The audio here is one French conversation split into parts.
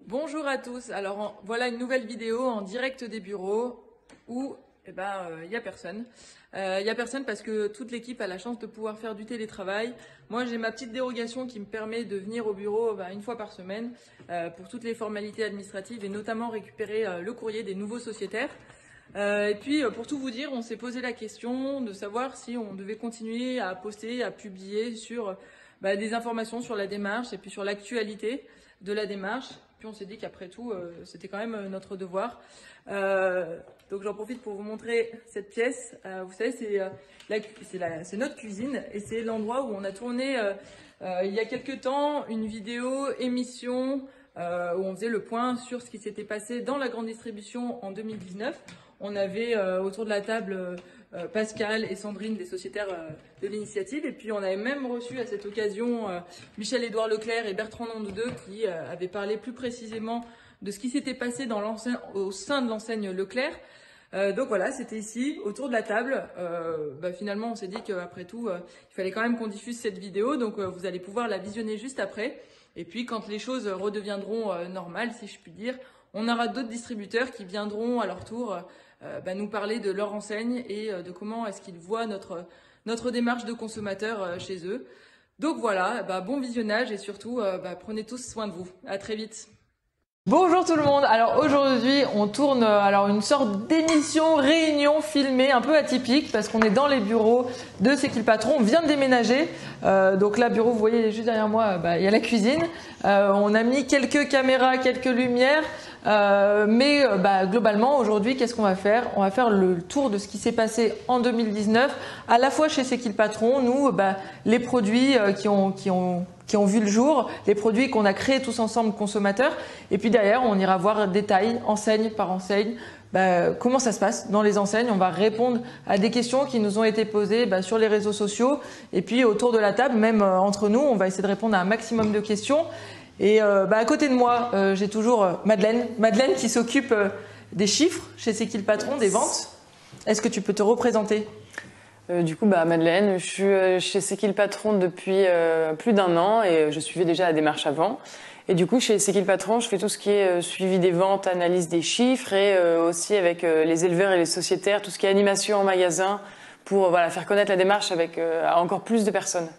Bonjour à tous. Alors voilà une nouvelle vidéo en direct des bureaux où il y a personne. Il y a personne parce que toute l'équipe a la chance de pouvoir faire du télétravail. Moi j'ai ma petite dérogation qui me permet de venir au bureau une fois par semaine pour toutes les formalités administratives et notamment récupérer le courrier des nouveaux sociétaires. Et puis pour tout vous dire, on s'est posé la question de savoir si on devait continuer à poster, à publier sur des informations sur la démarche et puis sur l'actualité de la démarche. Puis on s'est dit qu'après tout, c'était quand même notre devoir. Donc j'en profite pour vous montrer cette pièce. Vous savez, c'est notre cuisine et c'est l'endroit où on a tourné il y a quelques temps une vidéo émission où on faisait le point sur ce qui s'était passé dans la grande distribution en 2019. On avait autour de la table Pascal et Sandrine, des sociétaires de l'initiative. Et puis on avait même reçu à cette occasion Michel-Édouard Leclerc et Bertrand Nondoudeux qui avaient parlé plus précisément de ce qui s'était passé au sein de l'enseigne Leclerc. Donc voilà, c'était ici, autour de la table. Finalement, on s'est dit qu'après tout, il fallait quand même qu'on diffuse cette vidéo. Donc vous allez pouvoir la visionner juste après. Et puis quand les choses redeviendront normales, si je puis dire, on aura d'autres distributeurs qui viendront à leur tour nous parler de leur enseigne et de comment est-ce qu'ils voient notre démarche de consommateur chez eux. Donc voilà, bon visionnage et surtout prenez tous soin de vous. À très vite. Bonjour tout le monde. Alors aujourd'hui, on tourne une sorte d'émission réunion filmée un peu atypique parce qu'on est dans les bureaux de C'est qui le patron. On vient de déménager. Donc là, bureau, vous voyez juste derrière moi, il y a la cuisine. On a mis quelques caméras, quelques lumières. Mais globalement, aujourd'hui, qu'est-ce qu'on va faire? On va faire le tour de ce qui s'est passé en 2019, à la fois chez C'est qui le patron, nous, les produits qui ont vu le jour, les produits qu'on a créés tous ensemble consommateurs, et puis derrière, on ira voir détail, enseigne par enseigne, comment ça se passe dans les enseignes. On va répondre à des questions qui nous ont été posées sur les réseaux sociaux, et puis autour de la table, même entre nous, on va essayer de répondre à un maximum de questions. Et à côté de moi, j'ai toujours Madeleine qui s'occupe des chiffres chez C'est qui le patron, des ventes. Est-ce que tu peux te représenter? Madeleine, je suis chez C'est qui le patron depuis plus d'1 an et je suivais déjà la démarche avant. Et du coup, chez C'est qui le patron, je fais tout ce qui est suivi des ventes, analyse des chiffres et aussi avec les éleveurs et les sociétaires, tout ce qui est animation en magasin pour faire connaître la démarche à encore plus de personnes.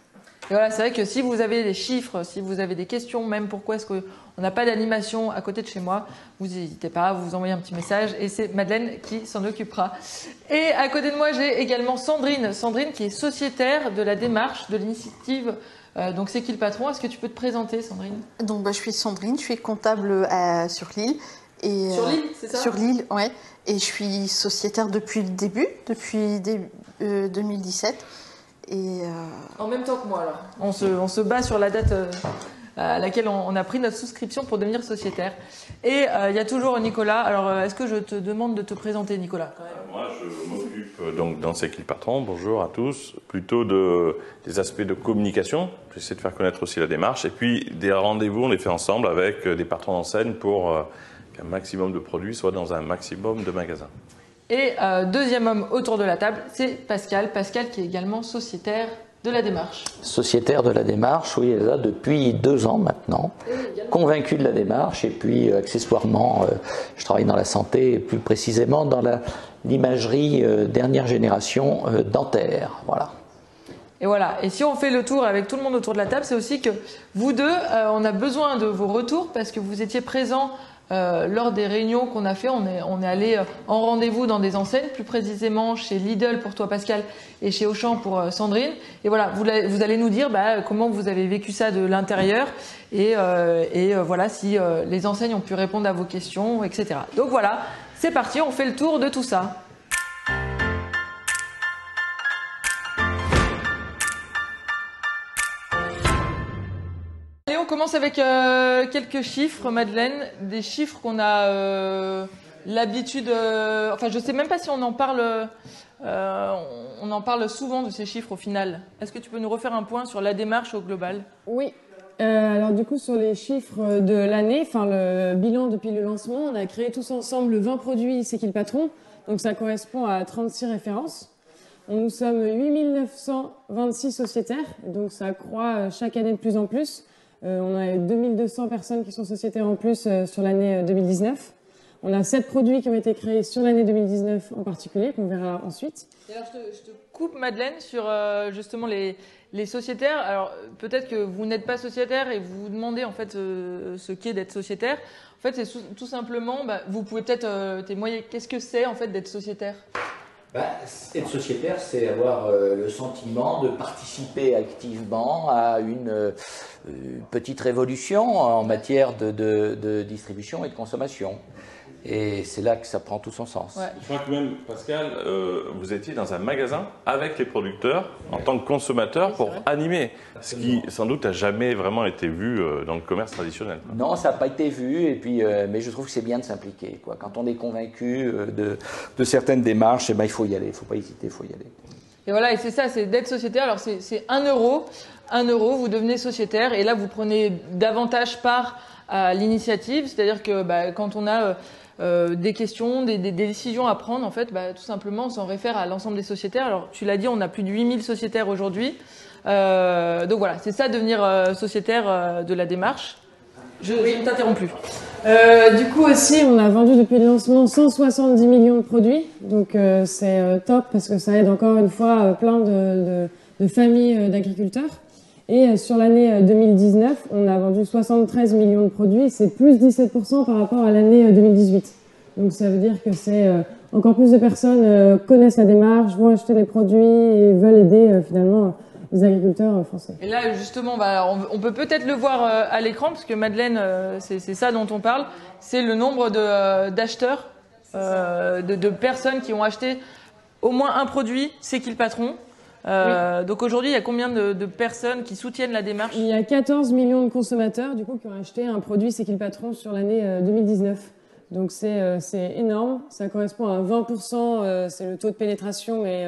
Et voilà, c'est vrai que si vous avez des chiffres, si vous avez des questions, même pourquoi est-ce qu'on n'a pas d'animation à côté de chez moi, vous n'hésitez pas à vous envoyer un petit message et c'est Madeleine qui s'en occupera. Et à côté de moi, j'ai également Sandrine qui est sociétaire de la démarche de l'initiative. Donc C'est qui le patron? Est-ce que tu peux te présenter, Sandrine? Donc je suis Sandrine, je suis comptable sur Lille. Et, sur Lille, c'est ça? Sur Lille, ouais. Et je suis sociétaire depuis le début, depuis 2017. Et En même temps que moi, alors. On se bat sur la date à laquelle on a pris notre souscription pour devenir sociétaire. Et il y a toujours Nicolas. Alors, est-ce que je te demande de te présenter, Nicolas? Moi, je m'occupe donc dans C'est qui le patron, bonjour à tous, plutôt des aspects de communication. J'essaie de faire connaître aussi la démarche. Et puis, des rendez-vous, on les fait ensemble avec des patrons d'enseigne pour qu'un maximum de produits soient dans un maximum de magasins. Et deuxième homme autour de la table, c'est Pascal. Pascal qui est également sociétaire de la démarche. Sociétaire de la démarche, oui, elle est là depuis 2 ans maintenant. Convaincu de la démarche et puis accessoirement, je travaille dans la santé et plus précisément dans l'imagerie dernière génération dentaire. Voilà. Et voilà. Et si on fait le tour avec tout le monde autour de la table, c'est aussi que vous deux, on a besoin de vos retours parce que vous étiez présents lors des réunions qu'on a fait. On est allé en rendez-vous dans des enseignes, plus précisément chez Lidl pour toi Pascal et chez Auchan pour Sandrine. Et voilà, vous allez nous dire comment vous avez vécu ça de l'intérieur et voilà si les enseignes ont pu répondre à vos questions, etc. Donc voilà, c'est parti, on fait le tour de tout ça. On commence avec quelques chiffres, Madeleine, des chiffres qu'on a l'habitude. Je sais même pas si on en parle. On en parle souvent de ces chiffres au final. Est-ce que tu peux nous refaire un point sur la démarche au global? Oui. Alors du coup, sur les chiffres de l'année, le bilan depuis le lancement, on a créé tous ensemble 20 produits C'est qui le patron. Donc ça correspond à 36 références. Nous sommes 8 926 sociétaires, donc ça croît chaque année de plus en plus. On a 2200 personnes qui sont sociétaires en plus sur l'année 2019. On a 7 produits qui ont été créés sur l'année 2019 en particulier, qu'on verra ensuite. Et alors, je te coupe, Madeleine, sur justement les sociétaires. Alors, peut-être que vous n'êtes pas sociétaire et vous vous demandez en fait ce qu'est d'être sociétaire. En fait, c'est tout simplement, vous pouvez peut-être témoigner. Qu'est-ce que c'est en fait d'être sociétaire? Être sociétaire, c'est avoir le sentiment de participer activement à une petite révolution en matière de distribution et de consommation. Et c'est là que ça prend tout son sens. Ouais. Je crois que même, Pascal, vous étiez dans un magasin avec les producteurs en tant que consommateur pour animer, ce qui sans doute n'a jamais vraiment été vu dans le commerce traditionnel. Non, ça n'a pas été vu, et puis, mais je trouve que c'est bien de s'impliquer. Quand on est convaincu de certaines démarches, il faut y aller, il ne faut pas hésiter, il faut y aller. Et voilà, et c'est ça, c'est d'être sociétaire. Alors c'est 1 euro, 1 euro, vous devenez sociétaire, et là vous prenez davantage part à l'initiative, c'est-à-dire que quand on a des questions, des décisions à prendre, en fait, tout simplement, on s'en réfère à l'ensemble des sociétaires. Alors, tu l'as dit, on a plus de 8000 sociétaires aujourd'hui. Donc voilà, c'est ça, devenir sociétaire de la démarche. Je ne t'interromps plus. Du coup aussi, on a vendu depuis le lancement 170 millions de produits. Donc c'est top parce que ça aide encore une fois plein de familles d'agriculteurs. Et sur l'année 2019, on a vendu 73 millions de produits, c'est plus 17% par rapport à l'année 2018. Donc ça veut dire que c'est encore plus de personnes connaissent la démarche, vont acheter les produits et veulent aider finalement les agriculteurs français. Et là justement, on peut peut-être le voir à l'écran, parce que Madeleine, c'est ça dont on parle, c'est le nombre d'acheteurs, de personnes qui ont acheté au moins un produit, c'est qui le patron. Oui. Donc aujourd'hui, il y a combien de personnes qui soutiennent la démarche? Il y a 14 millions de consommateurs du coup qui ont acheté un produit C'est qui le patron sur l'année 2019. Donc c'est énorme, ça correspond à 20%, c'est le taux de pénétration, mais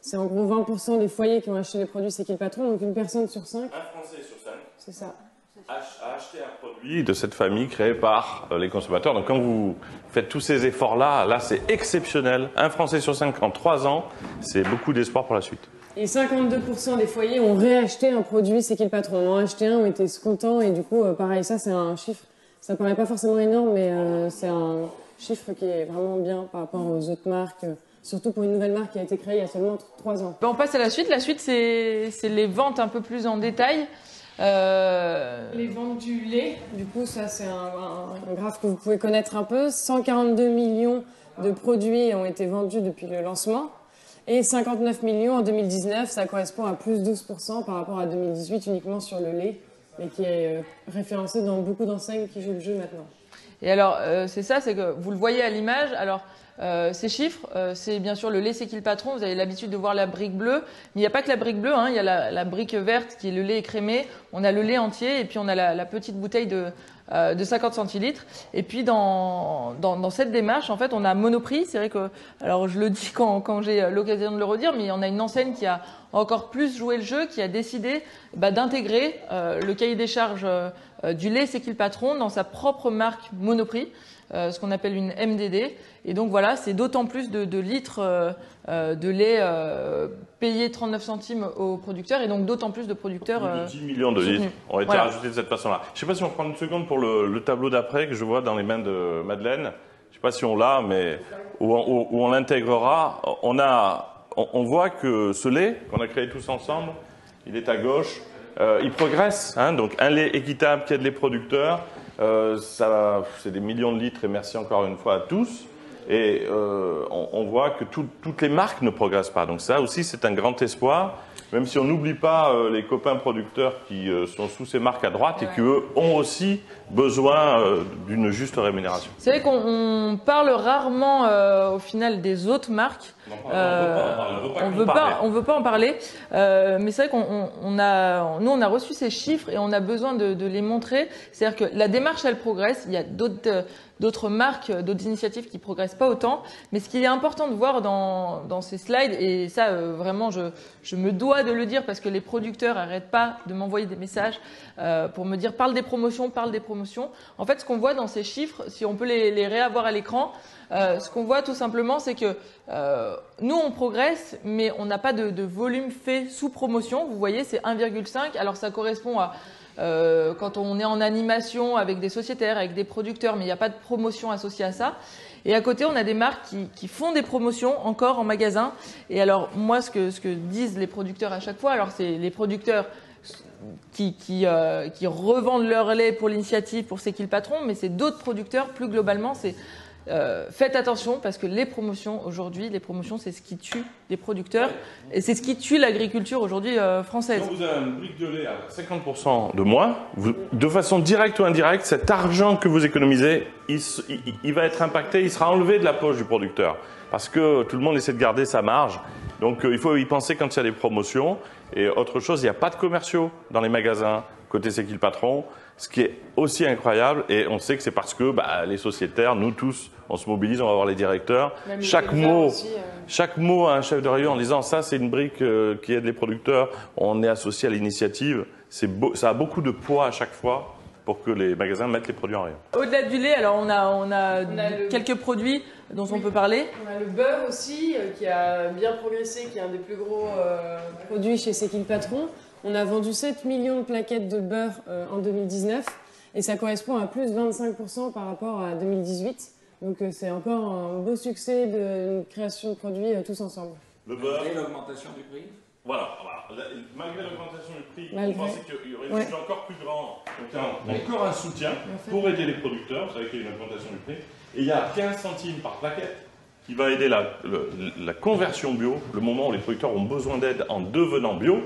c'est en gros 20% des foyers qui ont acheté les produits C'est qui le patron, donc une personne sur 5. Un Français sur 5. C'est ça. A acheté un produit de cette famille créée par les consommateurs. Donc quand vous faites tous ces efforts-là, c'est exceptionnel. Un Français sur 5 en 3 ans, c'est beaucoup d'espoir pour la suite. Et 52% des foyers ont réacheté un produit C'est qui le patron. On en a acheté un, ont été contents et du coup, pareil, ça c'est un chiffre, ça paraît pas forcément énorme, mais c'est un chiffre qui est vraiment bien par rapport aux autres marques, surtout pour une nouvelle marque qui a été créée il y a seulement 3 ans. On passe à la suite. La suite, c'est les ventes un peu plus en détail. Les ventes du lait, du coup, ça c'est un graphe que vous pouvez connaître un peu. 142 millions de produits ont été vendus depuis le lancement. Et 59 millions en 2019, ça correspond à plus 12% par rapport à 2018 uniquement sur le lait, mais qui est référencé dans beaucoup d'enseignes qui jouent le jeu maintenant. Et alors, c'est ça, c'est que vous le voyez à l'image. Alors, ces chiffres, c'est bien sûr le lait C'est qui le patron. Vous avez l'habitude de voir la brique bleue. Mais il n'y a pas que la brique bleue, il y a la brique verte qui est le lait écrémé. On a le lait entier et puis on a la petite bouteille de 50 centilitres. Et puis dans cette démarche, en fait, on a Monoprix. C'est vrai que, alors je le dis quand j'ai l'occasion de le redire, mais on a une enseigne qui a encore plus joué le jeu, qui a décidé d'intégrer le cahier des charges du lait C'est qui le patron dans sa propre marque Monoprix. Ce qu'on appelle une MDD. Et donc voilà, c'est d'autant plus de litres de lait payés 39 centimes aux producteurs et donc d'autant plus de producteurs. Plus de 10 millions de litres ont été rajoutés de cette façon-là. Je ne sais pas si on prend une seconde pour le tableau d'après que je vois dans les mains de Madeleine. Je ne sais pas si on l'a, mais où on l'intégrera. On voit que ce lait qu'on a créé tous ensemble, il est à gauche. Il progresse, donc un lait équitable qui aide les producteurs. C'est des millions de litres et merci encore une fois à tous. Et on voit que toutes les marques ne progressent pas. Donc ça aussi, c'est un grand espoir, même si on n'oublie pas les copains producteurs qui sont sous ces marques à droite et qui, eux, ont aussi besoin d'une juste rémunération. C'est vrai qu'on parle rarement au final des autres marques. On veut pas en parler. Mais c'est vrai qu'on a reçu ces chiffres et on a besoin de les montrer. C'est-à-dire que la démarche, elle progresse. Il y a d'autres marques, d'autres initiatives qui progressent pas autant. Mais ce qui est important de voir dans ces slides, et ça vraiment je me dois de le dire parce que les producteurs arrêtent pas de m'envoyer des messages pour me dire parle des promotions. En fait, ce qu'on voit dans ces chiffres, si on peut les réavoir à l'écran, ce qu'on voit tout simplement, c'est que nous on progresse, mais on n'a pas de volume fait sous promotion. Vous voyez, c'est 1,5. Alors ça correspond à quand on est en animation avec des sociétaires, avec des producteurs, mais il n'y a pas de promotion associée à ça. Et à côté, on a des marques qui font des promotions encore en magasin. Et alors, moi, ce que disent les producteurs à chaque fois, alors c'est les producteurs qui revendent leur lait pour l'initiative, pour C'est qui le patron, mais c'est d'autres producteurs, plus globalement, c'est faites attention parce que les promotions aujourd'hui, c'est ce qui tue les producteurs et c'est ce qui tue l'agriculture aujourd'hui française. Quand vous avez une brique de lait à 50% de moins, de façon directe ou indirecte, cet argent que vous économisez, il va être impacté, il sera enlevé de la poche du producteur parce que tout le monde essaie de garder sa marge. Donc il faut y penser quand il y a des promotions. Et autre chose, il n'y a pas de commerciaux dans les magasins côté C'est qui le patron, ce qui est aussi incroyable. Et on sait que c'est parce que les sociétaires, nous tous, on se mobilise, on va voir les directeurs. Chaque mot à un chef de rayon en disant ça c'est une brique qui aide les producteurs, on est associé à l'initiative. Ça a beaucoup de poids à chaque fois pour que les magasins mettent les produits en rayon. Au-delà du lait, alors on a quelques produits dont on peut parler. On a le beurre aussi qui a bien progressé, qui est un des plus gros produits chez C'est qui le patron. On a vendu 7 millions de plaquettes de beurre en 2019 et ça correspond à plus de 25% par rapport à 2018. Donc c'est encore un beau succès de création de produits tous ensemble. Le beurre et l'augmentation du prix. Voilà. Malgré l'augmentation du prix, on pensait qu'il y aurait une chose encore plus grand. Donc encore un soutien pour aider les producteurs. Vous savez qu'il y a une augmentation du prix. Et il y a 15 centimes par plaquette qui va aider la conversion bio, le moment où les producteurs ont besoin d'aide en devenant bio.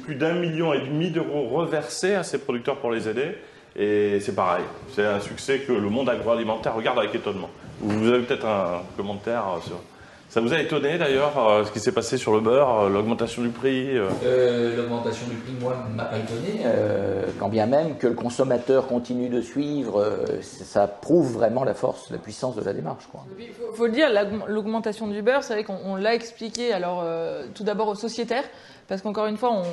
Plus d'1,5 million d'euros reversés à ces producteurs pour les aider. Et c'est pareil, c'est un succès que le monde agroalimentaire regarde avec étonnement. Vous avez peut-être un commentaire sur... Ça vous a étonné d'ailleurs ce qui s'est passé sur le beurre, l'augmentation du prix L'augmentation du prix, moi, ne m'a pas étonné. Quand bien même que le consommateur continue de suivre, ça prouve vraiment la force, la puissance de la démarche, quoi. Il faut le dire, l'augmentation du beurre, c'est vrai qu'on l'a expliqué alors tout d'abord aux sociétaires, parce qu'encore une fois,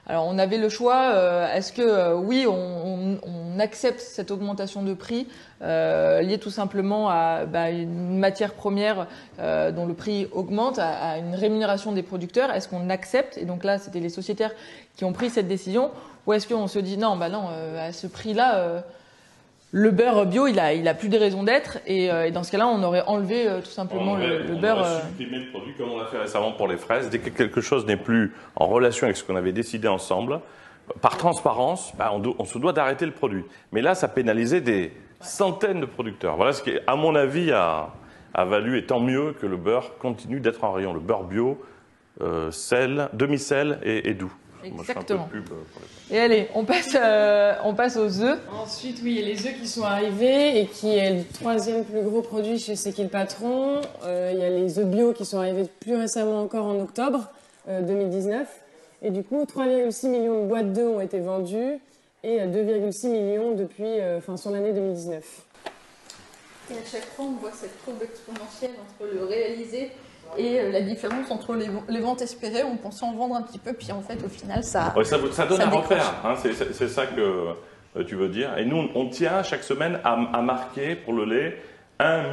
on avait le choix, est-ce que oui, on accepte cette augmentation de prix liée tout simplement à une matière première dont le prix augmente, à une rémunération des producteurs, est-ce qu'on accepte? Et donc là, c'était les sociétaires qui ont pris cette décision, ou est-ce qu'on se dit non, à ce prix-là, le beurre bio, il a plus de raison d'être, et dans ce cas-là, on aurait enlevé tout simplement le beurre. On aurait supprimé le produit comme on l'a fait récemment pour les fraises. Dès que quelque chose n'est plus en relation avec ce qu'on avait décidé ensemble, par transparence, on se doit d'arrêter le produit. Mais là, ça pénalisait des centaines de producteurs. Voilà ce qui, à mon avis, a valu, et tant mieux que le beurre continue d'être en rayon. Le beurre bio, sel, demi-sel et doux. Exactement. Moi, je fais un peu de pub pour les... Et allez, on passe aux œufs. Ensuite, oui, il y a les œufs qui sont arrivés et qui est le troisième plus gros produit chez C'est qui le patron. Il y a les œufs bio qui sont arrivés plus récemment encore en octobre 2019. Et du coup, 3,6 millions de boîtes d'œufs ont été vendues et 2,6 millions depuis, sur l'année 2019. Et à chaque fois, on voit cette courbe exponentielle entre le réalisé et la différence entre les ventes espérées. On pensait en vendre un petit peu, puis en fait, au final, ça donne un repère. Hein, c'est ça que tu veux dire. Et nous, on tient chaque semaine à marquer pour le lait 1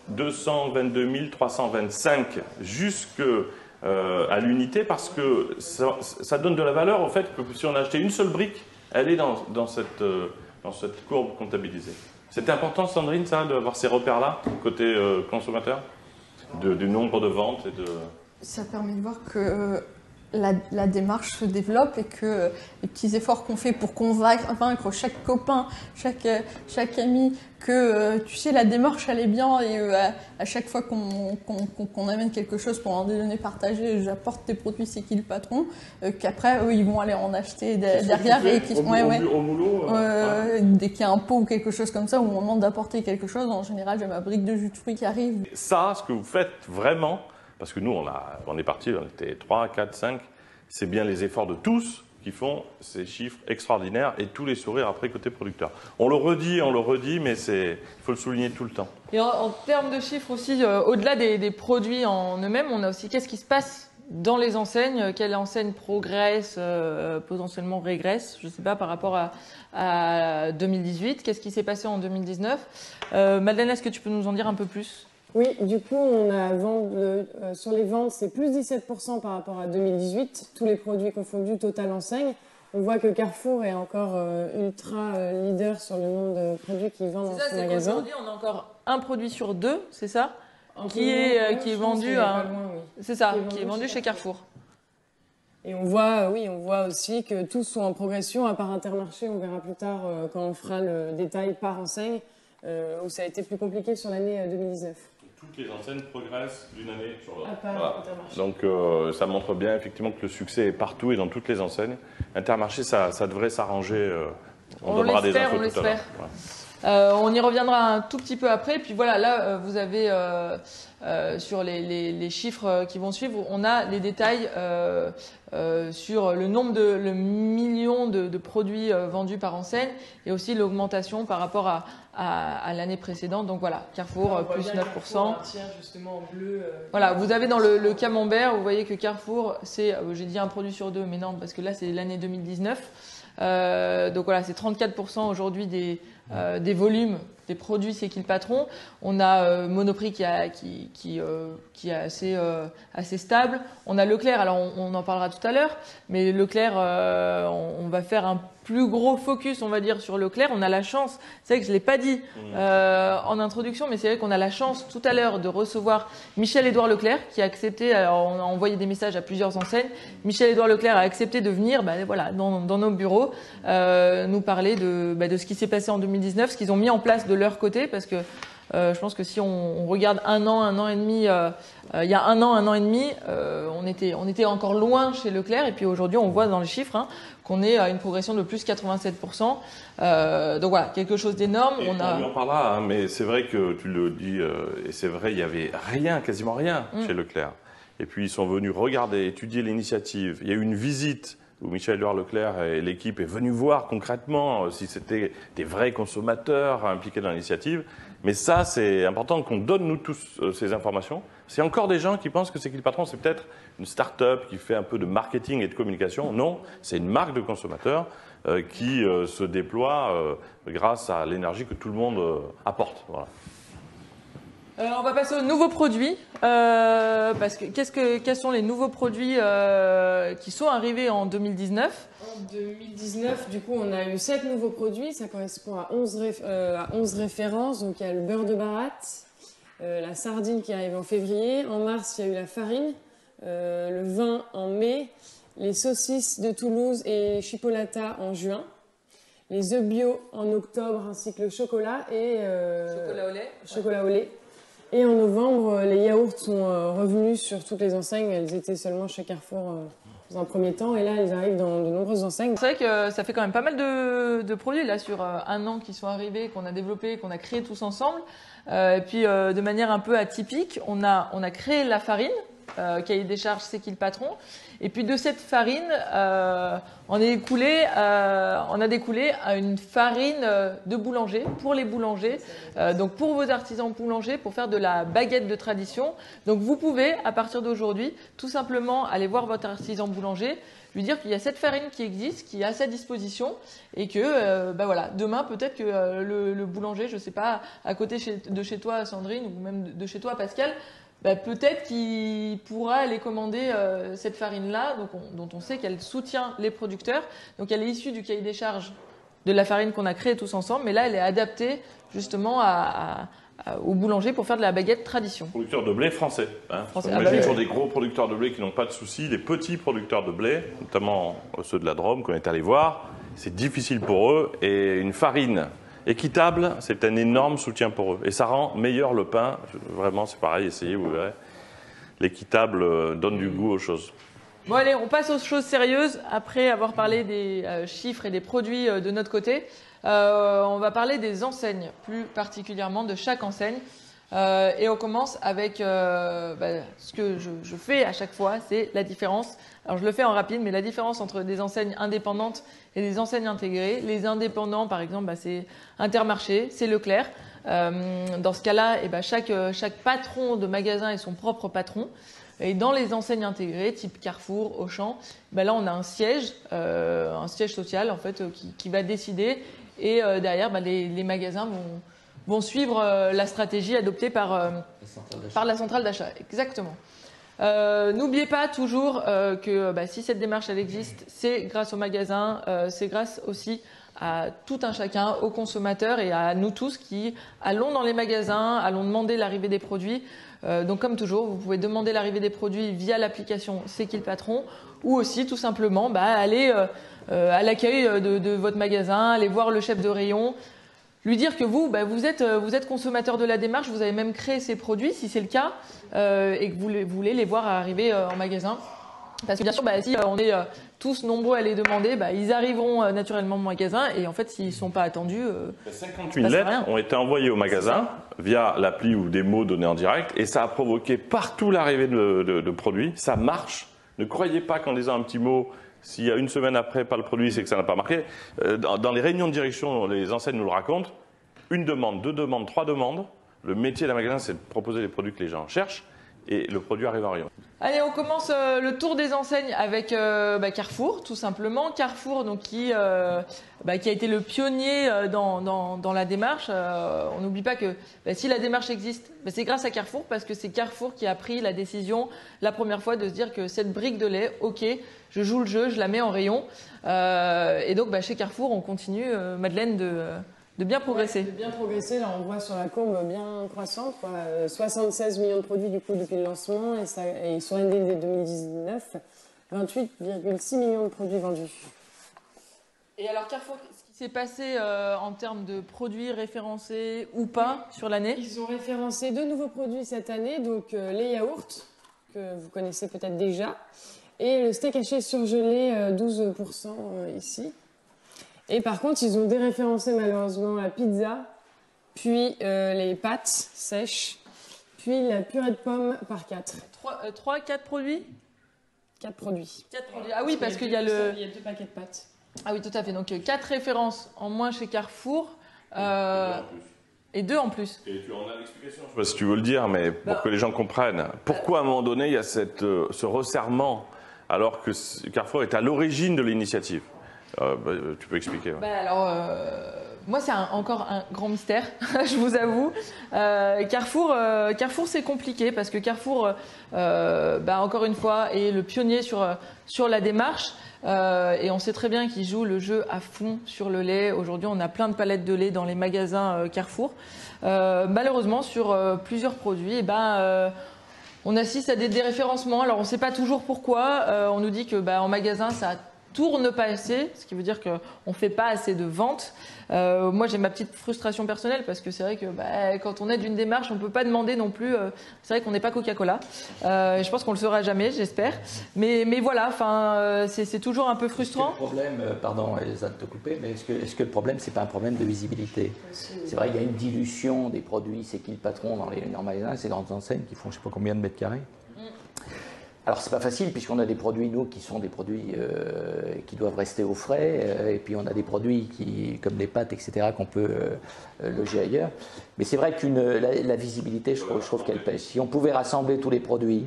222 325 jusqu'à l'unité, parce que ça donne de la valeur au fait que si on a acheté une seule brique, elle est dans cette courbe comptabilisée. C'était important, Sandrine, ça, d'avoir ces repères-là, côté consommateur, du nombre de ventes et de... Ça permet de voir que la démarche se développe et que les petits efforts qu'on fait pour convaincre chaque copain, chaque ami, que tu sais, la démarche elle est bien, et à chaque fois qu'on amène quelque chose pour un déjeuner partagé, j'apporte tes produits, c'est qui le patron, qu'après eux ils vont aller en acheter derrière et qui au boulot, dès qu'il y a un pot ou quelque chose comme ça, où on me demande d'apporter quelque chose, en général j'ai ma brique de jus de fruits qui arrive. Ça, ce que vous faites vraiment, parce que nous on est partis, on était 3, 4, 5, c'est bien les efforts de tous qui font ces chiffres extraordinaires et tous les sourires après côté producteur. On le redit, mais il faut le souligner tout le temps. Et en termes de chiffres aussi, au-delà des produits en eux-mêmes, on a aussi qu'est-ce qui se passe dans les enseignes, quelle enseigne progresse, potentiellement régresse, je ne sais pas, par rapport à 2018, qu'est-ce qui s'est passé en 2019. Madeleine, est-ce que tu peux nous en dire un peu plus ? Oui, du coup, on a sur les ventes, c'est plus 17% par rapport à 2018, tous les produits confondus, total enseigne. On voit que Carrefour est encore ultra leader sur le nombre de produits qu'ils vendent dans son magasin. Aujourd'hui, on a encore un produit sur 2, c'est ça, qui est vendu à... C'est ça, qui est vendu chez Carrefour. Et on voit aussi que tous sont en progression, à part Intermarché, on verra plus tard quand on fera le détail par enseigne, où ça a été plus compliqué sur l'année 2019. Toutes les enseignes progressent d'une année sur l'autre. Voilà. Donc ça montre bien effectivement que le succès est partout et dans toutes les enseignes. Intermarché, ça devrait s'arranger. On donnera des infos tout à l'heure. On y reviendra un tout petit peu après. Puis voilà, là, vous avez sur les chiffres qui vont suivre, on a les détails sur le million de produits vendus par enseigne et aussi l'augmentation par rapport à l'année précédente. Donc voilà, Carrefour plus 9%. Un tiers justement en bleu. Voilà, vous avez dans le camembert, vous voyez que Carrefour, c'est, j'ai dit un produit sur 2, mais non, parce que là c'est l'année 2019. Donc voilà, c'est 34% aujourd'hui des volumes des produits C'est qui le patron. On a Monoprix qui est assez stable. On a Leclerc, alors on en parlera tout à l'heure, mais Leclerc, on va faire un plus gros focus, on va dire, sur Leclerc. On a la chance, c'est vrai que je l'ai pas dit en introduction, mais c'est vrai qu'on a la chance tout à l'heure de recevoir Michel-Édouard Leclerc qui a accepté, alors on a envoyé des messages à plusieurs enseignes, Michel-Édouard Leclerc a accepté de venir voilà, dans nos bureaux nous parler de ce qui s'est passé en 2019, ce qu'ils ont mis en place de leur côté, parce que je pense que si on regarde un an et demi, il y a un an et demi, on était encore loin chez Leclerc, et puis aujourd'hui on voit dans les chiffres qu'on est à une progression de plus 87%. Donc voilà, quelque chose d'énorme. On en parlera, mais c'est vrai que tu le dis, et c'est vrai, il y avait quasiment rien chez Leclerc. Et puis ils sont venus regarder, étudier l'initiative. Il y a eu une visite où Michel-Édouard Leclerc et l'équipe est venue voir concrètement si c'était des vrais consommateurs impliqués dans l'initiative. Mais ça, c'est important qu'on donne, nous tous, ces informations. C'est encore des gens qui pensent que C'est qui le patron, c'est peut-être une start-up qui fait un peu de marketing et de communication. Non, c'est une marque de consommateurs qui se déploie grâce à l'énergie que tout le monde apporte. Voilà. On va passer aux nouveaux produits, parce que quels sont les nouveaux produits qui sont arrivés en 2019 ? En 2019, du coup, on a eu 7 nouveaux produits, ça correspond à 11 références. Donc il y a le beurre de baratte, la sardine qui arrive en février, en mars il y a eu la farine, le vin en mai, les saucisses de Toulouse et chipolata en juin, les œufs bio en octobre ainsi que le chocolat et chocolat au lait. Et en novembre, les yaourts sont revenus sur toutes les enseignes. Elles étaient seulement chez Carrefour dans un premier temps. Et là, elles arrivent dans de nombreuses enseignes. C'est vrai que ça fait quand même pas mal de produits là sur un an qui sont arrivés, qu'on a développés, qu'on a créés tous ensemble. Et puis, de manière un peu atypique, on a créé la farine. Cahier des charges, C'est qui le patron. Et puis de cette farine, on a découlé à une farine de boulanger pour les boulangers, donc pour vos artisans boulangers, pour faire de la baguette de tradition. Donc vous pouvez, à partir d'aujourd'hui, tout simplement aller voir votre artisan boulanger, lui dire qu'il y a cette farine qui existe, qui est à sa disposition, et que voilà, demain peut-être que le boulanger, je sais pas, à côté de chez toi, Sandrine, ou même de chez toi, Pascal, peut-être qu'il pourra aller commander cette farine-là, dont on sait qu'elle soutient les producteurs. Donc elle est issue du cahier des charges de la farine qu'on a créée tous ensemble, mais là elle est adaptée justement aux boulangers pour faire de la baguette tradition. Producteurs de blé français. Imagine pour des gros producteurs de blé qui n'ont pas de soucis, des petits producteurs de blé, notamment ceux de la Drôme qu'on est allé voir, c'est difficile pour eux, et une farine équitable, c'est un énorme soutien pour eux. Et ça rend meilleur le pain. Vraiment, c'est pareil, essayez, vous verrez. L'équitable donne du goût aux choses. Bon allez, on passe aux choses sérieuses. Après avoir parlé des chiffres et des produits de notre côté, on va parler des enseignes, plus particulièrement de chaque enseigne. Et on commence avec ce que je fais à chaque fois, c'est la différence. Alors je le fais en rapide, mais la différence entre des enseignes indépendantes et des enseignes intégrées. Les indépendants, par exemple, c'est Intermarché, c'est Leclerc. Dans ce cas-là, chaque patron de magasin est son propre patron. Et dans les enseignes intégrées, type Carrefour, Auchan, là on a un siège social en fait qui va décider. Et derrière, les magasins vont suivre la stratégie adoptée par la centrale d'achat. Exactement. N'oubliez pas toujours que si cette démarche elle existe, c'est grâce au magasin, c'est grâce aussi à tout un chacun, aux consommateurs et à nous tous qui allons dans les magasins, allons demander l'arrivée des produits. Donc comme toujours, vous pouvez demander l'arrivée des produits via l'application C'est qui le patron ou aussi tout simplement aller à l'accueil de votre magasin, aller voir le chef de rayon, lui dire que vous êtes consommateur de la démarche, vous avez même créé ces produits si c'est le cas et que vous voulez les voir arriver en magasin. Parce que bien sûr, si on est tous nombreux à les demander, ils arriveront naturellement au magasin et en fait, s'ils ne sont pas attendus… 58 lettres ont été envoyées au magasin via l'appli ou des mots donnés en direct et ça a provoqué partout l'arrivée de produits. Ça marche. Ne croyez pas qu'en disant un petit mot, s'il y a une semaine après pas le produit, c'est que ça n'a pas marqué. Dans les réunions de direction, les enseignes nous le racontent. Une demande, 2 demandes, 3 demandes. Le métier d'un magasin, c'est de proposer les produits que les gens cherchent. Et le produit arrive en rayon. Allez, on commence le tour des enseignes avec Carrefour, tout simplement. Carrefour, donc qui a été le pionnier dans la démarche. On n'oublie pas que si la démarche existe, c'est grâce à Carrefour, parce que c'est Carrefour qui a pris la décision la première fois de se dire que cette brique de lait, ok, je joue le jeu, je la mets en rayon. Et donc chez Carrefour, on continue, Madeleine, de bien progresser. De bien progresser, là on voit sur la courbe bien croissante, 76 millions de produits du coup depuis le lancement et sur l'année 2019, 28,6 millions de produits vendus. Et alors Carrefour, ce qui s'est passé en termes de produits référencés ou pas sur l'année? Ils ont référencé 2 nouveaux produits cette année, donc les yaourts, que vous connaissez peut-être déjà, et le steak haché surgelé 12% ici. Et par contre, ils ont déréférencé malheureusement la pizza, puis les pâtes sèches, puis la purée de pommes par 4. 4 produits 4 produits. 4 produits. Ah oui, parce qu'il y a le… Il y a 2 paquets de pâtes. Ah oui, tout à fait. Donc 4 références en moins chez Carrefour. Et 2 en plus. Et tu en as l'explication, je ne sais pas si tu veux le dire, mais pour que les gens comprennent. Pourquoi à un moment donné, il y a ce resserrement alors que Carrefour est à l'origine de l'initiative? Tu peux expliquer. Moi, c'est encore un grand mystère, je vous avoue. Carrefour, c'est compliqué parce que Carrefour, encore une fois, est le pionnier sur la démarche. Et on sait très bien qu'il joue le jeu à fond sur le lait. Aujourd'hui, on a plein de palettes de lait dans les magasins Carrefour. Malheureusement, sur plusieurs produits, on assiste à des déréférencements. Alors, on ne sait pas toujours pourquoi. On nous dit que en magasin, ça tourne pas assez, ce qui veut dire qu'on ne fait pas assez de ventes. Moi, j'ai ma petite frustration personnelle parce que c'est vrai que quand on est d'une démarche, on ne peut pas demander non plus. C'est vrai qu'on n'est pas Coca-Cola. Je pense qu'on le sera jamais, j'espère. Mais voilà, c'est toujours un peu frustrant. Le problème, pardon, Elsa de te couper, mais est-ce que le problème, c'est pas un problème de visibilité? C'est vrai, il y a une dilution des produits. C'est qui le patron dans les magasins, ces grandes enseignes qui font je ne sais pas combien de mètres carrés. Alors c'est pas facile puisqu'on a des produits nous qui sont des produits qui doivent rester au frais et puis on a des produits comme les pâtes etc qu'on peut loger ailleurs. Mais c'est vrai que la visibilité je trouve qu'elle pêche. Si on pouvait rassembler tous les produits,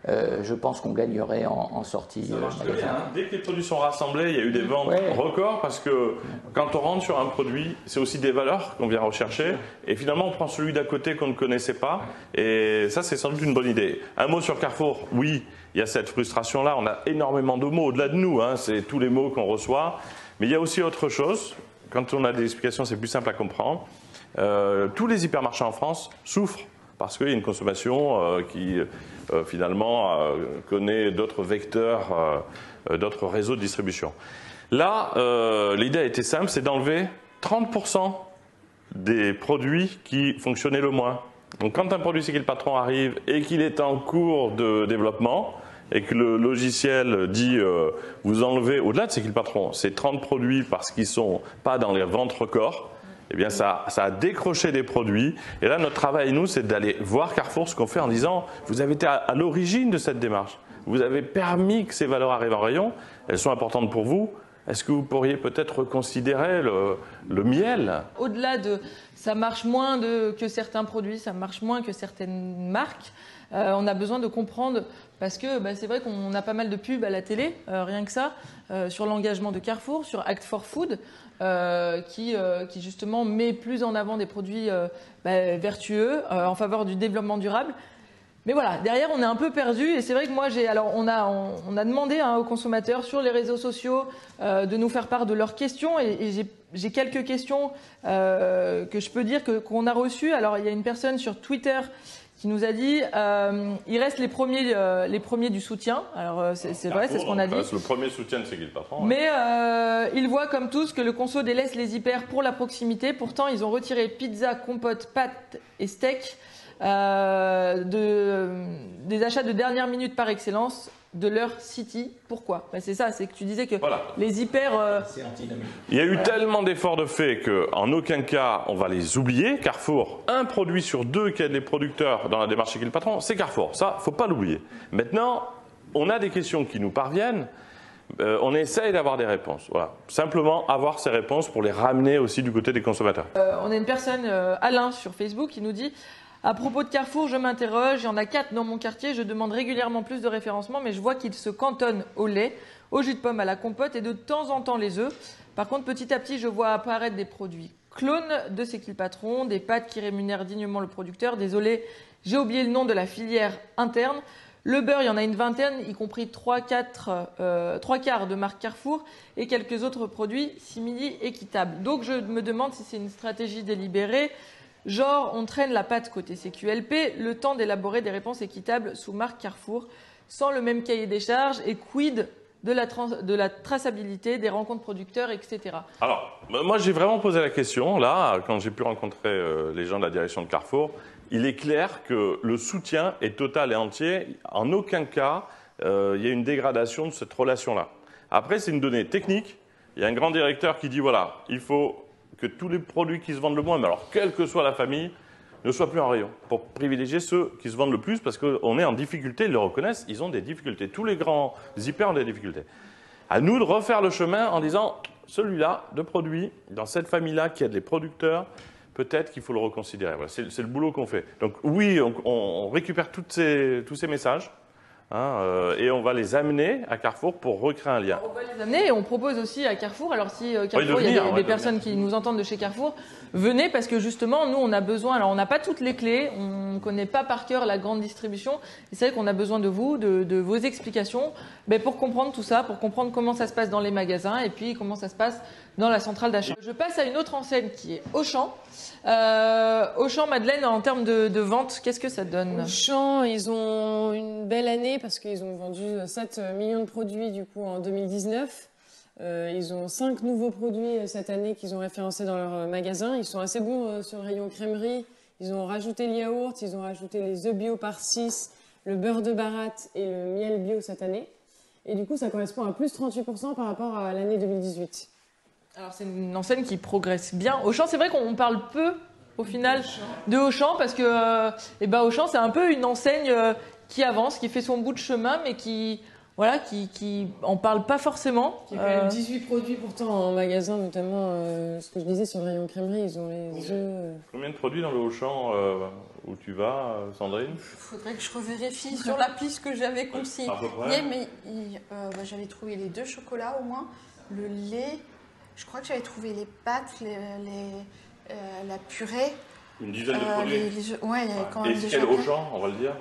je pense qu'on gagnerait en sortie magasin. Dès que les produits sont rassemblés, il y a eu des ventes records parce que quand on rentre sur un produit, c'est aussi des valeurs qu'on vient rechercher et finalement on prend celui d'à côté qu'on ne connaissait pas et ça c'est sans doute une bonne idée. Un mot sur Carrefour, oui, il y a cette frustration-là, on a énormément de mots au-delà de nous, c'est tous les mots qu'on reçoit, mais il y a aussi autre chose, quand on a des explications c'est plus simple à comprendre. Tous les hypermarchés en France souffrent parce qu'il y a une consommation qui finalement connaît d'autres vecteurs, d'autres réseaux de distribution. Là, l'idée a été simple, c'est d'enlever 30% des produits qui fonctionnaient le moins. Donc quand un produit C'est qui le patron arrive et qu'il est en cours de développement et que le logiciel dit vous enlevez, au-delà de C'est qui le patron, c'est 30 produits parce qu'ils ne sont pas dans les ventes records, eh bien ça a décroché des produits. Et là, notre travail, nous, c'est d'aller voir Carrefour ce qu'on fait en disant vous avez été à l'origine de cette démarche. Vous avez permis que ces valeurs arrivent en rayon. Elles sont importantes pour vous. Est-ce que vous pourriez peut-être reconsidérer le miel? Au-delà de ça marche moins que certains produits, ça marche moins que certaines marques, on a besoin de comprendre parce que c'est vrai qu'on a pas mal de pubs à la télé, rien que ça, sur l'engagement de Carrefour, sur Act for Food, qui justement met plus en avant des produits vertueux en faveur du développement durable. Mais voilà, derrière, on est un peu perdu. Et c'est vrai que moi, on a demandé aux consommateurs sur les réseaux sociaux de nous faire part de leurs questions. Et j'ai quelques questions que je peux dire qu'on a reçues. Alors, il y a une personne sur Twitter qui nous a dit il reste les premiers du soutien. Alors, c'est vrai, c'est ce qu'on a dit. Le premier soutien de C'est qui le patron. Mais il voit comme tous que le conso délaisse les hyper pour la proximité. Pourtant, ils ont retiré pizza, compote, pâtes et steak. Des achats de dernière minute par excellence de leur City. Pourquoi? C'est ça, c'est que tu disais que les hyper... Il y a eu tellement d'efforts de fait qu'en aucun cas on va les oublier. Carrefour, un produit sur deux qui aide les producteurs dans la démarche C'est qui le patron, c'est Carrefour. Ça, faut pas l'oublier. Maintenant, on a des questions qui nous parviennent. On essaye d'avoir des réponses. Voilà. Simplement avoir ces réponses pour les ramener aussi du côté des consommateurs. On a une personne, Alain, sur Facebook, qui nous dit... À propos de Carrefour, je m'interroge, il y en a 4 dans mon quartier, je demande régulièrement plus de référencement, mais je vois qu'ils se cantonnent au lait, au jus de pomme, à la compote et de temps en temps les œufs. Par contre, petit à petit, je vois apparaître des produits clones de C'est qui le patron, des pâtes qui rémunèrent dignement le producteur. Désolé, j'ai oublié le nom de la filière interne. Le beurre, il y en a une vingtaine, y compris 3 quarts de marque Carrefour et quelques autres produits simili équitables. Donc, je me demande si c'est une stratégie délibérée. Genre, on traîne la patte côté CQLP, le temps d'élaborer des réponses équitables sous marque Carrefour, sans le même cahier des charges, et quid de la traçabilité des rencontres producteurs, etc. Alors, moi j'ai vraiment posé la question, là, quand j'ai pu rencontrer les gens de la direction de Carrefour. Il est clair que le soutien est total et entier. En aucun cas, il y a une dégradation de cette relation-là. Après, c'est une donnée technique. Il y a un grand directeur qui dit, voilà, il faut que tous les produits qui se vendent le moins, mais alors quelle que soit la famille, ne soient plus en rayon, pour privilégier ceux qui se vendent le plus, parce qu'on est en difficulté, ils le reconnaissent, ils ont des difficultés. Tous les grands hyper ont des difficultés. À nous de refaire le chemin en disant, celui-là, de produit, dans cette famille-là qui aide les producteurs, peut-être qu'il faut le reconsidérer. Voilà, c'est le boulot qu'on fait. Donc oui, on récupère tous ces messages. Et on va les amener à Carrefour pour recréer un lien. On va les amener et on propose aussi à Carrefour, alors si Carrefour, il y a des personnes qui nous entendent de chez Carrefour, venez parce que justement, nous, on a besoin, alors on n'a pas toutes les clés, on ne connaît pas par cœur la grande distribution, et c'est vrai qu'on a besoin de vous, de vos explications, pour comprendre tout ça, pour comprendre comment ça se passe dans les magasins et puis comment ça se passe dans la centrale d'achat. Je passe à une autre enseigne qui est Auchan. Auchan, Madeleine, en termes de vente, qu'est-ce que ça donne? Auchan, ils ont une belle année parce qu'ils ont vendu 7 millions de produits du coup en 2019. Ils ont 5 nouveaux produits cette année qu'ils ont référencés dans leur magasin. Ils sont assez bons sur le rayon crèmerie. Ils ont rajouté le yaourt, ils ont rajouté les œufs bio par 6, le beurre de baratte et le miel bio cette année. Et du coup, ça correspond à plus 38% par rapport à l'année 2018. Alors c'est une enseigne qui progresse bien. Auchan, c'est vrai qu'on parle peu au final de Auchan parce que Auchan c'est un peu une enseigne qui avance, qui fait son bout de chemin, mais qui en parle pas forcément. Il y a quand même 18 produits pourtant en magasin, notamment ce que je disais sur le rayon crèmerie, ils ont les œufs. Combien de produits dans le Auchan où tu vas, Sandrine? Il faudrait que je revérifie sur l'appli ce que j'avais consigné. Mais j'avais trouvé les 2 chocolats au moins, le lait. Je crois que j'avais trouvé les pâtes, la purée. Une dizaine de produits. Ouais, il y avait quand même déjà. Et quel Auchan, on va le dire?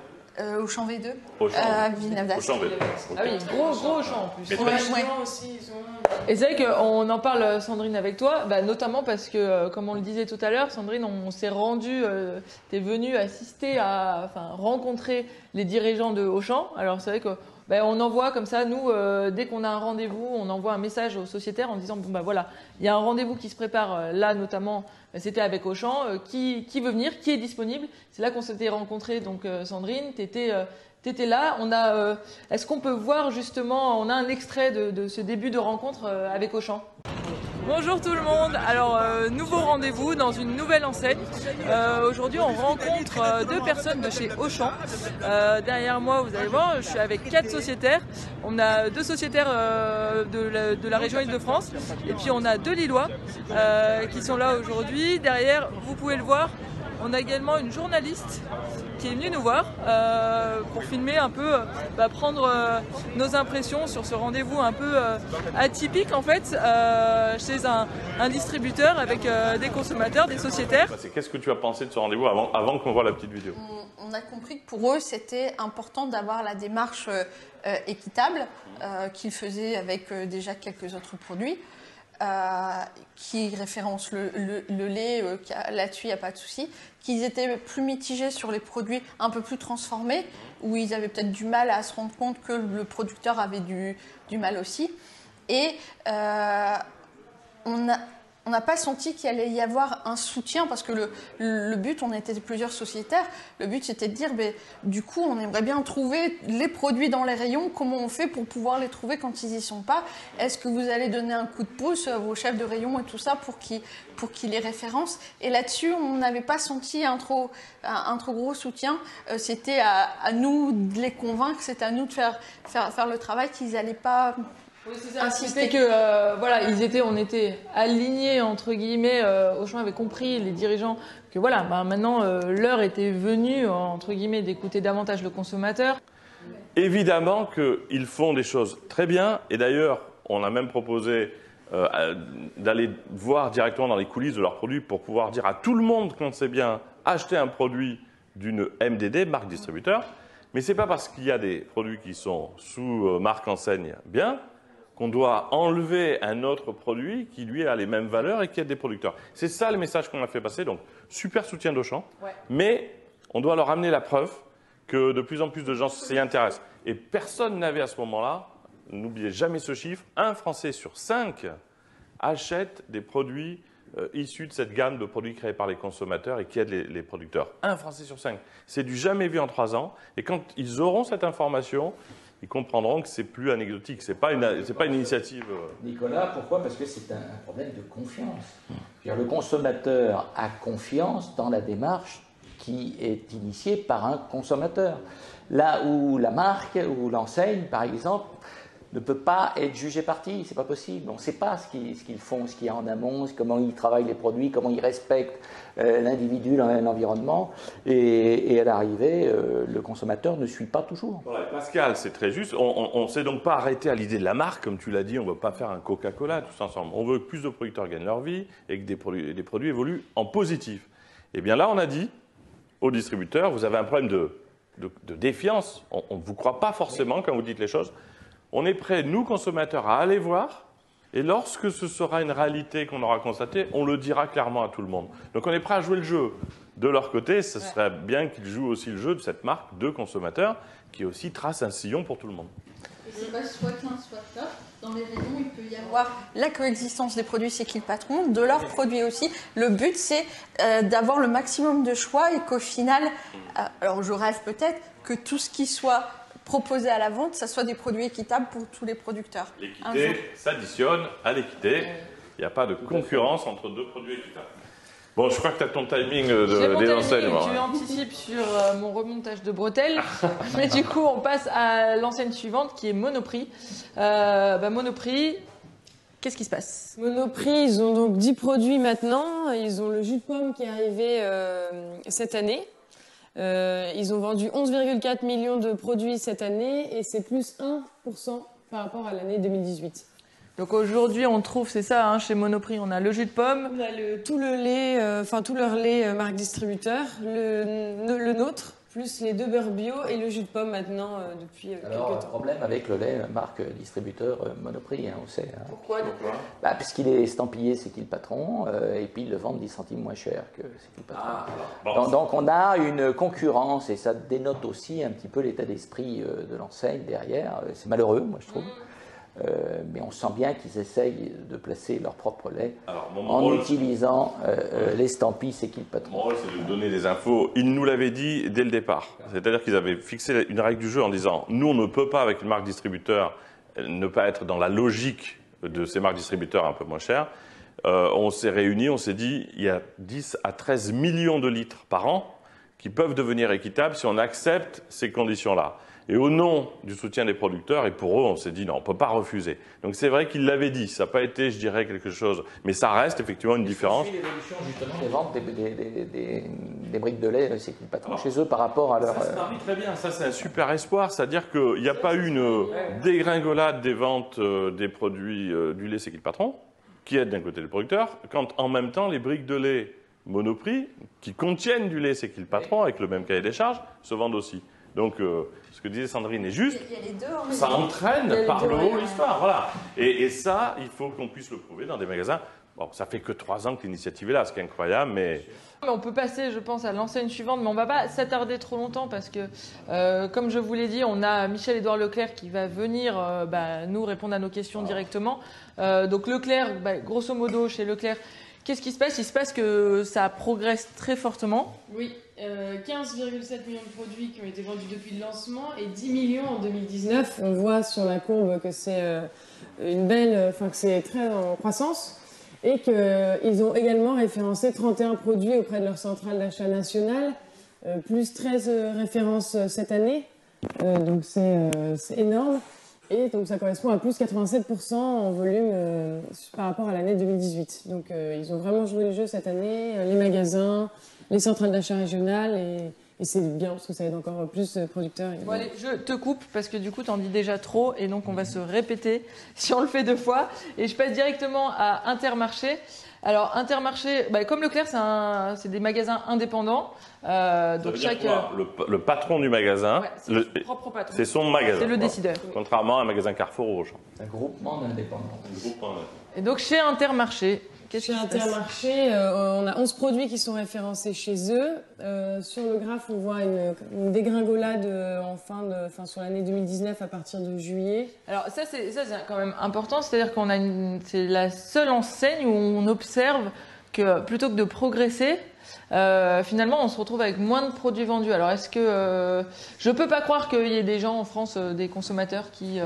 Auchan V2. Auchan. Villeneuve d'Ascq. Auchan V2. Ah oui, gros Auchan en plus. Ouais. Aussi, ils ont... Et c'est vrai qu'on en parle, Sandrine, avec toi, notamment parce que, comme on le disait tout à l'heure, Sandrine, on s'est rendu, t'es venue assister rencontrer les dirigeants de Auchan. Alors c'est vrai que on envoie comme ça, nous, dès qu'on a un rendez-vous, on envoie un message aux sociétaires en disant voilà, il y a un rendez-vous qui se prépare, là notamment, c'était avec Auchan, qui veut venir, qui est disponible. C'est là qu'on s'était rencontrés, donc Sandrine, t'étais là. Est-ce qu'on peut voir justement, on a un extrait de ce début de rencontre avec Auchan. Bonjour tout le monde, alors nouveau rendez-vous dans une nouvelle enseigne. Aujourd'hui on rencontre 2 personnes de chez Auchan. Derrière moi vous allez voir, je suis avec 4 sociétaires. On a 2 sociétaires de la région Île-de-France et puis on a 2 Lillois qui sont là aujourd'hui. Derrière vous pouvez le voir, On a également une journaliste qui est venue nous voir pour filmer un peu, prendre nos impressions sur ce rendez-vous un peu atypique en fait, chez un distributeur avec des consommateurs, des sociétaires. Qu'est-ce que tu as pensé de ce rendez-vous avant qu'on voit la petite vidéo? On a compris que pour eux, c'était important d'avoir la démarche équitable qu'ils faisaient avec déjà quelques autres produits, qui référencent le lait, là-dessus il n'y a pas de souci, qu'ils étaient plus mitigés sur les produits un peu plus transformés, où ils avaient peut-être du mal à se rendre compte que le producteur avait du mal aussi. Et on n'a pas senti qu'il allait y avoir un soutien, parce que le but, on était plusieurs sociétaires, le but c'était de dire, du coup, on aimerait bien trouver les produits dans les rayons, comment on fait pour pouvoir les trouver quand ils n'y sont pas? Est-ce que vous allez donner un coup de pouce à vos chefs de rayon et tout ça pour qu'ils les référencent? Et là-dessus, on n'avait pas senti un trop gros soutien. C'était à nous de les convaincre, c'était à nous de faire le travail, qu'ils n'allaient pas... Oui, c'est ça. C'était que on était alignés entre guillemets. Auchan avait compris, les dirigeants, que maintenant l'heure était venue entre guillemets d'écouter davantage le consommateur. Évidemment qu'ils font des choses très bien, et d'ailleurs on a même proposé d'aller voir directement dans les coulisses de leurs produits pour pouvoir dire à tout le monde qu'on sait bien acheter un produit d'une MDD, marque distributeur. Mais c'est pas parce qu'il y a des produits qui sont sous marque enseigne bien qu'on doit enlever un autre produit qui, lui, a les mêmes valeurs et qui aide des producteurs. C'est ça le message qu'on a fait passer. Donc, super soutien d'Auchan. Ouais. Mais on doit leur amener la preuve que de plus en plus de gens s'y intéressent. Et personne n'avait à ce moment-là, n'oubliez jamais ce chiffre, 1 Français sur 5 achète des produits issus de cette gamme de produits créés par les consommateurs et qui aident les producteurs. 1 Français sur 5. C'est du jamais vu en 3 ans. Et quand ils auront cette information, ils comprendront que c'est plus anecdotique, c'est pas une initiative. Nicolas, pourquoi? Parce que c'est un problème de confiance. Le consommateur a confiance dans la démarche qui est initiée par un consommateur. Là où la marque ou l'enseigne, par exemple, ne peut pas être jugée partie, c'est pas possible. On ne sait pas ce qu'ils font, ce qu'il y a en amont, comment ils travaillent les produits, comment ils respectent l'individu, l'environnement. Et à l'arrivée, le consommateur ne suit pas toujours. Ouais, Pascal, c'est très juste. On ne s'est donc pas arrêté à l'idée de la marque, comme tu l'as dit. On ne veut pas faire un Coca-Cola tous ensemble. On veut que plus de producteurs gagnent leur vie et que des produits évoluent en positif. Et bien là, on a dit aux distributeurs, vous avez un problème de défiance. On ne vous croit pas forcément quand vous dites les choses. On est prêts, nous, consommateurs, à aller voir, et lorsque ce sera une réalité qu'on aura constatée, on le dira clairement à tout le monde. Donc on est prêt à jouer le jeu. De leur côté, ce serait bien qu'ils jouent aussi le jeu de cette marque de consommateurs, qui aussi trace un sillon pour tout le monde. Et c'est pas soit clean, soit top. Dans les rayons, il peut y avoir la coexistence des produits C'est qui le patron, de leurs produits aussi. Le but, c'est d'avoir le maximum de choix et qu'au final, alors je rêve peut-être, que tout ce qui soit proposé à la vente, ça soit des produits équitables pour tous les producteurs. L'équité s'additionne à l'équité. Il n'y a pas de concurrence entre deux produits équitables. Bon, je crois que tu as ton timing des enseignements. Tu anticipes sur mon remontage de bretelles. Mais du coup, on passe à l'enseigne suivante qui est Monoprix. Monoprix, qu'est-ce qui se passe? Monoprix, ils ont donc 10 produits maintenant. Ils ont le jus de pomme qui est arrivé cette année. Ils ont vendu 11,4 millions de produits cette année et c'est plus 1% par rapport à l'année 2018. Donc aujourd'hui, on trouve, c'est ça, chez Monoprix, on a le jus de pomme. On a tout le lait, tout leur lait marque distributeur, le nôtre, plus les 2 beurres bio et le jus de pomme maintenant depuis quelques temps. Alors, problème avec le lait marque distributeur Monoprix, on sait. Pourquoi puisqu'il est estampillé C'est qui le patron, et puis ils le vendent 10 centimes moins cher que C'est qui le patron. Donc on a une concurrence, et ça dénote aussi un petit peu l'état d'esprit de l'enseigne derrière. C'est malheureux, moi je trouve. Mais on sent bien qu'ils essayent de placer leur propre lait en utilisant l'estampille C'est qui le patron. Mon rôle, c'est de donner des infos. Ils nous l'avaient dit dès le départ. C'est-à-dire qu'ils avaient fixé une règle du jeu en disant « Nous, on ne peut pas, avec une marque distributeur, ne pas être dans la logique de ces marques distributeurs un peu moins chères. » On s'est réunis, on s'est dit « Il y a 10 à 13 millions de litres par an qui peuvent devenir équitables si on accepte ces conditions-là. » Et au nom du soutien des producteurs, et pour eux, on s'est dit non, on ne peut pas refuser. Donc c'est vrai qu'ils l'avaient dit, ça n'a pas été, je dirais, quelque chose, mais ça reste effectivement une différence. C'est l'évolution justement des ventes des briques de lait, c'est qu'ils patronent chez eux par rapport à leur... Ça se marie très bien, ça c'est un super espoir, c'est-à-dire qu'il n'y a pas eu une dégringolade des ventes des produits du lait C'est qui le patron, qui aide d'un côté le producteur, quand en même temps les briques de lait Monoprix, qui contiennent du lait C'est qui le patron, avec le même cahier des charges, se vendent aussi. Donc, ce que disait Sandrine est juste, Il y a les deux, ça entraîne par le haut l'histoire, voilà. Et ça, il faut qu'on puisse le prouver dans des magasins. Bon, ça fait que 3 ans que l'initiative est là, ce qui est incroyable, mais... On peut passer, je pense, à l'enseigne suivante, mais on ne va pas s'attarder trop longtemps parce que, comme je vous l'ai dit, on a Michel-Édouard Leclerc qui va venir nous répondre à nos questions directement. Donc Leclerc, grosso modo, chez Leclerc, qu'est-ce qui se passe? Il se passe que ça progresse très fortement. Oui, 15,7 millions de produits qui ont été vendus depuis le lancement et 10 millions en 2019. On voit sur la courbe que c'est que c'est très en croissance et qu'ils ont également référencé 31 produits auprès de leur centrale d'achat nationale, plus 13 références cette année. Donc c'est énorme. Et donc ça correspond à plus 87% en volume par rapport à l'année 2018. Donc ils ont vraiment joué le jeu cette année, les magasins, les centrales d'achat régionales, et c'est bien parce que ça aide encore plus de producteurs. Bon allez, je te coupe parce que du coup t'en dis déjà trop et donc on va se répéter si on le fait 2 fois. Et je passe directement à Intermarché. Alors Intermarché, comme Leclerc, c'est des magasins indépendants. Donc chaque le patron du magasin, ouais, c'est son propre patron. C'est son magasin. C'est le décideur. Contrairement à un magasin Carrefour ou Auchan. Un groupement d'indépendants. Et donc chez Intermarché, qu'est-ce Chez qui se passe? Intermarché, on a 11 produits qui sont référencés chez eux. Sur le graphe, on voit une dégringolade sur l'année 2019 à partir de juillet. Alors ça c'est quand même important, c'est-à-dire qu'on a c'est la seule enseigne où on observe que plutôt que de progresser, finalement on se retrouve avec moins de produits vendus. Alors est-ce que je peux pas croire qu'il y ait des gens en France, des consommateurs qui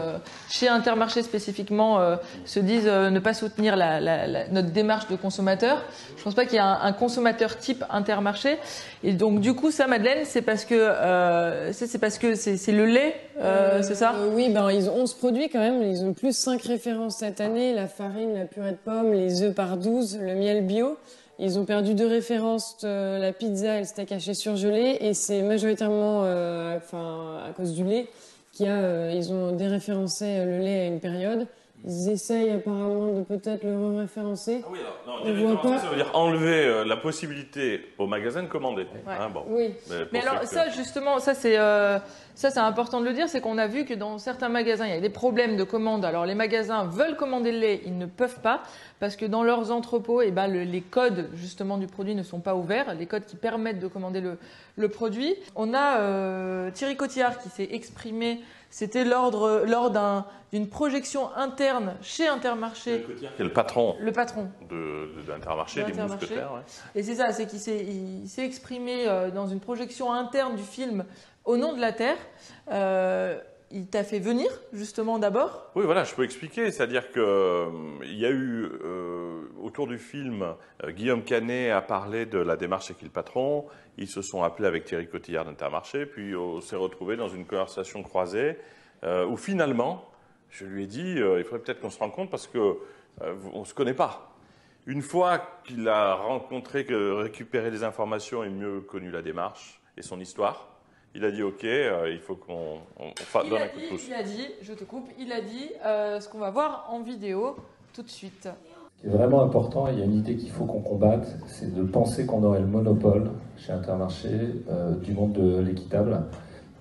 chez Intermarché spécifiquement se disent ne pas soutenir notre démarche de consommateur. Je pense pas qu'il y ait un consommateur type Intermarché. Et donc du coup ça, Madeleine, c'est parce que c'est le lait, c'est ça? Oui, ils ont 11 produits quand même. Ils ont plus 5 références cette année: la farine, la purée de pommes, les œufs par 12, le miel bio. Ils ont perdu 2 références, la pizza et le steak haché surgelé, et c'est majoritairement à cause du lait ils ont déréférencé le lait à une période. Ils essayent apparemment de peut-être le référencé. Ah oui, alors, ça veut dire enlever la possibilité au magasin de commander. Ouais. Bon. Oui. Mais alors ça justement, ça c'est important de le dire, c'est qu'on a vu que dans certains magasins il y a des problèmes de commande. Alors les magasins veulent commander le lait, ils ne peuvent pas parce que dans leurs entrepôts, les codes justement du produit ne sont pas ouverts, les codes qui permettent de commander le produit. On a Thierry Cotillard qui s'est exprimé. C'était lors d'une projection interne chez Intermarché. Qui est le patron. Le patron. d'Intermarché, des mousquetaires. Ouais. Et c'est ça, c'est qu'il s'est exprimé dans une projection interne du film Au nom de la Terre. Il t'a fait venir, justement, d'abord? Oui, voilà, je peux expliquer. C'est-à-dire qu'il y a eu, autour du film, Guillaume Canet a parlé de la démarche C'est qui le patron. Ils se sont appelés avec Thierry Cotillard d'Intermarché. Puis on s'est retrouvés dans une conversation croisée où finalement, je lui ai dit, il faudrait peut-être qu'on se rencontre parce qu'on ne se connaît pas. Une fois qu'il a rencontré, récupéré des informations et mieux connu la démarche et son histoire, il a dit OK, il faut qu'on donne un coup de pouce. Il a dit, je te coupe, il a dit ce qu'on va voir en vidéo tout de suite. Ce qui est vraiment important, il y a une idée qu'il faut qu'on combatte, c'est de penser qu'on aurait le monopole chez Intermarché du monde de l'équitable.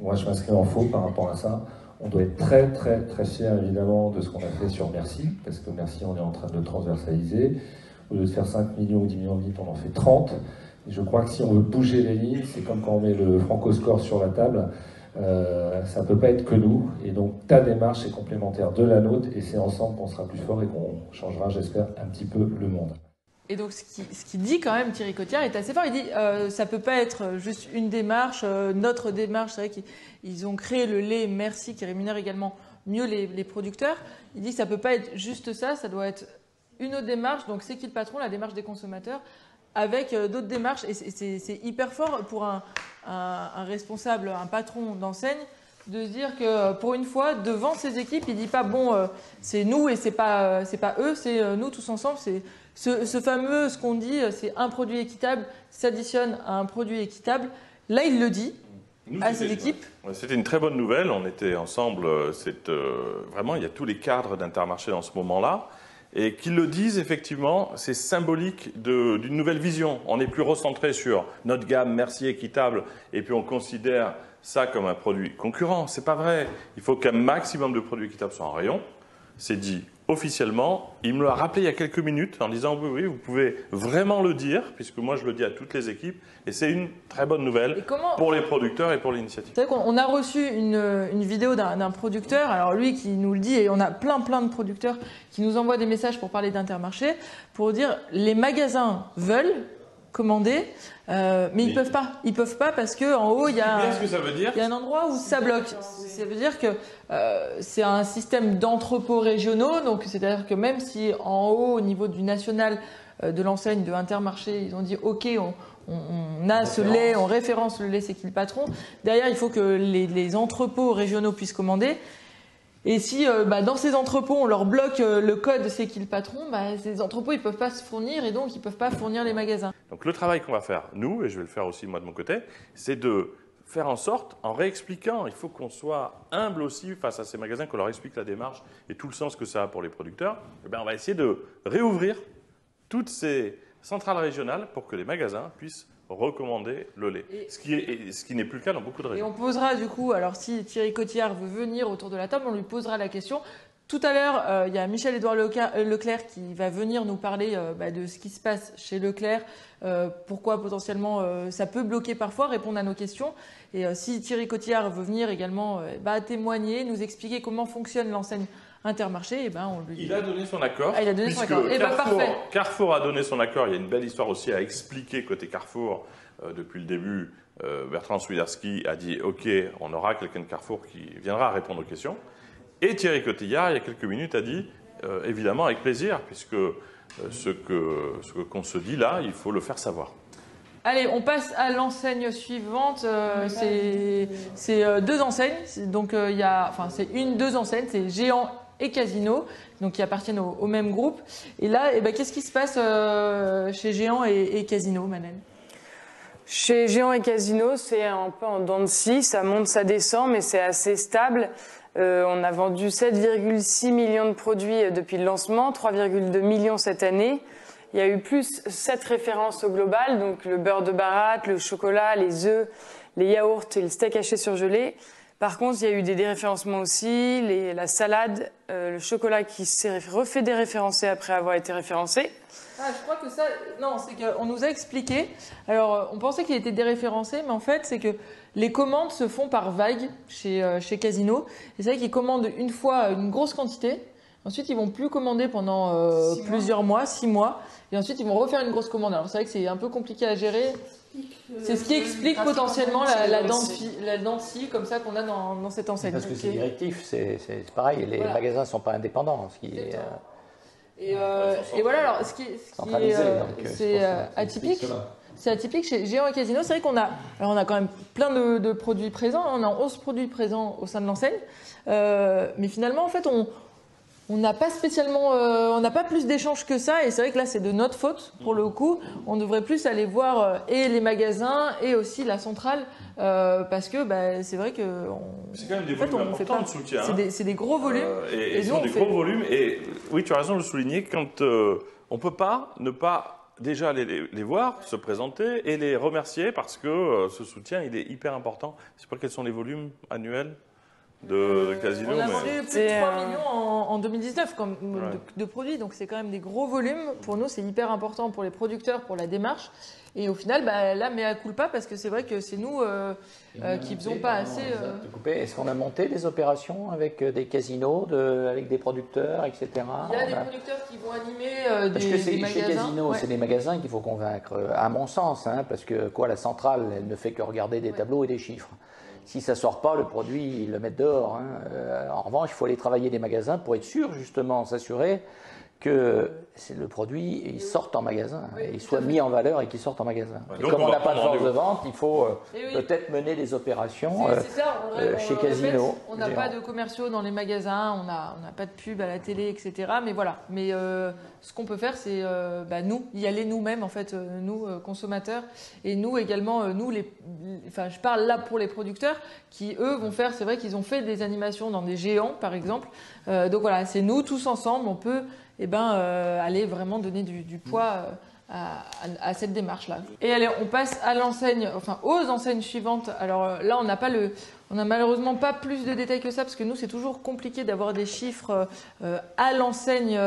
Moi, je m'inscris en faux par rapport à ça. On doit être très, très, très fiers, évidemment, de ce qu'on a fait sur Merci, parce que Merci, on est en train de le transversaliser. Au lieu de faire 5 millions ou 10 millions de litres, on en fait 30. Et je crois que si on veut bouger les lignes, c'est comme quand on met le Franco-Score sur la table, ça ne peut pas être que nous. Et donc ta démarche est complémentaire de la nôtre, et c'est ensemble qu'on sera plus fort et qu'on changera, j'espère, un petit peu le monde. Et donc ce qu'il dit quand même, Thierry Cotillard, est assez fort. Il dit ça ne peut pas être juste une démarche, notre démarche. C'est vrai qu'ils ont créé le lait Merci qui rémunère également mieux les producteurs. Il dit que ça ne peut pas être juste ça, ça doit être une autre démarche. Donc c'est qui le patron, la démarche des consommateurs, avec d'autres démarches. Et c'est hyper fort pour un responsable, un patron d'enseigne, de se dire que pour une fois, devant ses équipes, il dit pas bon, c'est nous et c'est pas eux, c'est nous tous ensemble. C'est ce fameux, ce qu'on dit, c'est un produit équitable s'additionne à un produit équitable. Là, il le dit à ses équipes. Ouais, c'était une très bonne nouvelle. On était ensemble. Vraiment, il y a tous les cadres d'Intermarché dans ce moment-là. Et qu'ils le disent, effectivement, c'est symbolique d'une nouvelle vision. On n'est plus recentré sur notre gamme Merci équitable et puis on considère ça comme un produit concurrent. C'est pas vrai. Il faut qu'un maximum de produits équitables soient en rayon. C'est dit officiellement. Il me l'a rappelé il y a quelques minutes en disant oui, vous pouvez vraiment le dire, puisque moi je le dis à toutes les équipes. Et c'est une très bonne nouvelle pour les producteurs et pour l'initiative. C'est vrai qu'on a reçu une vidéo d'un producteur, alors lui qui nous le dit, et on a plein de producteurs qui nous envoient des messages pour parler d'Intermarché, pour dire les magasins veulent commander, mais ils peuvent pas. Ils peuvent pas parce que en haut il y a un endroit où ça bloque. Ça veut dire que c'est un système d'entrepôts régionaux, donc c'est-à-dire que même si en haut au niveau du national de l'enseigne de Intermarché, ils ont dit OK, on a ce lait, on référence le lait C'est qui le patron. Derrière, il faut que les entrepôts régionaux puissent commander. Et si dans ces entrepôts, on leur bloque le code C'est qui le patron, ces entrepôts, ils peuvent pas se fournir et donc ils peuvent pas fournir les magasins. Donc le travail qu'on va faire, nous, et je vais le faire aussi moi de mon côté, c'est de faire en sorte, en réexpliquant, il faut qu'on soit humble aussi face à ces magasins, qu'on leur explique la démarche et tout le sens que ça a pour les producteurs. On va essayer de réouvrir toutes ces centrales régionales pour que les magasins puissent recommander le lait. Ce qui n'est plus le cas dans beaucoup de régions. Et on posera du coup, alors si Thierry Cotillard veut venir autour de la table, on lui posera la question. Tout à l'heure, il y a Michel-Édouard Leclerc qui va venir nous parler de ce qui se passe chez Leclerc, pourquoi potentiellement ça peut bloquer parfois, répondre à nos questions. Et si Thierry Cotillard veut venir également témoigner, nous expliquer comment fonctionne l'enseigne Intermarché, on lui... Il a donné son accord. Ah, il a donné son accord. Parfait. Carrefour a donné son accord. Il y a une belle histoire aussi à expliquer côté Carrefour. Depuis le début, Bertrand Swiderski a dit OK, on aura quelqu'un de Carrefour qui viendra répondre aux questions. Et Thierry Cotillard, il y a quelques minutes, a dit évidemment avec plaisir, puisque ce qu'on se dit là, il faut le faire savoir. Allez, on passe à l'enseigne suivante. C'est deux enseignes. Donc c'est deux enseignes, c'est Géant et Casino, donc qui appartiennent au même groupe. Et là, qu'est-ce qui se passe chez Géant et Casino, Manel? Chez Géant et Casino, c'est un peu en dents de scie, ça monte, ça descend, mais c'est assez stable. On a vendu 7,6 millions de produits depuis le lancement, 3,2 millions cette année. Il y a eu plus 7 références au global, donc le beurre de baratte, le chocolat, les œufs, les yaourts et le steak haché surgelé. Par contre, il y a eu des déréférencements aussi, la salade, le chocolat qui s'est refait déréférencer après avoir été référencé. Ah, je crois que ça... Non, c'est qu'on nous a expliqué. Alors, on pensait qu'il était déréférencé, mais en fait, c'est que les commandes se font par vague chez Casino. Et c'est vrai qu'ils commandent une fois une grosse quantité. Ensuite, ils vont plus commander pendant plusieurs mois, 6 mois. Et ensuite, ils vont refaire une grosse commande. Alors, c'est vrai que c'est un peu compliqué à gérer. C'est ce qui explique potentiellement la dent de scie comme ça qu'on a dans cette enseigne. Parce que c'est directif, c'est pareil, les magasins ne sont pas indépendants. Ce qui est, et voilà, alors ce qui est atypique. C'est atypique chez Géant et Casino. C'est vrai qu'on a quand même plein de produits présents. On a 11 produits présents au sein de l'enseigne. Mais finalement, en fait, on n'a pas spécialement, on n'a pas plus d'échanges que ça, et c'est vrai que là c'est de notre faute pour le coup. On devrait plus aller voir et les magasins et aussi la centrale parce que c'est vrai que c'est quand même des volumes importants de soutien. C'est des gros volumes. Et ce sont des gros volumes. Et oui, tu as raison de le souligner. Quand on peut pas ne pas déjà les voir, se présenter et les remercier parce que ce soutien il est hyper important. Je sais pas quels sont les volumes annuels de Casino. On a vendu plus de 3 millions en 2019 de produits, donc c'est quand même des gros volumes. Pour nous, c'est hyper important pour les producteurs, pour la démarche. Et au final, là, mea culpa, parce que c'est vrai que c'est nous qui ne faisons pas assez. Est-ce qu'on a monté des opérations avec des casinos, avec des producteurs, etc. Il y a des producteurs qui vont animer parce que des magasins. Chez Casino, c'est des magasins qu'il faut convaincre, à mon sens, parce que la centrale, elle ne fait que regarder des tableaux et des chiffres. Si ça ne sort pas, le produit, ils le mettent dehors. En revanche, il faut aller travailler des magasins pour être sûr, justement, s'assurer que le produit il sorte en magasin, il soit mis en valeur et qu'il sorte en magasin. Ouais, Et donc comme on n'a pas de force de rendez-vous. vente, il faut Et oui. peut-être mener des opérations C'est ça, chez on Casino. répète, on n'a géant. pas de commerciaux dans les magasins, on n'a pas de pub à la télé, etc. Mais voilà. Mais ce qu'on peut faire, c'est nous, y aller nous-mêmes, en fait, nous, consommateurs. Et nous également, enfin, je parle là pour les producteurs qui, eux, vont faire, c'est vrai qu'ils ont fait des animations dans des géants, par exemple. Donc voilà, c'est nous, tous ensemble, on peut aller vraiment donner du poids à cette démarche-là. Et allez, on passe à l'enseigne, enfin aux enseignes suivantes. Alors là, on n'a malheureusement pas plus de détails que ça parce que nous, c'est toujours compliqué d'avoir des chiffres à l'enseigne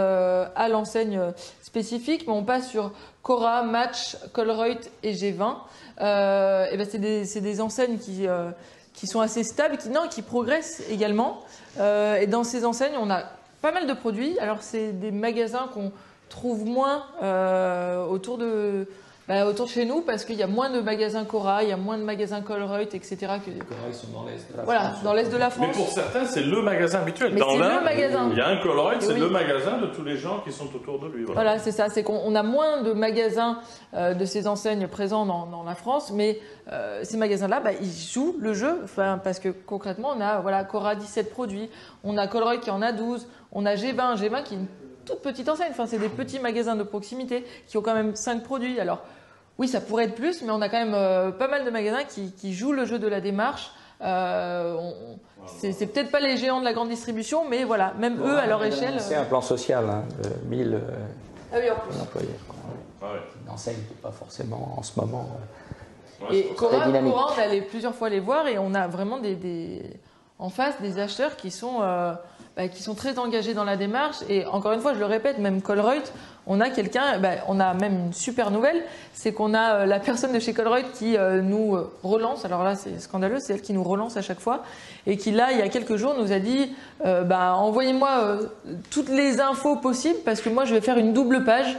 spécifique. Mais on passe sur Cora, Match, Colruyt et G20. C'est des enseignes qui sont assez stables, qui progressent également. Et dans ces enseignes, on a pas mal de produits. Alors, c'est des magasins qu'on trouve moins autour de chez nous parce qu'il y a moins de magasins Cora, il y a moins de magasins Colruyt, etc. Les Colruyt sont dans l'Est de la Voilà, France. dans l'Est de la Mais France. pour certains, c'est le magasin habituel. Mais Dans c'est l'Ain, le magasin. il y a un Colruyt, c'est Oui. le magasin de tous les gens qui sont autour de lui. Voilà, c'est ça. C'est qu'on a moins de magasins de ces enseignes présents dans la France, mais ces magasins-là, ils jouent le jeu. Enfin, parce que concrètement, on a Cora 17 produits, on a Colruyt qui en a 12, on a G20 qui est une toute petite enseigne. Enfin, c'est des petits magasins de proximité qui ont quand même 5 produits. Alors, oui, ça pourrait être plus, mais on a quand même pas mal de magasins qui jouent le jeu de la démarche. C'est peut-être pas les géants de la grande distribution, mais voilà, même eux, à leur échelle. C'est un plan social, 1000 Ah oui, en plus. employés. Ah ouais. Une enseigne qui n'est pas forcément en ce moment. Et Cora, dynamique. on est allé plusieurs fois les voir et on a vraiment en face des acheteurs qui sont très engagés dans la démarche. Et encore une fois, je le répète, même Colruyt, on a on a même une super nouvelle, c'est qu'on a la personne de chez Colruyt qui nous relance. Alors là, c'est scandaleux, c'est elle qui nous relance à chaque fois et qui là, il y a quelques jours, nous a dit envoyez-moi toutes les infos possibles parce que moi, je vais faire une double page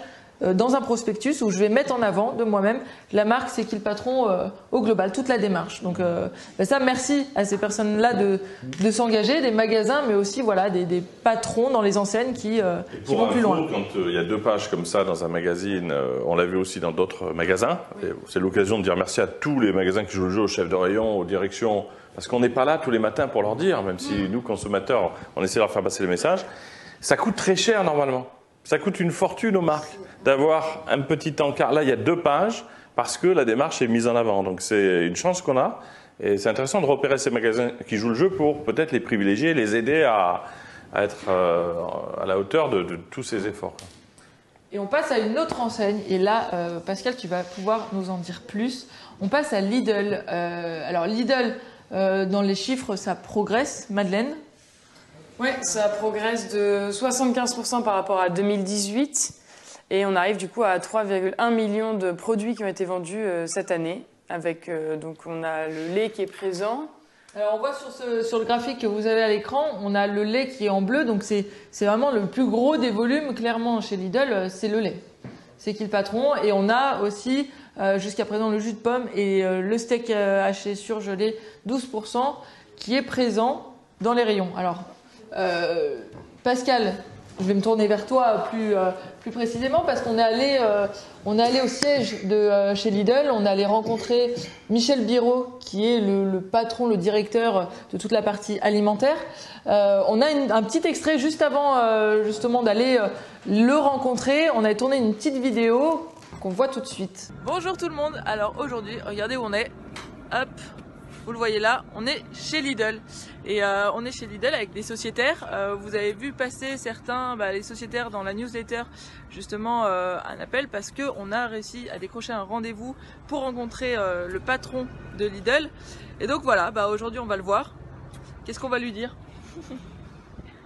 dans un prospectus où je vais mettre en avant de moi-même la marque C'est qui le patron au global, toute la démarche. Donc ça, merci à ces personnes-là de s'engager, des magasins, mais aussi voilà des patrons dans les enseignes qui vont plus loin. Quand il y a 2 pages comme ça dans un magazine, on l'a vu aussi dans d'autres magasins. Et c'est l'occasion de dire merci à tous les magasins qui jouent le jeu, aux chefs de rayon, aux directions, parce qu'on n'est pas là tous les matins pour leur dire, même si nous, consommateurs, on essaie de leur faire passer les messages. Ça coûte très cher normalement. Ça coûte une fortune aux marques d'avoir un petit encart. Là, il y a 2 pages parce que la démarche est mise en avant. Donc, c'est une chance qu'on a. Et c'est intéressant de repérer ces magasins qui jouent le jeu pour peut-être les privilégier, les aider à être à la hauteur de tous ces efforts. Et on passe à une autre enseigne. Et là, Pascal, tu vas pouvoir nous en dire plus. On passe à Lidl. Alors, Lidl, dans les chiffres, ça progresse. Madeleine ? Oui, ça progresse de 75% par rapport à 2018 et on arrive du coup à 3,1 millions de produits qui ont été vendus cette année. Avec donc on a le lait qui est présent. Alors on voit sur le graphique que vous avez à l'écran, on a le lait qui est en bleu, donc c'est vraiment le plus gros des volumes clairement chez Lidl, c'est le lait. C'est qui le patron et on a aussi jusqu'à présent le jus de pomme et le steak haché surgelé 12% qui est présent dans les rayons. Alors Pascal, je vais me tourner vers toi plus précisément parce qu'on est allé au siège de chez Lidl, on est allé rencontrer Michel Biraud qui est le patron, le directeur de toute la partie alimentaire. On a un petit extrait juste avant justement d'aller le rencontrer. On a tourné une petite vidéo qu'on voit tout de suite. Bonjour tout le monde. Alors aujourd'hui, regardez où on est. Hop. Vous le voyez là, on est chez Lidl et on est chez Lidl avec des sociétaires. Vous avez vu passer certains, les sociétaires dans la newsletter, justement un appel parce qu'on a réussi à décrocher un rendez-vous pour rencontrer le patron de Lidl. Et donc voilà, aujourd'hui on va le voir. Qu'est-ce qu'on va lui dire?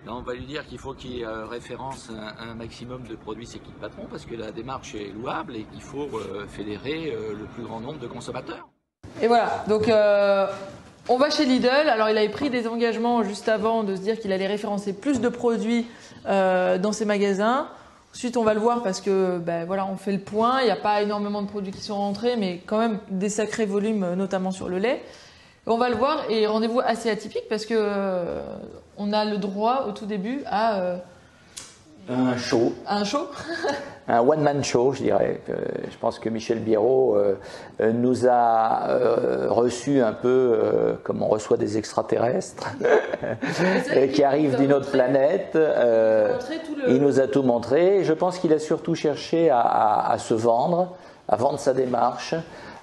On va lui dire qu'il faut qu'il référence un maximum de produits C'est qui le patron parce que la démarche est louable et qu'il faut fédérer le plus grand nombre de consommateurs. Et voilà, donc on va chez Lidl. Alors il avait pris des engagements juste avant de se dire qu'il allait référencer plus de produits dans ses magasins. Ensuite on va le voir parce que voilà, on fait le point. Il n'y a pas énormément de produits qui sont rentrés, mais quand même des sacrés volumes, notamment sur le lait. Et on va le voir et rendez-vous assez atypique parce que on a le droit au tout début à Un show. Un show. Un one-man show, je dirais. Je pense que Michel Biérot nous a reçus un peu comme on reçoit des extraterrestres qui arrivent d'une autre planète. Il nous a tout montré. Je pense qu'il a surtout cherché à se vendre, à vendre sa démarche,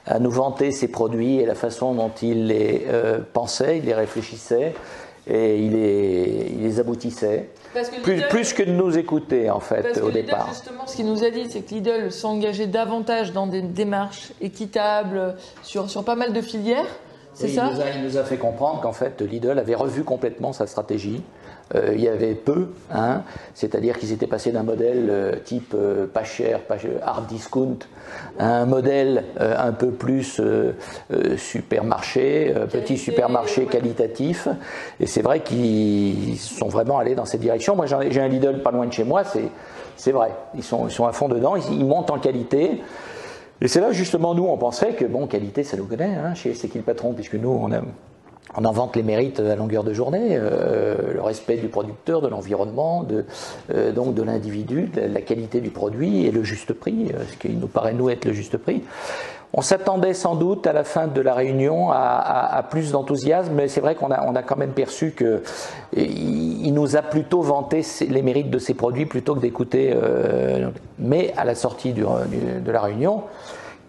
à nous vanter ses produits et la façon dont il les pensait, il les réfléchissait et il les aboutissait. Plus que de nous écouter en fait au départ. Justement, ce qu'il nous a dit, c'est que Lidl s'engageait davantage dans des démarches équitables sur pas mal de filières. C'est ça ? Il nous a fait comprendre qu'en fait Lidl avait revu complètement sa stratégie. Il y avait peu, hein, c'est-à-dire qu'ils étaient passés d'un modèle type pas cher, hard discount, à un modèle un peu plus supermarché, petit supermarché qualitatif. Et c'est vrai qu'ils sont vraiment allés dans cette direction. Moi, j'ai un Lidl pas loin de chez moi, c'est vrai. Ils sont à fond dedans, ils montent en qualité. Et c'est là justement nous on pensait que bon, qualité ça nous connaît, hein, chez C'est qui le patron, puisque nous on en vante les mérites à longueur de journée, le respect du producteur, de l'environnement, donc de l'individu, de la qualité du produit et le juste prix, ce qui nous paraît nous être le juste prix. On s'attendait sans doute à la fin de la réunion à plus d'enthousiasme, mais c'est vrai qu'on a quand même perçu qu'il nous a plutôt vanté les mérites de ses produits plutôt que d'écouter. Mais à la sortie de la réunion,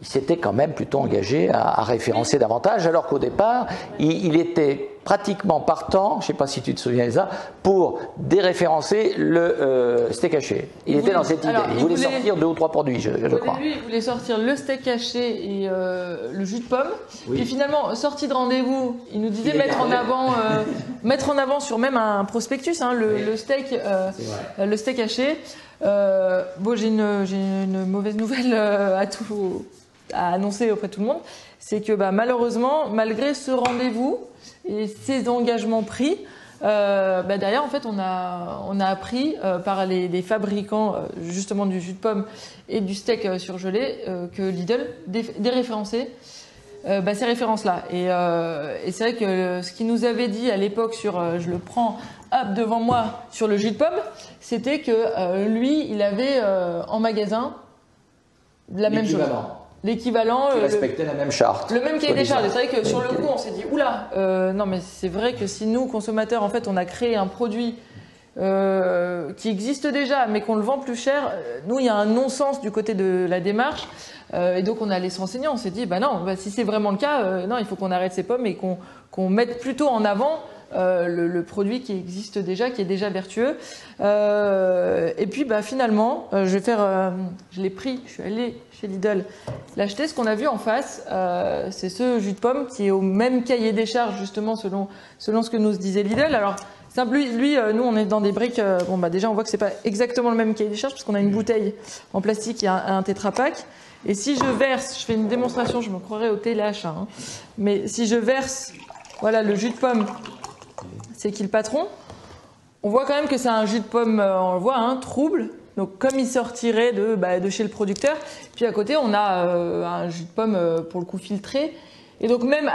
il s'était quand même plutôt engagé à référencer davantage, alors qu'au départ, il était pratiquement partant, je ne sais pas si tu te souviens de ça, pour déréférencer le steak haché. Il était dans cette idée. Il voulait sortir 2 ou 3 produits, je crois. Lui, il voulait sortir le steak haché et le jus de pomme. Oui. Puis finalement, sorti de rendez-vous, il nous disait mettre en avant sur même un prospectus, hein, le steak haché. Bon, j'ai une mauvaise nouvelle à annoncer auprès de tout le monde, c'est que malheureusement, malgré ce rendez-vous et ces engagements pris, derrière en fait on a appris par les fabricants justement du jus de pomme et du steak surgelé que Lidl déréférençait ces références-là. Et c'est vrai que ce qu'il nous avait dit à l'époque sur, je le prends devant moi, sur le jus de pomme, c'était que lui, il avait en magasin la même chose. L'équivalent. Qui respectait la même charte. Le même cahier des charges. C'est vrai que sur le coup, on s'est dit, oula, non mais c'est vrai que si nous, consommateurs, en fait, on a créé un produit qui existe déjà, mais qu'on le vend plus cher, nous, il y a un non-sens du côté de la démarche. Et donc, on allait se renseigner. On s'est dit, si c'est vraiment le cas, non, il faut qu'on arrête ces pommes et qu'on mette plutôt en avant le produit qui existe déjà, qui est déjà vertueux. Et puis finalement, je l'ai pris, je suis allée chez Lidl l'acheter. Ce qu'on a vu en face, c'est ce jus de pomme qui est au même cahier des charges justement selon ce que nous disait Lidl. Alors lui, nous on est dans des briques. Déjà on voit que c'est pas exactement le même cahier des charges parce qu'on a une bouteille en plastique et un Tetra Pak. Et si je verse, je fais une démonstration, je me croirais au téléachat, hein, mais si je verse, voilà le jus de pomme. C'est qui le patron? On voit quand même que c'est un jus de pomme, on le voit, hein, trouble. Donc comme il sortirait de chez le producteur. Puis à côté, on a un jus de pomme pour le coup filtré. Et donc même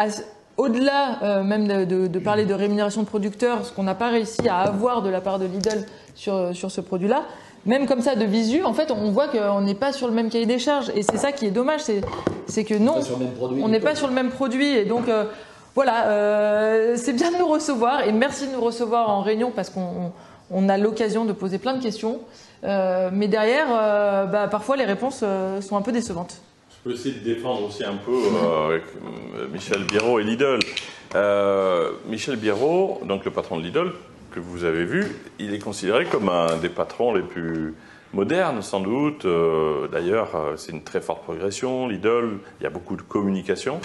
au-delà même de parler de rémunération de producteur, ce qu'on n'a pas réussi à avoir de la part de Lidl sur ce produit-là, même comme ça de visu, en fait, on voit qu'on n'est pas sur le même cahier des charges. Et c'est ça qui est dommage, c'est que non, on n'est pas sur le même produit. Et donc voilà, c'est bien de nous recevoir et merci de nous recevoir en réunion parce qu'on a l'occasion de poser plein de questions. Mais derrière, parfois les réponses sont un peu décevantes. Je peux essayer de défendre aussi un peu avec Michel Biérot et Lidl. Michel Biérot, donc le patron de Lidl, que vous avez vu, il est considéré comme un des patrons les plus modernes sans doute. D'ailleurs, c'est une très forte progression. Lidl, il y a beaucoup de communication.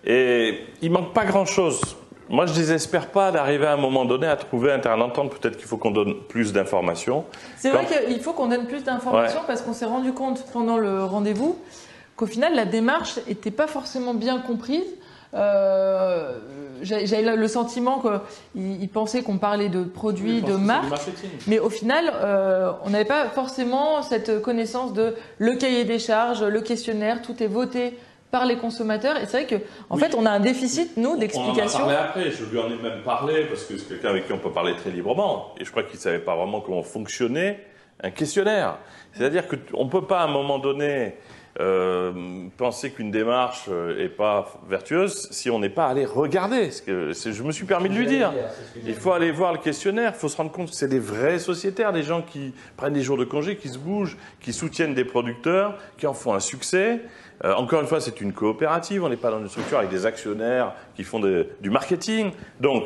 Et il manque pas grand-chose. Moi, je ne désespère pas d'arriver à un moment donné à trouver un terrain d'entente. Peut-être qu'il faut qu'on donne plus d'informations. C'est vrai qu'il faut qu'on donne plus d'informations parce qu'on s'est rendu compte pendant le rendez-vous qu'au final, la démarche n'était pas forcément bien comprise. J'avais le sentiment qu'ils pensaient qu'on parlait de produits, de marques, mais au final, on n'avait pas forcément cette connaissance de le cahier des charges, le questionnaire, tout est voté par les consommateurs. Et c'est vrai qu'en fait, on a un déficit, nous, d'explication. On en a parlé après, je lui en ai même parlé, parce que c'est quelqu'un avec qui on peut parler très librement. Et je crois qu'il ne savait pas vraiment comment fonctionnait un questionnaire. C'est-à-dire qu'on ne peut pas à un moment donné penser qu'une démarche n'est pas vertueuse si on n'est pas allé regarder. Je me suis permis de lui dire. Il faut aller voir le questionnaire, il faut se rendre compte que c'est des vrais sociétaires, des gens qui prennent des jours de congé, qui se bougent, qui soutiennent des producteurs, qui en font un succès. Encore une fois, c'est une coopérative, on n'est pas dans une structure avec des actionnaires qui font du marketing. Donc,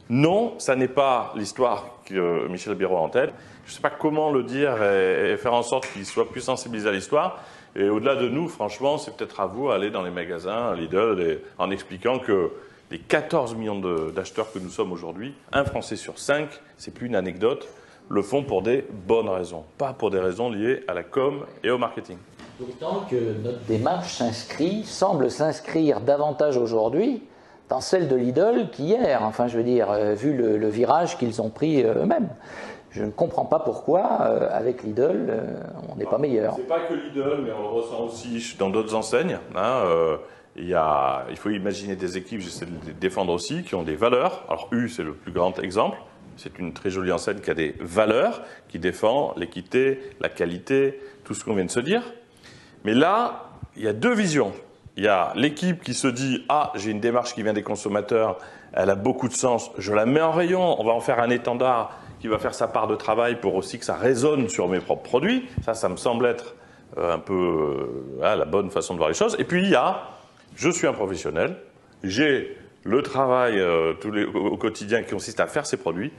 non, ça n'est pas l'histoire que Michel Biérot a en tête. Je ne sais pas comment le dire et faire en sorte qu'il soit plus sensibilisé à l'histoire. Et au-delà de nous, franchement, c'est peut-être à vous d'aller dans les magasins, Lidl, en expliquant que les 14 millions d'acheteurs que nous sommes aujourd'hui, un Français sur 5, c'est plus une anecdote, le font pour des bonnes raisons, pas pour des raisons liées à la com et au marketing. D'autant que notre démarche semble s'inscrire davantage aujourd'hui dans celle de Lidl qu'hier. Enfin, je veux dire, vu le virage qu'ils ont pris eux-mêmes. Je ne comprends pas pourquoi, avec Lidl, on n'est pas meilleur. C'est pas que Lidl, mais on le ressent aussi dans d'autres enseignes. Il faut imaginer des équipes, j'essaie de les défendre aussi, qui ont des valeurs. Alors U, c'est le plus grand exemple. C'est une très jolie enseigne qui a des valeurs, qui défend l'équité, la qualité, tout ce qu'on vient de se dire. Mais là, il y a deux visions. Il y a l'équipe qui se dit « Ah, j'ai une démarche qui vient des consommateurs, elle a beaucoup de sens, je la mets en rayon, on va en faire un étendard qui va faire sa part de travail pour aussi que ça résonne sur mes propres produits. » Ça me semble être un peu la bonne façon de voir les choses. Et puis il y a « Je suis un professionnel, j'ai le travail au quotidien qui consiste à faire ces produits.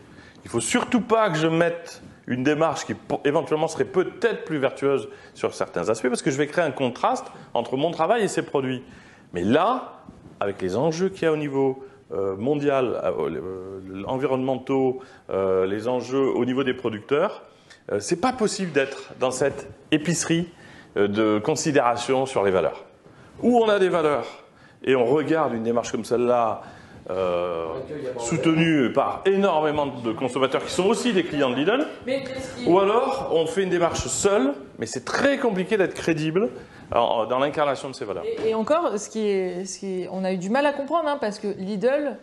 Il ne faut surtout pas que je mette une démarche qui éventuellement serait peut-être plus vertueuse sur certains aspects, parce que je vais créer un contraste entre mon travail et ces produits. Mais là, avec les enjeux qu'il y a au niveau mondial, environnementaux, les enjeux au niveau des producteurs, c'est pas possible d'être dans cette épicerie de considération sur les valeurs. Où on a des valeurs et on regarde une démarche comme celle-là, soutenu par énormément de consommateurs qui sont aussi des clients de Lidl, ou alors on fait une démarche seule, mais c'est très compliqué d'être crédible dans l'incarnation de ces valeurs. Et encore, on a eu du mal à comprendre, hein, parce que Lidl,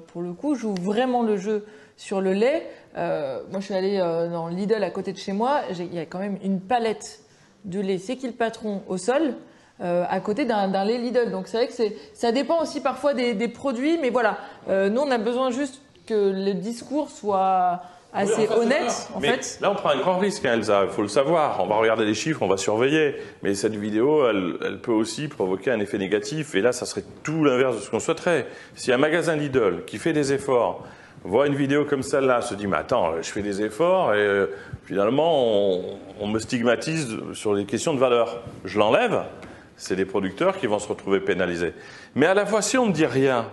pour le coup, joue vraiment le jeu sur le lait. Moi, je suis allée dans Lidl à côté de chez moi, il y a quand même une palette de lait C'est qui le patron au sol, à côté d'un lait Lidl. Donc c'est vrai que ça dépend aussi parfois des produits, mais voilà, nous on a besoin juste que le discours soit assez honnête. En fait. Là on prend un grand risque, hein, Elsa, il faut le savoir. On va regarder les chiffres, on va surveiller, mais cette vidéo, elle peut aussi provoquer un effet négatif, et là ça serait tout l'inverse de ce qu'on souhaiterait. Si un magasin Lidl qui fait des efforts voit une vidéo comme celle-là, se dit « mais attends, je fais des efforts et finalement on me stigmatise sur les questions de valeur, je l'enlève », c'est des producteurs qui vont se retrouver pénalisés. Mais à la fois, si on ne dit rien,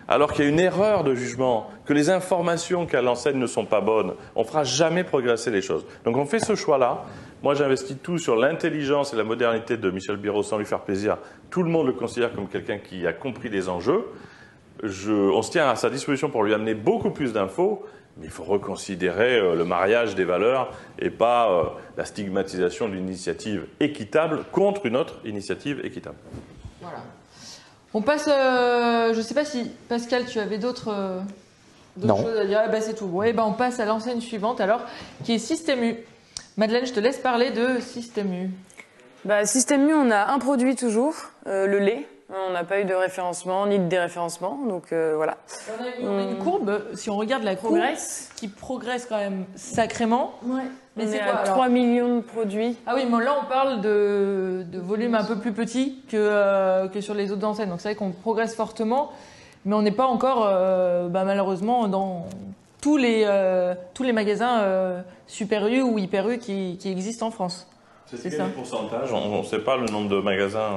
alors qu'il y a une erreur de jugement, que les informations qu'a l'enseigne ne sont pas bonnes, on ne fera jamais progresser les choses. Donc on fait ce choix-là. Moi, j'investis tout sur l'intelligence et la modernité de Michel Biérot sans lui faire plaisir. Tout le monde le considère comme quelqu'un qui a compris les enjeux. On se tient à sa disposition pour lui amener beaucoup plus d'infos, mais il faut reconsidérer le mariage des valeurs et pas la stigmatisation d'une initiative équitable contre une autre initiative équitable. Voilà. On passe, je ne sais pas si, Pascal, tu avais d'autres choses à dire. Ah, bah, c'est tout. Bon, on passe à l'enseigne suivante, alors, qui est Système U. Madeleine, je te laisse parler de Système U. Système U, on a un produit toujours, le lait. On n'a pas eu de référencement ni de déréférencement, donc voilà. On a une courbe, si on regarde la courbe, qui progresse quand même sacrément. Ouais. Mais c'est quoi, 3 millions de produits. Ah oui, mais là on parle de volume un peu plus petit que sur les autres enseignes. Donc c'est vrai qu'on progresse fortement, mais on n'est pas encore malheureusement dans tous les magasins Super U ou Hyper U qui existent en France. C'est quel pourcentage? On ne sait pas le nombre de magasins.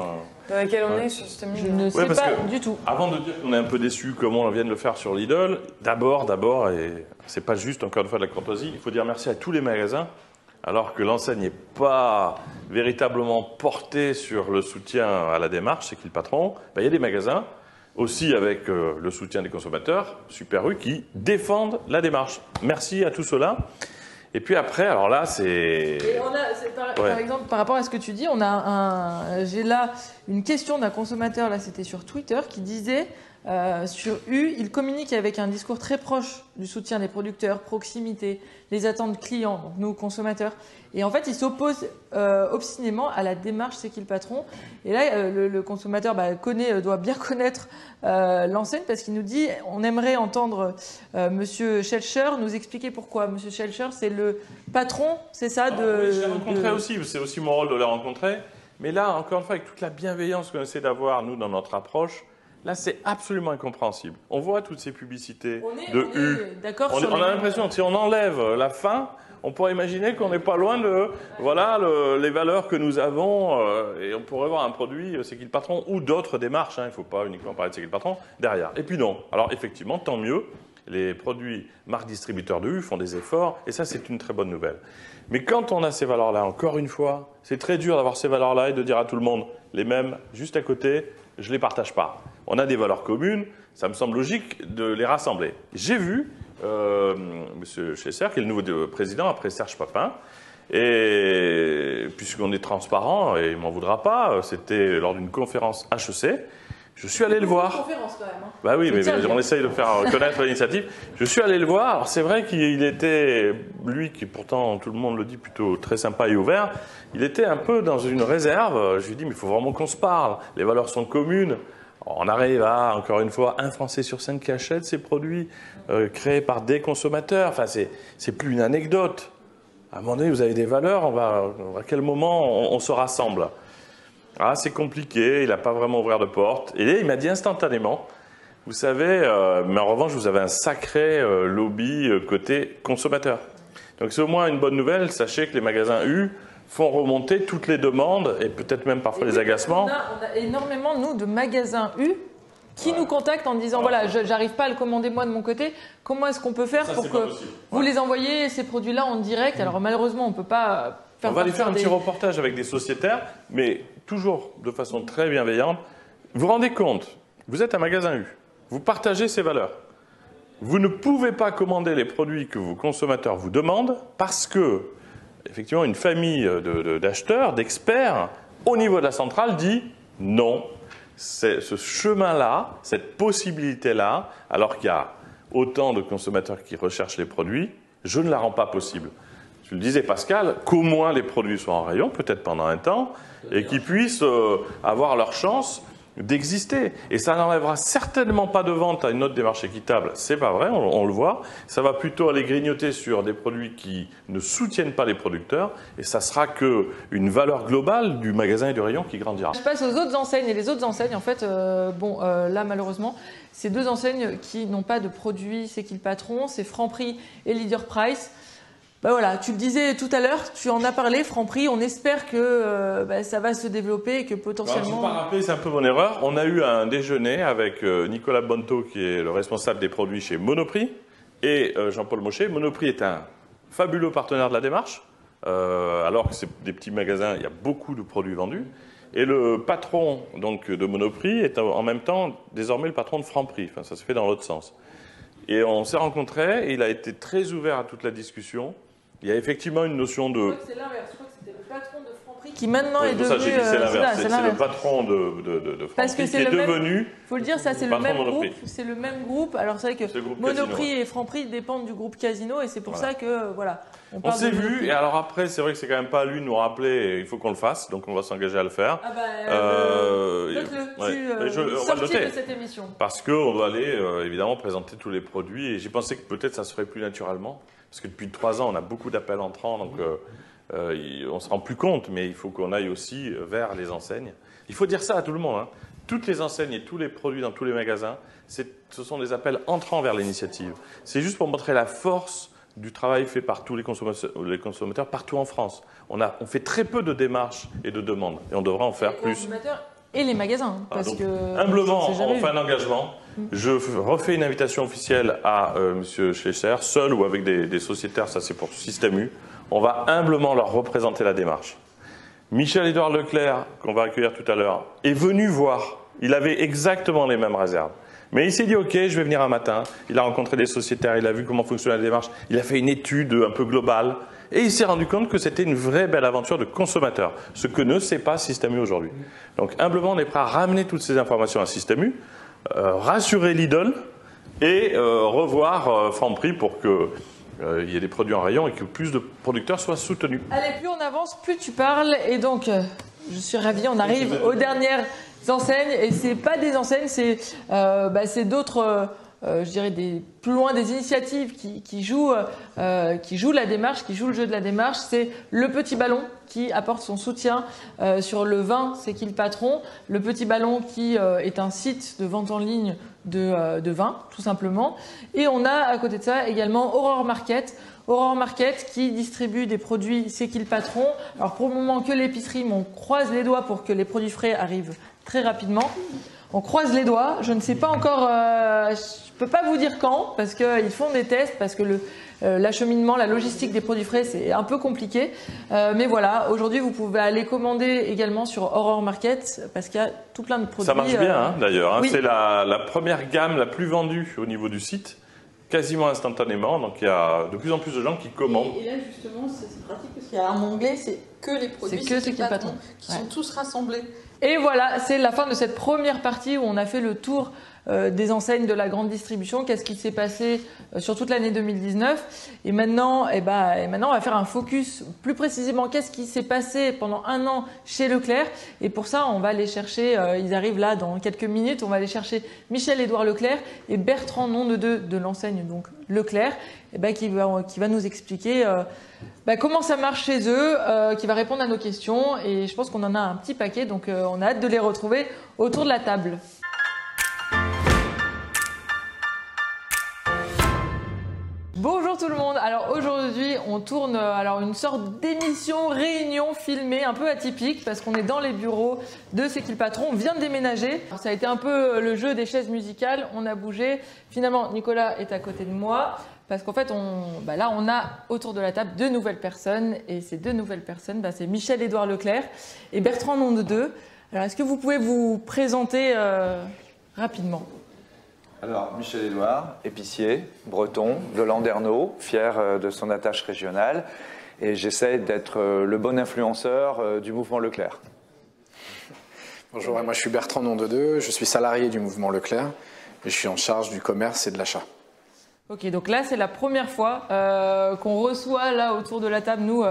Dans lesquels on est sur Système U. Je ne sais pas du tout. Avant de dire qu'on est un peu déçu comment on vient de le faire sur Lidl, d'abord, et c'est pas juste encore une fois de la courtoisie, il faut dire merci à tous les magasins, alors que l'enseigne n'est pas véritablement portée sur le soutien à la démarche, c'est qui le patron. Il y a des magasins, aussi avec le soutien des consommateurs, Super U, qui défendent la démarche. Merci à tous ceux-là. Et puis après, alors là, c'est... Par exemple, par rapport à ce que tu dis, j'ai là une question d'un consommateur, là c'était sur Twitter, qui disait Sur U, il communique avec un discours très proche du soutien des producteurs, proximité, les attentes clients, donc nous consommateurs. Et en fait, il s'oppose obstinément à la démarche C'est qui le patron. Et là, le consommateur doit bien connaître l'enseigne parce qu'il nous dit on aimerait entendre Monsieur Schelcher nous expliquer pourquoi. Monsieur Schelcher, c'est le patron, c'est ça Oui, je l'ai rencontré aussi, c'est aussi mon rôle de le rencontrer. Mais là, encore une fois, avec toute la bienveillance qu'on essaie d'avoir, nous, dans notre approche, là, c'est absolument incompréhensible. On voit toutes ces publicités de U. On a l'impression que si on enlève la fin, on pourrait imaginer qu'on n'est pas loin de les valeurs que nous avons et on pourrait voir un produit C'est qui le patron ou d'autres démarches. Il ne faut pas uniquement parler de C'est qui le patron derrière. Et puis non. Alors effectivement, tant mieux. Les produits marques distributeurs de U font des efforts et ça, c'est une très bonne nouvelle. Mais quand on a ces valeurs-là, encore une fois, c'est très dur d'avoir ces valeurs-là et de dire à tout le monde les mêmes juste à côté, je ne les partage pas. On a des valeurs communes, ça me semble logique de les rassembler. J'ai vu M. Schelcher, qui est le nouveau président après Serge Papin, et puisqu'on est transparent, et il ne m'en voudra pas, c'était lors d'une conférence HEC, je suis allé le voir. Une conférence quand même. Hein. Bah oui, mais on essaye de faire connaître l'initiative. Je suis allé le voir. Alors c'est vrai qu'il était, lui qui pourtant tout le monde le dit plutôt très sympa et ouvert, il était un peu dans une réserve. Je lui ai dit mais il faut vraiment qu'on se parle. Les valeurs sont communes. On arrive à, encore une fois, 1 Français sur 5 qui achète ces produits créés par des consommateurs. Enfin, c'est plus une anecdote. À un moment donné, vous avez des valeurs. À quel moment on se rassemble? Ah, c'est compliqué, il n'a pas vraiment ouvert de porte. Et là, il m'a dit instantanément, vous savez, mais en revanche, vous avez un sacré lobby côté consommateur. Donc c'est au moins une bonne nouvelle, sachez que les magasins U font remonter toutes les demandes et peut-être même parfois les agacements. On a énormément, nous, de magasins U qui nous contactent en disant voilà, j'arrive pas à le commander moi de mon côté, comment est-ce qu'on peut faire pour que vous les envoyez ces produits-là en direct? Alors malheureusement, on peut pas... On va aller faire un petit reportage avec des sociétaires, mais toujours de façon très bienveillante. Vous vous rendez compte, vous êtes un magasin U, vous partagez ces valeurs. Vous ne pouvez pas commander les produits que vos consommateurs vous demandent parce que, effectivement, une famille d'acheteurs, d'experts, au niveau de la centrale, dit non. Ce chemin-là, cette possibilité-là, alors qu'il y a autant de consommateurs qui recherchent les produits, je ne la rends pas possible. Je le disais, Pascal, qu'au moins les produits soient en rayon, peut-être pendant un temps, et qu'ils puissent avoir leur chance d'exister. Et ça n'enlèvera certainement pas de vente à une autre démarche équitable. C'est pas vrai, on le voit. Ça va plutôt aller grignoter sur des produits qui ne soutiennent pas les producteurs, et ça sera qu'une valeur globale du magasin et du rayon qui grandira. Je passe aux autres enseignes, et les autres enseignes, en fait, là malheureusement, c'est 2 enseignes qui n'ont pas de produits C'est qui le patron, c'est Franprix et Leader Price. Ben voilà, tu le disais tout à l'heure, tu en as parlé, Franprix, on espère que ça va se développer et que potentiellement... Alors, je ne pas rappeler, c'est un peu mon erreur. On a eu un déjeuner avec Nicolas Bonto, qui est le responsable des produits chez Monoprix, et Jean-Paul Mochet. Monoprix est un fabuleux partenaire de la démarche, alors que c'est des petits magasins, il y a beaucoup de produits vendus. Et le patron donc, de Monoprix est en même temps désormais le patron de Franprix. Enfin, ça se fait dans l'autre sens. Et on s'est rencontrés et il a été très ouvert à toute la discussion. Il y a effectivement une notion de... Je crois que c'est l'inverse. Je crois que c'était le patron de Franprix qui maintenant est devenu... Ça, j'ai dit c'est l'inverse. C'est le patron de Franprix qui est devenu... Il faut le dire, ça c'est le même groupe. C'est le même groupe. Alors c'est vrai que Monoprix et Franprix dépendent du groupe Casino et c'est pour ça que voilà. On s'est vu et alors après c'est vrai que c'est quand même pas à lui de nous rappeler. Et il faut qu'on le fasse, donc on va s'engager à le faire. Ah note-le. Sortie de cette émission. Parce qu'on doit aller évidemment présenter tous les produits et j'ai pensé que peut-être ça se ferait plus naturellement. Parce que depuis 3 ans, on a beaucoup d'appels entrants, donc on ne se rend plus compte, mais il faut qu'on aille aussi vers les enseignes. Il faut dire ça à tout le monde. Hein. Toutes les enseignes et tous les produits dans tous les magasins, ce sont des appels entrants vers l'initiative. C'est juste pour montrer la force du travail fait par tous les consommateurs partout en France. On fait très peu de démarches et de demandes, et on devrait en faire plus. Et les magasins, parce donc, que... Humblement, on fait un engagement. Je refais une invitation officielle à M. Schelcher, seul ou avec des sociétaires, ça c'est pour Système U. On va humblement leur représenter la démarche. Michel-Édouard Leclerc, qu'on va accueillir tout à l'heure, est venu voir. Il avait exactement les mêmes réserves. Mais il s'est dit, OK, je vais venir un matin. Il a rencontré des sociétaires, il a vu comment fonctionnait la démarche. Il a fait une étude un peu globale. Et il s'est rendu compte que c'était une vraie belle aventure de consommateur, ce que ne sait pas Système U aujourd'hui. Donc humblement, on est prêt à ramener toutes ces informations à Système U. rassurer Lidl et revoir Franprix pour que il y ait des produits en rayon et que plus de producteurs soient soutenus. Allez, plus on avance, plus tu parles. Et donc, je suis ravie, on arrive aux dernières enseignes. Et c'est pas des enseignes, c'est d'autres, je dirais, plus loin des initiatives qui jouent la démarche, qui jouent le jeu de la démarche. C'est le Petit Ballon qui apporte son soutien sur le vin, c'est qui le patron. Le Petit Ballon qui est un site de vente en ligne de vin, tout simplement. Et on a à côté de ça également Aurore Market. Aurore Market qui distribue des produits C'est qui le patron. Alors pour le moment que l'épicerie, mais on croise les doigts pour que les produits frais arrivent très rapidement. On croise les doigts. Je ne sais pas encore, je peux pas vous dire quand, parce qu'ils font des tests, parce que l'acheminement, la logistique des produits frais, c'est un peu compliqué. Mais voilà, aujourd'hui, vous pouvez aller commander également sur Aurore Market, parce qu'il y a tout plein de produits. Ça marche bien, d'ailleurs. Hein. Oui. C'est la première gamme la plus vendue au niveau du site, quasiment instantanément. Donc il y a de plus en plus de gens qui commandent. Et là, justement, c'est pratique, parce qu'il y a un onglet, c'est que les produits C'est qui le patron qui sont tous rassemblés. Et voilà, c'est la fin de cette première partie où on a fait le tour des enseignes de la grande distribution. Qu'est-ce qui s'est passé sur toute l'année 2019 et maintenant, on va faire un focus plus précisément. Qu'est-ce qui s'est passé pendant un an chez Leclerc? Et pour ça, on va aller chercher, ils arrivent là dans quelques minutes, on va aller chercher Michel-Édouard Leclerc et Bertrand Nondedeux de l'enseigne donc Leclerc, qui va nous expliquer comment ça marche chez eux, qui va répondre à nos questions. Et je pense qu'on en a un petit paquet, donc on a hâte de les retrouver autour de la table. Bonjour tout le monde. Alors aujourd'hui, on tourne une sorte d'émission réunion filmée un peu atypique parce qu'on est dans les bureaux de C'est qui le patron. On vient de déménager. Alors, ça a été un peu le jeu des chaises musicales. On a bougé. Finalement, Nicolas est à côté de moi parce qu'en fait, on a autour de la table deux nouvelles personnes et ces deux nouvelles personnes, c'est Michel-Édouard Leclerc et Bertrand Nondedeux. Alors, est-ce que vous pouvez vous présenter rapidement ? Alors, Michel-Édouard, épicier, breton, de Landerneau, fier de son attache régionale. Et j'essaie d'être le bon influenceur du mouvement Leclerc. Bonjour, moi je suis Bertrand Nondedeux, je suis salarié du mouvement Leclerc et je suis en charge du commerce et de l'achat. Ok, donc là c'est la première fois qu'on reçoit là autour de la table, nous,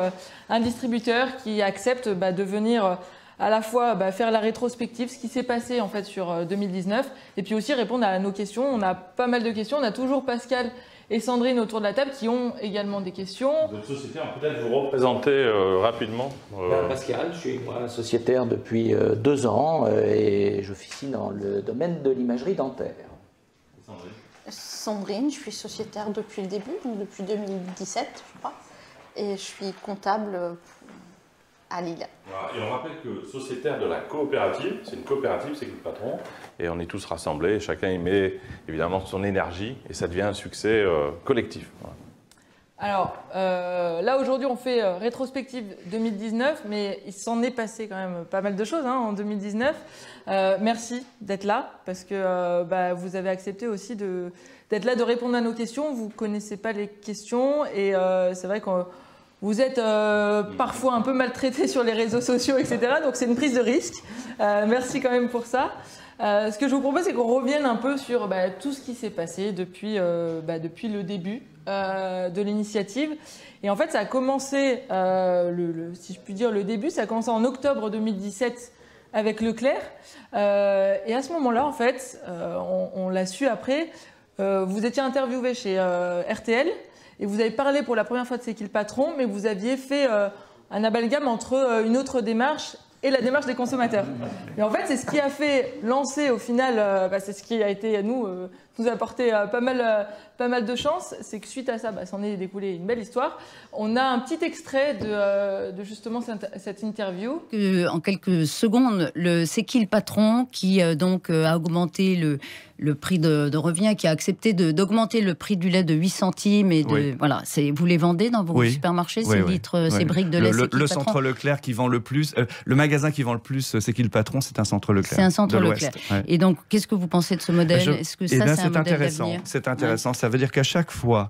un distributeur qui accepte de venir à la fois faire la rétrospective, ce qui s'est passé en fait sur 2019, et puis aussi répondre à nos questions. On a pas mal de questions, on a toujours Pascal et Sandrine autour de la table qui ont également des questions. Votre société, peut-être vous représenter rapidement Pascal, je suis moi sociétaire depuis 2 ans et j'officie dans le domaine de l'imagerie dentaire. Sandrine, je suis sociétaire depuis le début, donc depuis 2017, je crois, et je suis comptable à Lille. Voilà. Et on rappelle que sociétaire de la coopérative, c'est une coopérative, c'est qui le patron, et on est tous rassemblés, et chacun y met évidemment son énergie, et ça devient un succès collectif. Voilà. Alors, là aujourd'hui on fait rétrospective 2019, mais il s'en est passé quand même pas mal de choses en 2019. Merci d'être là, parce que vous avez accepté aussi d'être là, de répondre à nos questions. Vous ne connaissez pas les questions, et c'est vrai que vous êtes parfois un peu maltraité sur les réseaux sociaux, etc. Donc c'est une prise de risque. Merci quand même pour ça. Ce que je vous propose, c'est qu'on revienne un peu sur tout ce qui s'est passé depuis le début de l'initiative. Et en fait, ça a commencé, si je puis dire, le début, ça a commencé en octobre 2017 avec Leclerc. Et à ce moment-là, en fait, on l'a su après, vous étiez interviewé chez RTL et vous avez parlé pour la première fois de C'est qui le patron, mais vous aviez fait un amalgame entre une autre démarche et la démarche des consommateurs. Et en fait, c'est ce qui a fait lancer au final, c'est ce qui a été, nous a apporté pas mal de chance, c'est que suite à ça, s'en est découlé une belle histoire. On a un petit extrait de justement cette interview. En quelques secondes, C'est qui le patron qui donc a augmenté le prix de revient, qui a accepté d'augmenter le prix du lait de 8 centimes. Et voilà, vous les vendez dans vos supermarchés, ces litres, ces briques de lait. Le centre Leclerc qui vend le plus, le magasin qui vend le plus, C'est qui le patron, c'est un centre Leclerc. C'est un centre Leclerc. Ouais. Et donc, qu'est-ce que vous pensez de ce modèle? Est-ce que ça, c'est un modèle d'avenir? C'est intéressant. Ça veut dire qu'à chaque fois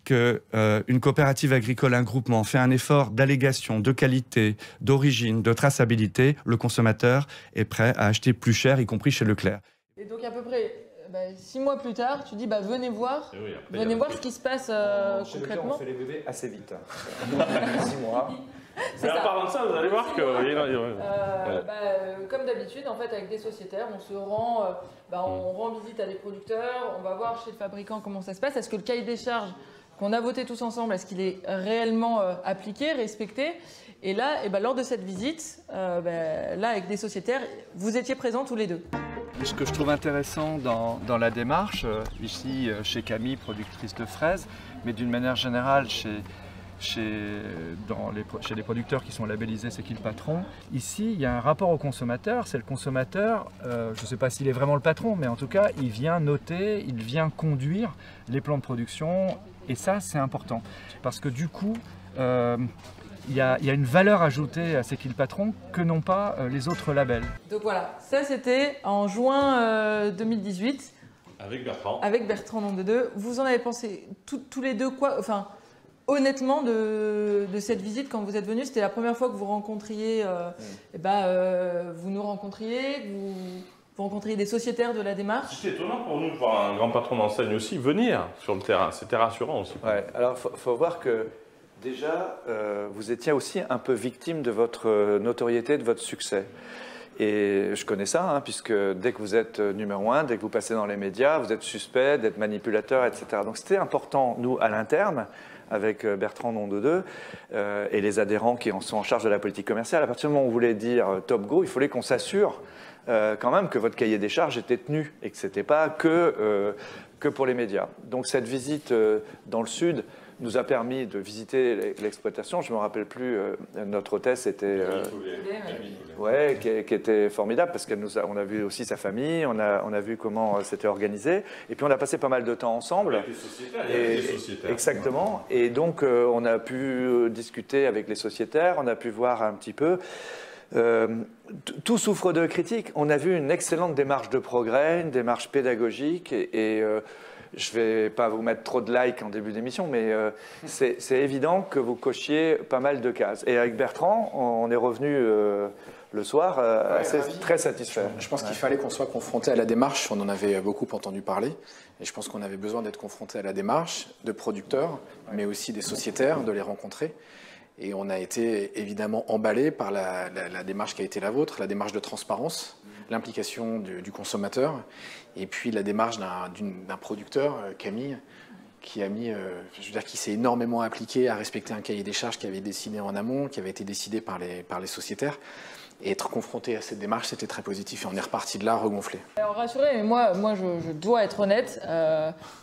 qu'une coopérative agricole, un groupement fait un effort d'allégation, de qualité, d'origine, de traçabilité, le consommateur est prêt à acheter plus cher, y compris chez Leclerc. Et donc à peu près 6 mois plus tard, tu dis venez voir, ce qui se passe concrètement. On fait les bébés assez vite. 6 mois. Mais en parlant de ça, vous allez voir que... comme d'habitude, en fait, avec des sociétaires, on se rend, on rend visite à des producteurs, on va voir chez le fabricant comment ça se passe. Est-ce que le cahier des charges qu'on a voté tous ensemble, est-ce qu'il est réellement appliqué, respecté? Et là, lors de cette visite, là, avec des sociétaires, vous étiez présents tous les deux. Ce que je trouve intéressant dans la démarche, ici chez Camille, productrice de fraises, mais d'une manière générale chez les producteurs qui sont labellisés C'est qui le patron. Ici, il y a un rapport au consommateur. C'est le consommateur, je ne sais pas s'il est vraiment le patron, mais en tout cas, il vient noter, il vient conduire les plans de production. Et ça, c'est important. Parce que du coup, il y a une valeur ajoutée à C'est qui le patron que n'ont pas les autres labels. Donc voilà, ça c'était en juin 2018. Avec Bertrand. Avec Bertrand Nom de Deux. Vous en avez pensé tous les deux quoi? Enfin, honnêtement, de cette visite, quand vous êtes venus, c'était la première fois que vous rencontriez, vous nous rencontriez, vous rencontriez des sociétaires de la démarche. C'était étonnant pour nous de voir un grand patron d'enseigne aussi venir sur le terrain. C'était rassurant aussi. Ouais, alors il faut voir que déjà, vous étiez aussi un peu victime de votre notoriété, de votre succès. Et je connais ça, puisque dès que vous êtes numéro 1, dès que vous passez dans les médias, vous êtes suspect d'être manipulateur, etc. Donc c'était important, nous, à l'interne, avec Bertrand Nom de Deux et les adhérents qui sont en charge de la politique commerciale. À partir du moment où on voulait dire top go, il fallait qu'on s'assure quand même que votre cahier des charges était tenu et que ce n'était pas que pour les médias. Donc cette visite dans le Sud nous a permis de visiter l'exploitation. Je ne me rappelle plus, notre hôtesse était... qui était formidable parce qu'on a vu aussi sa famille, on a vu comment c'était organisé. Et puis on a passé pas mal de temps ensemble. Avec les sociétaires. Exactement. Et donc on a pu discuter avec les sociétaires, on a pu voir un petit peu. Tout souffre de critiques. On a vu une excellente démarche de progrès, une démarche pédagogique et je ne vais pas vous mettre trop de likes en début d'émission, mais c'est évident que vous cochiez pas mal de cases. Et avec Bertrand, on est revenu le soir très satisfait. Je pense qu'il fallait qu'on soit confronté à la démarche. On en avait beaucoup entendu parler. Et je pense qu'on avait besoin d'être confronté à la démarche de producteurs, mais aussi des sociétaires, de les rencontrer. Et on a été évidemment emballé par la démarche qui a été la vôtre, la démarche de transparence, l'implication du consommateur, et puis la démarche d'un producteur, Camille, qui s'est énormément appliqué à respecter un cahier des charges qui avait été décidé en amont, qui avait été décidé par les sociétaires. Et être confronté à cette démarche, c'était très positif. Et on est reparti de là, regonflé. Alors rassurez, mais moi je dois être honnête.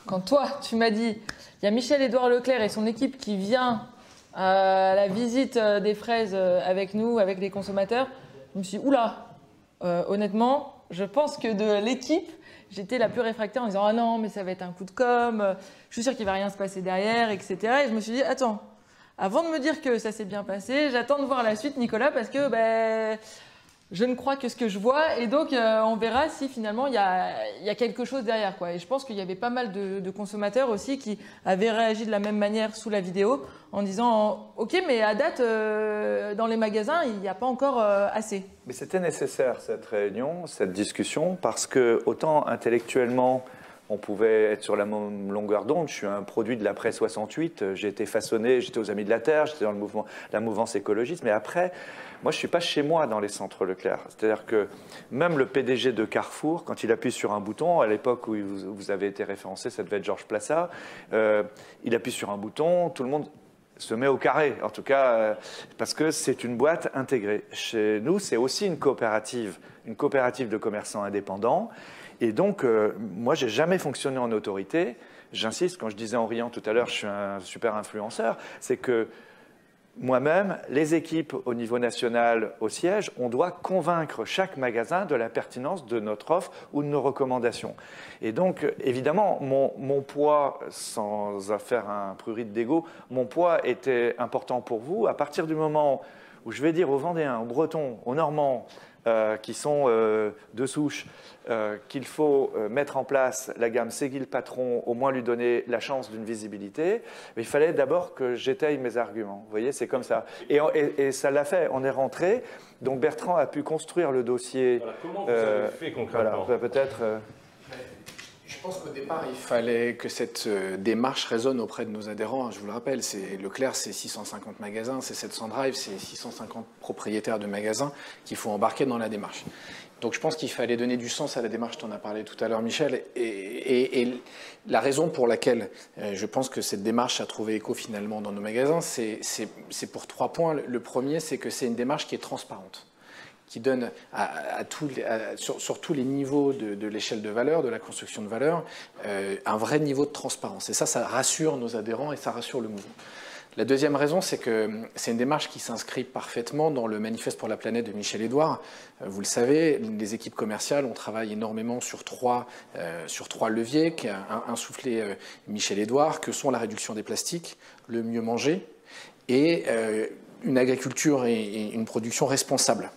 Quand toi, tu m'as dit, il y a Michel-Édouard Leclerc et son équipe qui vient à la visite des fraises avec nous, avec les consommateurs, je me suis dit, oula, honnêtement, je pense que de l'équipe, j'étais la plus réfractaire en disant, ah non, mais ça va être un coup de com', je suis sûre qu'il ne va rien se passer derrière, etc. Et je me suis dit, attends, avant de me dire que ça s'est bien passé, j'attends de voir la suite, Nicolas, parce que je ne crois que ce que je vois. Et donc, on verra si finalement il y a quelque chose derrière, quoi. Et je pense qu'il y avait pas mal de consommateurs aussi qui avaient réagi de la même manière sous la vidéo en disant « Ok, mais à date, dans les magasins, il n'y a pas encore assez. » Mais c'était nécessaire, cette réunion, cette discussion, parce que autant intellectuellement, on pouvait être sur la même longueur d'onde. Je suis un produit de l'après 68. J'ai été façonné, j'étais aux Amis de la Terre, j'étais dans la mouvance écologiste. Mais après, moi, je ne suis pas chez moi dans les centres Leclerc. C'est-à-dire que même le PDG de Carrefour, quand il appuie sur un bouton, à l'époque où vous avez été référencé, ça devait être Georges Plassat, il appuie sur un bouton, tout le monde se met au carré, en tout cas, parce que c'est une boîte intégrée. Chez nous, c'est aussi une coopérative de commerçants indépendants. Et donc, moi, j'ai jamais fonctionné en autorité. J'insiste, quand je disais en riant tout à l'heure, je suis un super influenceur, c'est que moi-même, les équipes au niveau national, au siège, on doit convaincre chaque magasin de la pertinence de notre offre ou de nos recommandations. Et donc, évidemment, mon poids, sans faire un prurit d'ego, mon poids était important pour vous. À partir du moment où je vais dire aux Vendéens, aux Bretons, aux Normands, qui sont de souche, qu'il faut mettre en place la gamme Seguil Patron, au moins lui donner la chance d'une visibilité, mais il fallait d'abord que j'étaye mes arguments. Vous voyez, c'est comme ça. Et ça l'a fait, on est rentré. Donc Bertrand a pu construire le dossier. Voilà, comment vous avez fait concrètement? Voilà, peut-être. Je pense qu'au départ, il fallait que cette démarche résonne auprès de nos adhérents. Je vous le rappelle, Leclerc, c'est 650 magasins, c'est 700 drives, c'est 650 propriétaires de magasins qu'il faut embarquer dans la démarche. Donc je pense qu'il fallait donner du sens à la démarche, tu en as parlé tout à l'heure, Michel. Et la raison pour laquelle je pense que cette démarche a trouvé écho finalement dans nos magasins, c'est pour 3 points. Le premier, c'est que c'est une démarche qui est transparente, qui donne sur tous les niveaux de l'échelle de valeur, de la construction de valeur, un vrai niveau de transparence. Et ça rassure nos adhérents et ça rassure le mouvement. La deuxième raison, c'est que c'est une démarche qui s'inscrit parfaitement dans le manifeste pour la planète de Michel Edouard. Vous le savez, les équipes commerciales, on travaille énormément sur trois leviers qu'a insufflé Michel Edouard, que sont la réduction des plastiques, le mieux manger et une agriculture et une production responsable.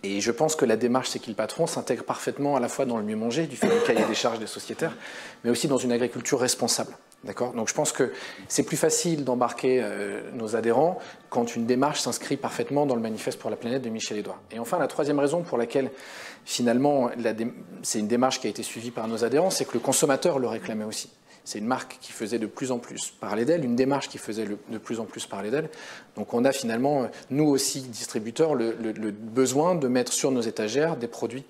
Et je pense que la démarche Seguil Patron s'intègre parfaitement à la fois dans le mieux manger, du fait du cahier des charges des sociétaires, mais aussi dans une agriculture responsable. D'accord ? Donc je pense que c'est plus facile d'embarquer nos adhérents quand une démarche s'inscrit parfaitement dans le manifeste pour la planète de Michel Edouard. Et enfin, la troisième raison pour laquelle finalement c'est une démarche qui a été suivie par nos adhérents, c'est que le consommateur le réclamait aussi. C'est une marque qui faisait de plus en plus parler d'elle, une démarche qui faisait de plus en plus parler d'elle. Donc on a finalement, nous aussi, distributeurs, le besoin de mettre sur nos étagères des produits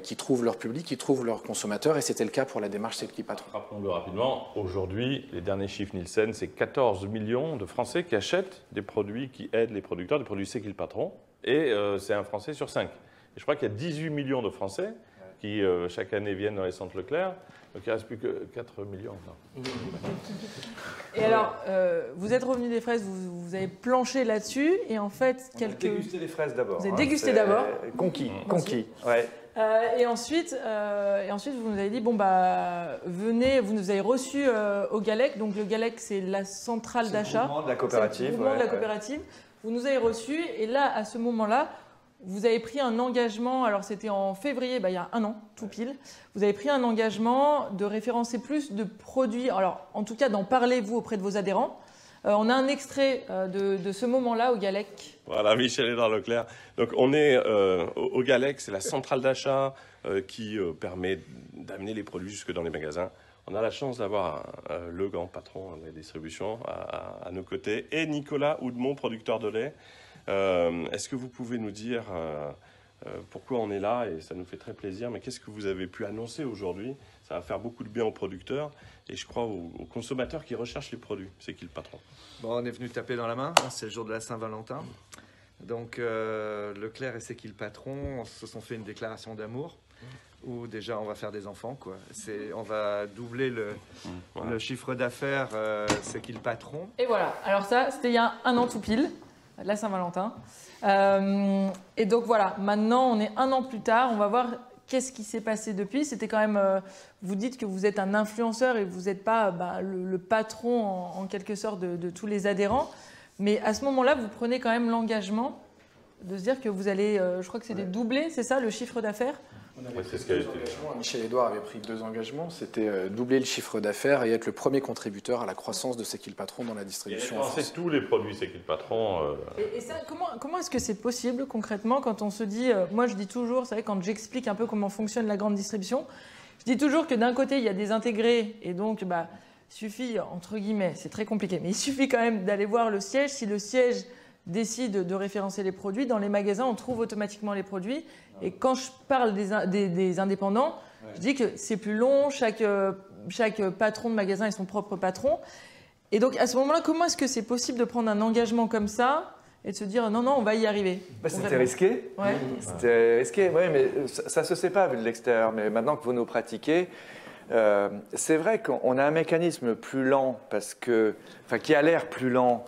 qui trouvent leur public, qui trouvent leurs consommateurs, et c'était le cas pour la démarche Seguil Patron. Rappelons-le rapidement, aujourd'hui, les derniers chiffres Nielsen, c'est 14 millions de Français qui achètent des produits qui aident les producteurs, des produits Seguil Patron, et c'est un Français sur 5. Et je crois qu'il y a 18 millions de Français qui, chaque année, viennent dans les centres Leclerc. Donc il ne reste plus que 4 millions. Non. Et alors, vous êtes revenu des fraises, vous avez planché là-dessus, et en fait, On a dégusté les fraises d'abord. Vous avez dégusté d'abord. Conquis, ouais. Et ensuite, vous nous avez dit, bon, bah, venez, vous nous avez reçus au GALEC. Donc le GALEC, c'est la centrale d'achat. Le mouvement de la coopérative. Le mouvement de la coopérative. Vous nous avez reçus, et là, à ce moment-là, vous avez pris un engagement, alors c'était en février, il y a 1 an, tout pile. Vous avez pris un engagement de référencer plus de produits, alors en tout cas d'en parler vous auprès de vos adhérents. On a un extrait de ce moment-là au GALEC. Voilà, Michel Edouard Leclerc. Donc on est au GALEC, c'est la centrale d'achat qui permet d'amener les produits jusque dans les magasins. On a la chance d'avoir le grand patron de la distribution à nos côtés et Nicolas Houdemont, producteur de lait. Est-ce que vous pouvez nous dire pourquoi on est là? Et ça nous fait très plaisir, mais qu'est-ce que vous avez pu annoncer aujourd'hui? Ça va faire beaucoup de bien aux producteurs et je crois aux consommateurs qui recherchent les produits. C'est qui le patron? Bon, on est venu taper dans la main, c'est le jour de la Saint-Valentin. Donc Leclerc et Seguil Patron se sont fait une déclaration d'amour où déjà on va faire des enfants, quoi. On va doubler le chiffre d'affaires Seguil Patron. Et voilà, alors ça c'était il y a 1 an tout pile. La Saint-Valentin. Et donc voilà, maintenant on est 1 an plus tard, on va voir qu'est-ce qui s'est passé depuis. C'était quand même, vous dites que vous êtes un influenceur et vous n'êtes pas le patron en quelque sorte de tous les adhérents. Mais à ce moment-là, vous prenez quand même l'engagement de se dire que vous allez, je crois que c'était doubler, c'est ça, le chiffre d'affaires? C'est ce Michel Edouard avait pris 2 engagements, c'était doubler le chiffre d'affaires et être le premier contributeur à la croissance de Seguil Patron dans la distribution. C'est tous les produits Seguil Patron. Et ça, comment est-ce que c'est possible concrètement quand on se dit, moi je dis toujours, vous savez, quand j'explique un peu comment fonctionne la grande distribution, je dis toujours que d'un côté il y a des intégrés et donc il suffit, entre guillemets, c'est très compliqué, mais il suffit quand même d'aller voir le siège. Si le siège décide de référencer les produits, dans les magasins on trouve automatiquement les produits. Et quand je parle des indépendants, je dis que c'est plus long, chaque patron de magasin est son propre patron. Et donc à ce moment-là, comment est-ce que c'est possible de prendre un engagement comme ça et de se dire non, on va y arriver? C'était risqué. Ouais. C'était risqué, oui, mais ça ne se sait pas vu de l'extérieur. Mais maintenant que vous nous pratiquez, c'est vrai qu'on a un mécanisme plus lent, qui a l'air plus lent.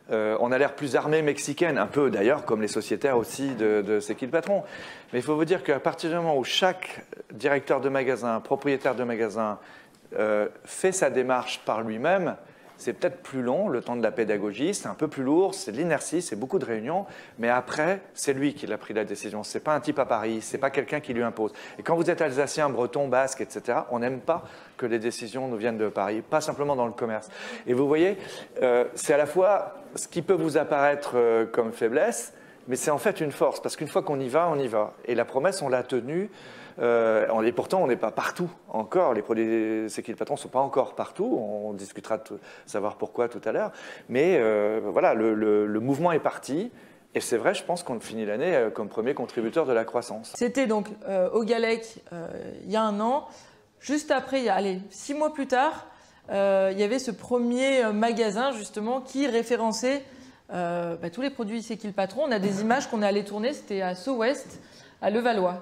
On a l'air plus armée mexicaine, un peu d'ailleurs, comme les sociétaires aussi de Seguil Patron. Mais il faut vous dire qu'à partir du moment où chaque directeur de magasin, propriétaire de magasin, fait sa démarche par lui-même, c'est peut-être plus long, le temps de la pédagogie, c'est un peu plus lourd, c'est de l'inertie, c'est beaucoup de réunions, mais après, c'est lui qui a pris la décision. Ce n'est pas un type à Paris, ce n'est pas quelqu'un qui lui impose. Et quand vous êtes alsacien, breton, basque, etc., on n'aime pas que les décisions nous viennent de Paris, pas simplement dans le commerce. Et vous voyez, c'est à la fois ce qui peut vous apparaître comme faiblesse, mais c'est en fait une force, parce qu'une fois qu'on y va, on y va. Et la promesse, on l'a tenue. Et pourtant, on n'est pas partout encore. Les produits C'est qui le patron ne sont pas encore partout. On discutera de savoir pourquoi tout à l'heure. Mais voilà, le mouvement est parti. Et c'est vrai, je pense qu'on finit l'année comme premier contributeur de la croissance. C'était donc au Galec il y a 1 an. Juste après, 6 mois plus tard, il y avait ce premier magasin justement qui référençait tous les produits C'est qui le patron. On a des images qu'on est allé tourner. C'était à So West, à Levallois.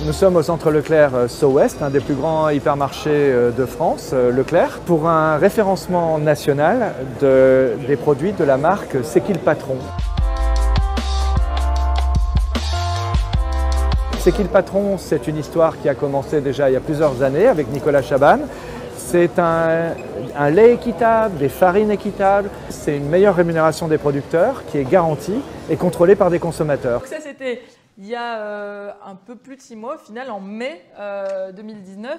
Nous sommes au centre Leclerc So West, un des plus grands hypermarchés de France, Leclerc, pour un référencement national des produits de la marque C'est qui le patron. C'est qui le patron, c'est une histoire qui a commencé déjà il y a plusieurs années avec Nicolas Chaban. C'est un lait équitable, des farines équitables. C'est une meilleure rémunération des producteurs qui est garantie et contrôlée par des consommateurs. Donc ça, c'était il y a un peu plus de 6 mois, au final, en mai 2019.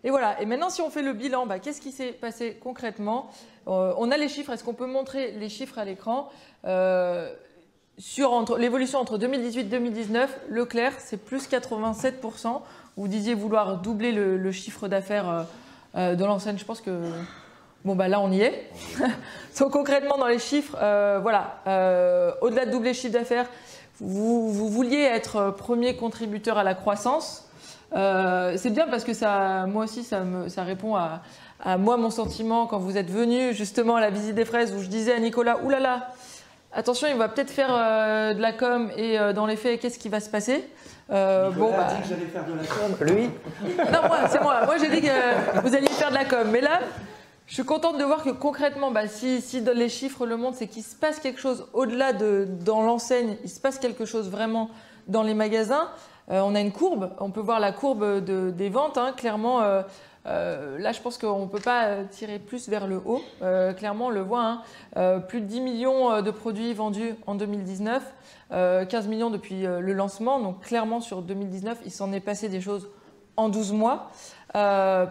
Et voilà. Et maintenant, si on fait le bilan, qu'est-ce qui s'est passé concrètement? On a les chiffres. Est-ce qu'on peut montrer les chiffres à l'écran? Sur l'évolution entre 2018 et 2019, Leclerc, c'est plus 87%. Vous disiez vouloir doubler le chiffre d'affaires de l'enseigne. Je pense que là, on y est. Donc concrètement, dans les chiffres, au-delà de doubler le chiffre d'affaires, vous vouliez être premier contributeur à la croissance. C'est bien parce que moi aussi, ça répond à moi, mon sentiment, quand vous êtes venu justement à la visite des fraises, où je disais à Nicolas, oulala, attention, il va peut-être faire de la com, et dans les faits, qu'est-ce qui va se passer? Nicolas a dit que j'allais faire de la com. Lui? Non, c'est moi. Moi, j'ai dit que vous alliez faire de la com. Mais là, je suis contente de voir que concrètement, si les chiffres le montrent, c'est qu'il se passe quelque chose au-delà dans l'enseigne. Il se passe quelque chose vraiment dans les magasins. On a une courbe. On peut voir la courbe des ventes. Clairement, là, je pense qu'on ne peut pas tirer plus vers le haut. Clairement, on le voit. Plus de 10 millions de produits vendus en 2019. 15 millions depuis le lancement. Donc, clairement, sur 2019, il s'en est passé des choses en 12 mois.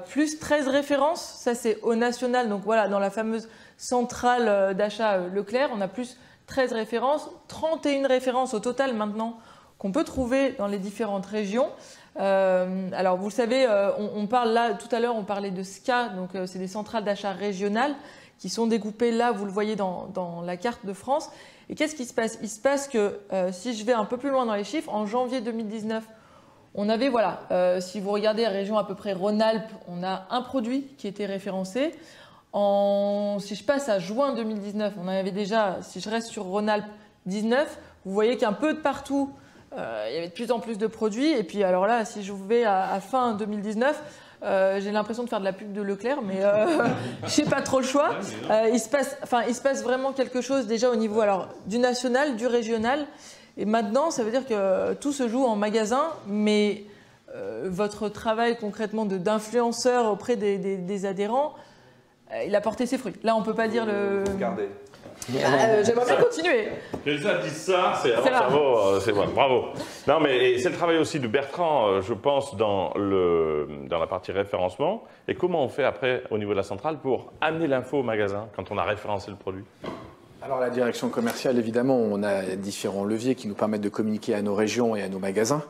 Plus 13 références, ça c'est au national, donc voilà, dans la fameuse centrale d'achat Leclerc, on a plus 13 références, 31 références au total maintenant qu'on peut trouver dans les différentes régions. Alors vous le savez, on parle là, tout à l'heure on parlait de SCA, donc c'est des centrales d'achat régionales qui sont découpées là, vous le voyez dans la carte de France. Et qu'est-ce qui se passe? Il se passe que si je vais un peu plus loin dans les chiffres, en janvier 2019, on avait, si vous regardez la région à peu près Rhône-Alpes, on a un produit qui était référencé. Si je passe à juin 2019, on en avait déjà, si je reste sur Rhône-Alpes, 19. Vous voyez qu'un peu de partout, il y avait de plus en plus de produits. Et puis alors là, si je vais à fin 2019, j'ai l'impression de faire de la pub de Leclerc, mais je n'ai pas trop le choix. Il se passe vraiment quelque chose déjà au niveau du national, du régional. Et maintenant, ça veut dire que tout se joue en magasin, mais votre travail concrètement d'influenceur auprès des adhérents, il a porté ses fruits. Là, on ne peut pas dire le... Regardez. J'aimerais bien continuer. Quelqu'un dit ça, c'est bon, bravo. Non, mais c'est le travail aussi de Bertrand, je pense, dans la partie référencement. Et comment on fait après, au niveau de la centrale, pour amener l'info au magasin quand on a référencé le produit? Alors la direction commerciale, évidemment, on a différents leviers qui nous permettent de communiquer à nos régions et à nos magasins.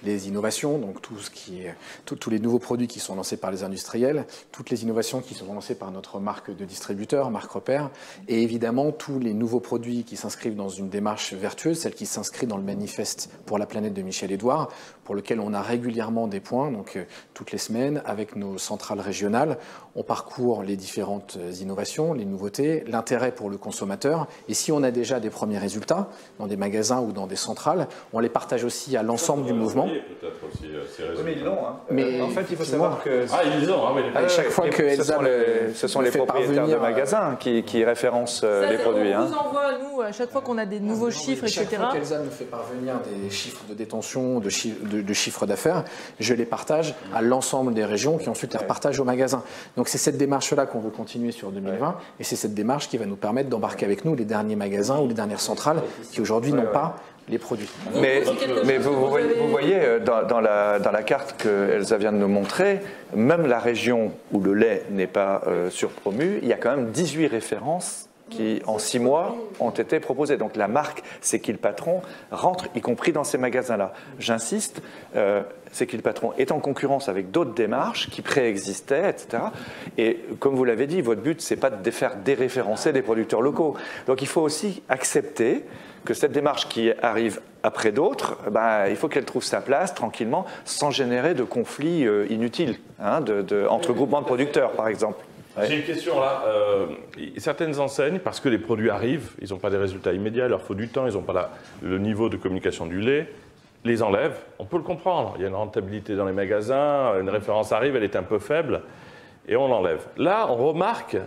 Les innovations, donc tous les nouveaux produits qui sont lancés par les industriels, toutes les innovations qui sont lancées par notre marque de distributeur, marque repère, et évidemment tous les nouveaux produits qui s'inscrivent dans une démarche vertueuse, celle qui s'inscrit dans le manifeste pour la planète de Michel Édouard, pour lequel on a régulièrement des points, donc toutes les semaines, avec nos centrales régionales. On parcourt les différentes innovations, les nouveautés, l'intérêt pour le consommateur. producteurs. Et si on a déjà des premiers résultats dans des magasins ou dans des centrales, on les partage aussi à l'ensemble du mouvement. Mais ils l'ont. Mais en fait, il faut savoir que ils ont. chaque fois que Elsa ce sont les propriétaires de magasins qui référencent les produits. On nous envoie, nous, à chaque fois qu'on a des nouveaux chiffres, etc. Chaque fois qu'Elsa nous fait parvenir des chiffres de détention, de chiffres d'affaires, je les partage à l'ensemble des régions qui ensuite les repartagent aux magasins. Donc c'est cette démarche-là qu'on veut continuer sur 2020 et c'est cette démarche qui va nous permettre d'embarquer avec nous les derniers magasins ou les dernières centrales qui aujourd'hui n'ont pas les produits. Mais vous voyez dans la carte que Elsa vient de nous montrer, même la région où le lait n'est pas surpromu, il y a quand même 18 références qui, en 6 mois, ont été proposées. Donc la marque C'est qui le patron rentre, y compris dans ces magasins-là. J'insiste, C'est qui le patron est en concurrence avec d'autres démarches qui préexistaient, etc. Et comme vous l'avez dit, votre but, c'est pas de faire déréférencer des producteurs locaux. Donc il faut aussi accepter que cette démarche qui arrive après d'autres, il faut qu'elle trouve sa place tranquillement, sans générer de conflits inutiles entre groupements de producteurs, par exemple. Ouais. J'ai une question là. Certaines enseignes, parce que les produits arrivent, ils n'ont pas des résultats immédiats, il leur faut du temps, ils n'ont pas le niveau de communication du lait, les enlèvent. On peut le comprendre. Il y a une rentabilité dans les magasins, une référence arrive, elle est un peu faible, et on l'enlève. Là, on remarque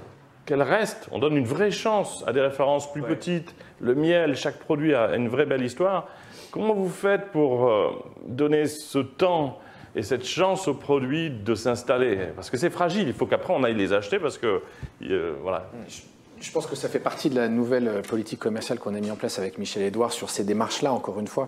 qu'elle reste. On donne une vraie chance à des références plus petites. Le miel, chaque produit a une vraie belle histoire. Comment vous faites pour donner ce temps et cette chance aux produits de s'installer? Parce que c'est fragile, il faut qu'après on aille les acheter parce que, voilà. Je pense que ça fait partie de la nouvelle politique commerciale qu'on a mis en place avec Michel Edouard sur ces démarches-là, encore une fois.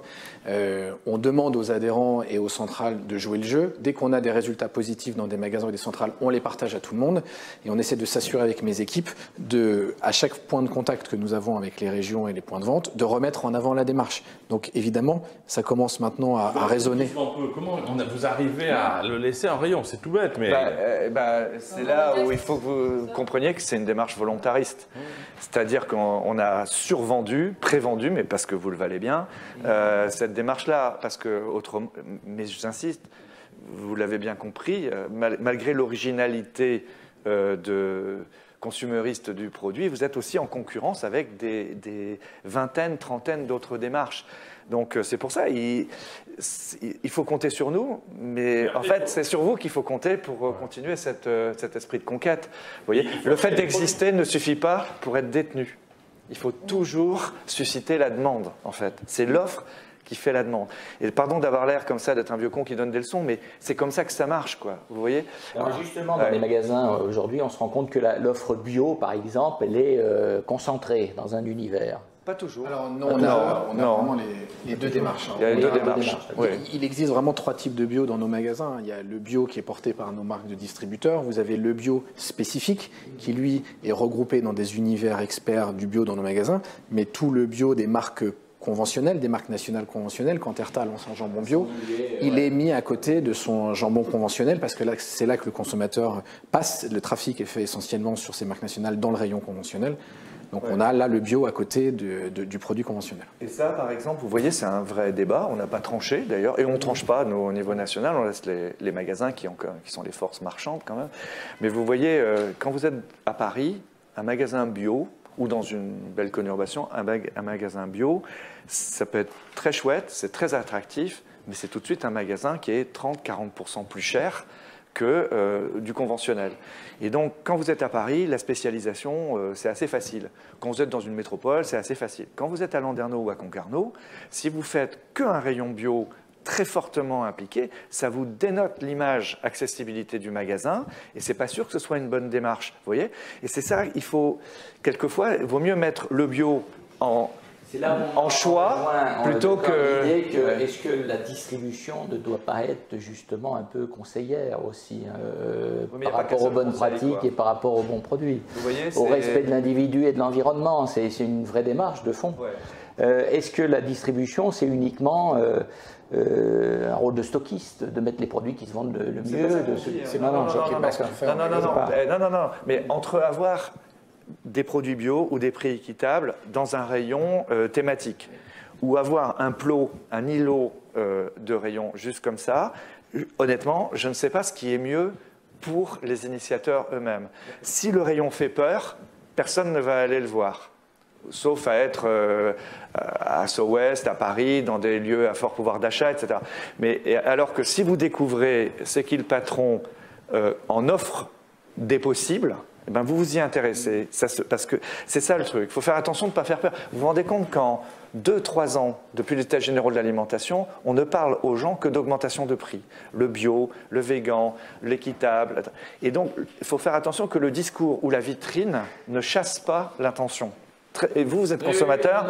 On demande aux adhérents et aux centrales de jouer le jeu. Dès qu'on a des résultats positifs dans des magasins ou des centrales, on les partage à tout le monde. Et on essaie de s'assurer avec mes équipes, à chaque point de contact que nous avons avec les régions et les points de vente, de remettre en avant la démarche. Donc évidemment, ça commence maintenant à résonner. Comment vous arrivez à le laisser en rayon? C'est tout bête, mais... c'est là où il faut que vous compreniez que c'est une démarche volontariste. C'est-à-dire qu'on a survendu, prévendu, mais parce que vous le valez bien, cette démarche-là. Parce que, mais j'insiste, vous l'avez bien compris, malgré l'originalité consumériste du produit, vous êtes aussi en concurrence avec des vingtaines, trentaines d'autres démarches. Donc c'est pour ça, il faut compter sur nous, mais en fait c'est sur vous qu'il faut compter pour continuer cet esprit de conquête. Vous voyez, le fait d'exister ne suffit pas pour être détenu. Il faut toujours susciter la demande, en fait. C'est l'offre qui fait la demande. Et pardon d'avoir l'air comme ça, d'être un vieux con qui donne des leçons, mais c'est comme ça que ça marche, quoi. Vous voyez? Alors justement, dans les magasins, aujourd'hui, on se rend compte que l'offre bio, par exemple, elle est concentrée dans un univers. Pas toujours. Alors non, on a vraiment les deux démarches. Il y a les deux démarches. Oui. Il existe vraiment 3 types de bio dans nos magasins. Il y a le bio qui est porté par nos marques de distributeurs. Vous avez le bio spécifique qui, lui, est regroupé dans des univers experts du bio dans nos magasins. Mais tout le bio des marques conventionnelles, des marques nationales conventionnelles, quand Erta lance un jambon bio, il est mis à côté de son jambon conventionnel parce que c'est là que le consommateur passe. Le trafic est fait essentiellement sur ces marques nationales dans le rayon conventionnel. Donc on a là le bio à côté du produit conventionnel. Et ça, par exemple, vous voyez, c'est un vrai débat. On n'a pas tranché d'ailleurs, et on ne tranche pas nous, au niveau national. On laisse les magasins qui sont les forces marchandes quand même. Mais vous voyez, quand vous êtes à Paris, un magasin bio ou dans une belle conurbation, un magasin bio, ça peut être très chouette, c'est très attractif, mais c'est tout de suite un magasin qui est 30-40% plus cher que du conventionnel. Et donc, quand vous êtes à Paris, la spécialisation, c'est assez facile. Quand vous êtes dans une métropole, c'est assez facile. Quand vous êtes à Landerneau ou à Concarneau, si vous faites qu'un rayon bio très fortement impliqué, ça vous dénote l'image accessibilité du magasin, et c'est pas sûr que ce soit une bonne démarche, vous voyez. Et c'est ça, il faut, quelquefois, il vaut mieux mettre le bio en choix plutôt que... Est-ce que la distribution ne doit pas être justement un peu conseillère aussi par rapport aux bonnes pratiques et par rapport aux bons produits, au respect de l'individu et de l'environnement? C'est une vraie démarche de fond. Est-ce que la distribution, c'est uniquement un rôle de stockiste, de mettre les produits qui se vendent le mieux? Non, mais entre avoir des produits bio ou des prix équitables dans un rayon thématique, ou avoir un plot, un îlot de rayons juste comme ça, honnêtement, je ne sais pas ce qui est mieux pour les initiateurs eux-mêmes. Si le rayon fait peur, personne ne va aller le voir. sauf à être à SO-Ouest, à Paris, dans des lieux à fort pouvoir d'achat, etc. Mais alors que si vous découvrez C'est qui le patron en offre des possibles, eh ben vous vous y intéressez. Parce que c'est ça le truc. Il faut faire attention de ne pas faire peur. Vous vous rendez compte qu'en 2-3 ans, depuis les états généraux de l'alimentation, on ne parle aux gens que d'augmentation de prix. Le bio, le végan, l'équitable. Et donc, il faut faire attention que le discours ou la vitrine ne chasse pas l'intention. Et vous êtes consommateur,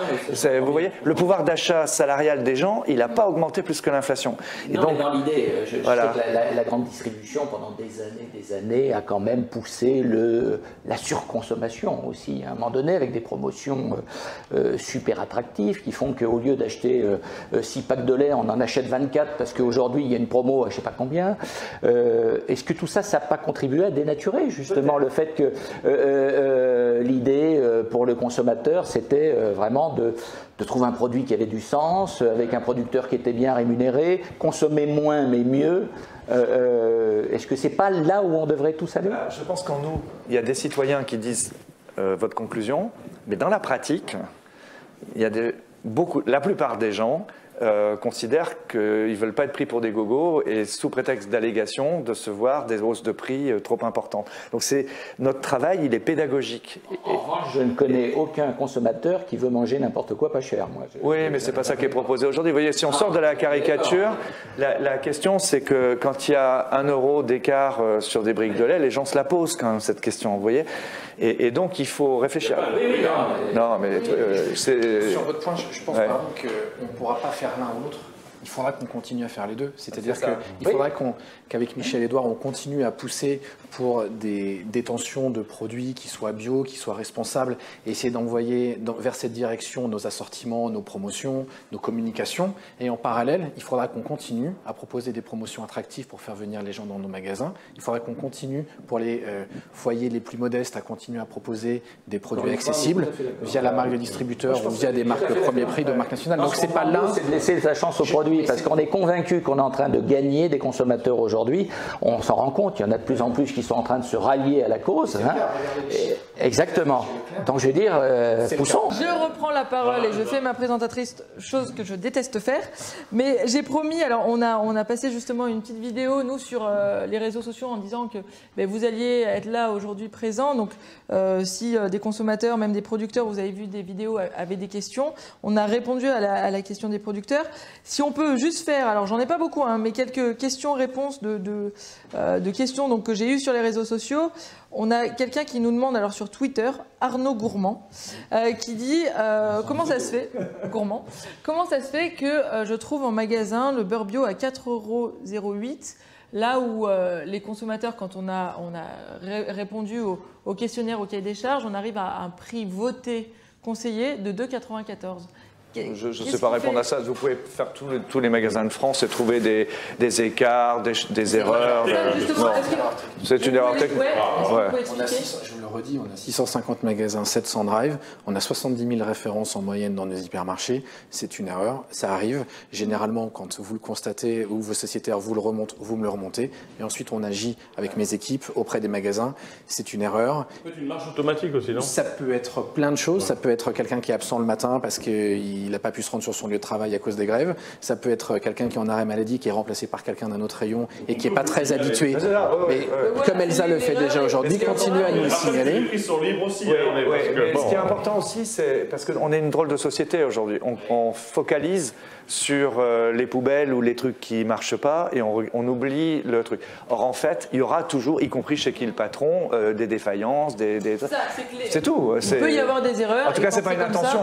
vous voyez, le pouvoir d'achat salarial des gens, il n'a pas augmenté plus que l'inflation. Et donc, dans l'idée, je sais que la grande distribution, pendant des années, a quand même poussé la surconsommation aussi, à un moment donné, avec des promotions super attractives, qui font qu'au lieu d'acheter 6 packs de lait, on en achète 24, parce qu'aujourd'hui, il y a une promo à je ne sais pas combien. Est-ce que tout ça, ça n'a pas contribué à dénaturer, justement, le fait que l'idée, pour le consommateur, c'était vraiment de trouver un produit qui avait du sens, avec un producteur qui était bien rémunéré, consommer moins mais mieux. Est-ce que c'est pas là où on devrait tous aller? Je pense qu'en nous, il y a des citoyens qui disent votre conclusion, mais dans la pratique, il y a la plupart des gens considèrent qu'ils ne veulent pas être pris pour des gogos et sous prétexte d'allégation de se voir des hausses de prix trop importantes. Donc notre travail, il est pédagogique. En revanche, je ne connais aucun consommateur qui veut manger n'importe quoi pas cher. Moi. Oui, mais ce n'est pas ça qui est proposé aujourd'hui. Vous voyez, si on sort de la caricature, la question c'est que quand il y a 1 euro d'écart sur des briques de lait, les gens se la posent quand même cette question, vous voyez. Et donc il faut réfléchir. Non, mais sur votre point, je pense vraiment qu'on ne pourra pas faire l'un ou l'autre. Il faudra qu'on continue à faire les deux. C'est-à-dire qu'il faudra qu'avec Michel Edouard, on continue à pousser pour des détentions de produits qui soient bio, qui soient responsables, et essayer d'envoyer vers cette direction nos assortiments, nos promotions, nos communications. Et en parallèle, il faudra qu'on continue à proposer des promotions attractives pour faire venir les gens dans nos magasins. Il faudra qu'on continue pour les foyers les plus modestes à continuer à proposer des produits accessibles via la marque de distributeur ou via des marques de premier prix, de marques nationales. Donc c'est pas là. C'est de laisser sa chance aux produits. Parce qu'on est convaincu qu'on est en train de gagner des consommateurs aujourd'hui. On s'en rend compte, il y en a de plus en plus qui sont en train de se rallier à la cause. Hein. Exactement. Donc je veux dire, poussons. Je reprends la parole et je fais ma présentatrice, chose que je déteste faire. Mais j'ai promis, alors on a passé justement une petite vidéo, nous, sur les réseaux sociaux en disant que vous alliez être là aujourd'hui présent. Donc si des consommateurs, même des producteurs, vous avez vu des vidéos, avaient des questions, on a répondu à la question des producteurs. Si on peut juste faire, alors j'en ai pas beaucoup, hein, mais quelques questions-réponses de questions donc, que j'ai eues sur les réseaux sociaux. On a quelqu'un qui nous demande, alors sur Twitter, Arnaud Gourmand, qui dit comment ça se fait, Gourmand, comment ça se fait que je trouve en magasin le beurre bio à 4,08 €, là où les consommateurs, quand on a répondu au questionnaire, au cahier des charges, on arrive à un prix voté conseillé de 2,94 €. Je ne sais pas répondre à ça. Vous pouvez faire tous les magasins de France et trouver des écarts, des erreurs. C'est une erreur technique. Je vous le redis, on a 650 magasins, 700 drive. On a 70 000 références en moyenne dans nos hypermarchés. C'est une erreur. Ça arrive. Généralement, quand vous le constatez ou vos sociétaires vous me le remontez. Et ensuite, on agit avec mes équipes auprès des magasins. C'est une erreur. Ça peut être une marche automatique aussi, non? Ça peut être plein de choses. Ça peut être quelqu'un qui est absent le matin parce qu'il n'a pas pu se rendre sur son lieu de travail à cause des grèves. Ça peut être quelqu'un qui est en arrêt maladie, qui est remplacé par quelqu'un d'un autre rayon et qui n'est pas très habitué. Mais comme Elsa le fait déjà aujourd'hui, continue à nous le signaler. Ils sont libres aussi. Ce qui est important aussi, c'est parce qu'on est une drôle de société aujourd'hui. On focalise sur les poubelles ou les trucs qui ne marchent pas et on oublie le truc. Or, en fait, il y aura toujours, y compris chez qui le patron, des défaillances, c'est tout. Il peut y avoir des erreurs. En tout cas, ce n'est pas une intention.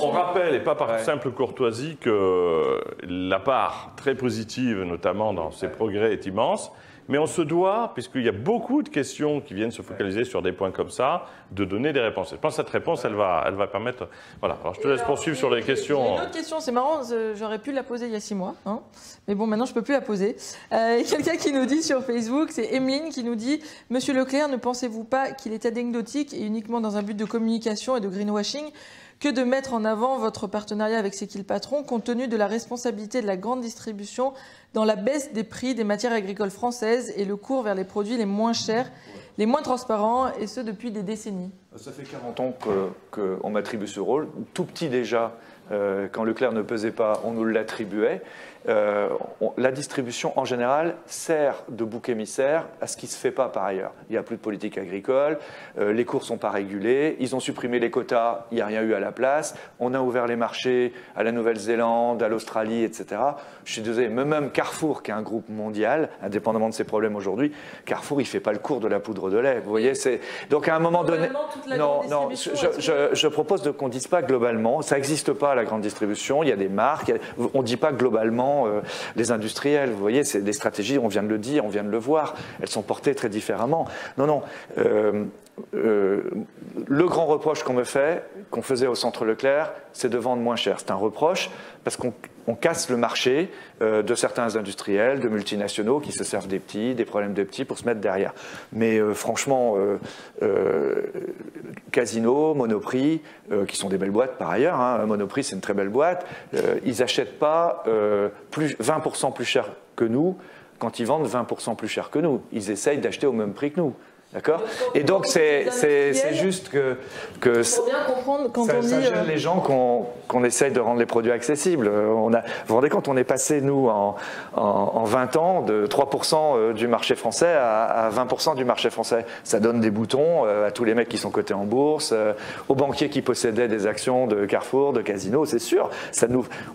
On rappelle, et pas par simple courtoisie, que la part très positive, notamment dans ces progrès, est immense. Mais on se doit, puisqu'il y a beaucoup de questions qui viennent se focaliser sur des points comme ça, de donner des réponses. Je pense que cette réponse, elle va permettre... Voilà, alors je te laisse poursuivre sur les questions. Une autre question, c'est marrant, j'aurais pu la poser il y a 6 mois, hein, mais bon, maintenant je ne peux plus la poser. Quelqu'un qui nous dit sur Facebook, c'est Emeline qui nous dit « Monsieur Leclerc, ne pensez-vous pas qu'il est anecdotique et uniquement dans un but de communication et de greenwashing que de mettre en avant votre partenariat avec C'est qui le patron, compte tenu de la responsabilité de la grande distribution dans la baisse des prix des matières agricoles françaises et le cours vers les produits les moins chers, les moins transparents, et ce depuis des décennies ?» Ça fait 40 ans qu'on m'attribue ce rôle. Tout petit déjà, quand Leclerc ne pesait pas, on nous l'attribuait. La distribution, en général, sert de bouc émissaire à ce qui ne se fait pas par ailleurs. Il n'y a plus de politique agricole, les cours ne sont pas régulés, ils ont supprimé les quotas, il n'y a rien eu à la place, on a ouvert les marchés à la Nouvelle-Zélande, à l'Australie, etc. Je suis désolé, même Carrefour, qui est un groupe mondial, indépendamment de ses problèmes aujourd'hui, Carrefour, il ne fait pas le cours de la poudre de lait. Vous voyez, c'est... Donc à un moment donné... Non, je propose qu'on ne dise pas globalement, ça n'existe pas la grande distribution, il y a des marques, on ne dit pas globalement les industriels, vous voyez, c'est des stratégies, on vient de le dire, on vient de le voir, elles sont portées très différemment. Non, le grand reproche qu'on me fait, qu'on faisait au Centre Leclerc, c'est de vendre moins cher. C'est un reproche parce qu'on casse le marché de certains industriels, de multinationaux qui se servent des petits, des problèmes de petits pour se mettre derrière. Mais franchement, Casino, Monoprix, qui sont des belles boîtes par ailleurs, hein, Monoprix c'est une très belle boîte, ils n'achètent pas 20% plus cher que nous quand ils vendent 20% plus cher que nous. Ils essayent d'acheter au même prix que nous. D'accord ? Et donc, c'est juste que faut bien comprendre quand on dit... Ça gêne les gens qu'on essaye de rendre les produits accessibles. Vous vous rendez compte, on est passé, nous, en 20 ans, de 3% du marché français à 20% du marché français. Ça donne des boutons à tous les mecs qui sont cotés en bourse, aux banquiers qui possédaient des actions de Carrefour, de Casino, c'est sûr.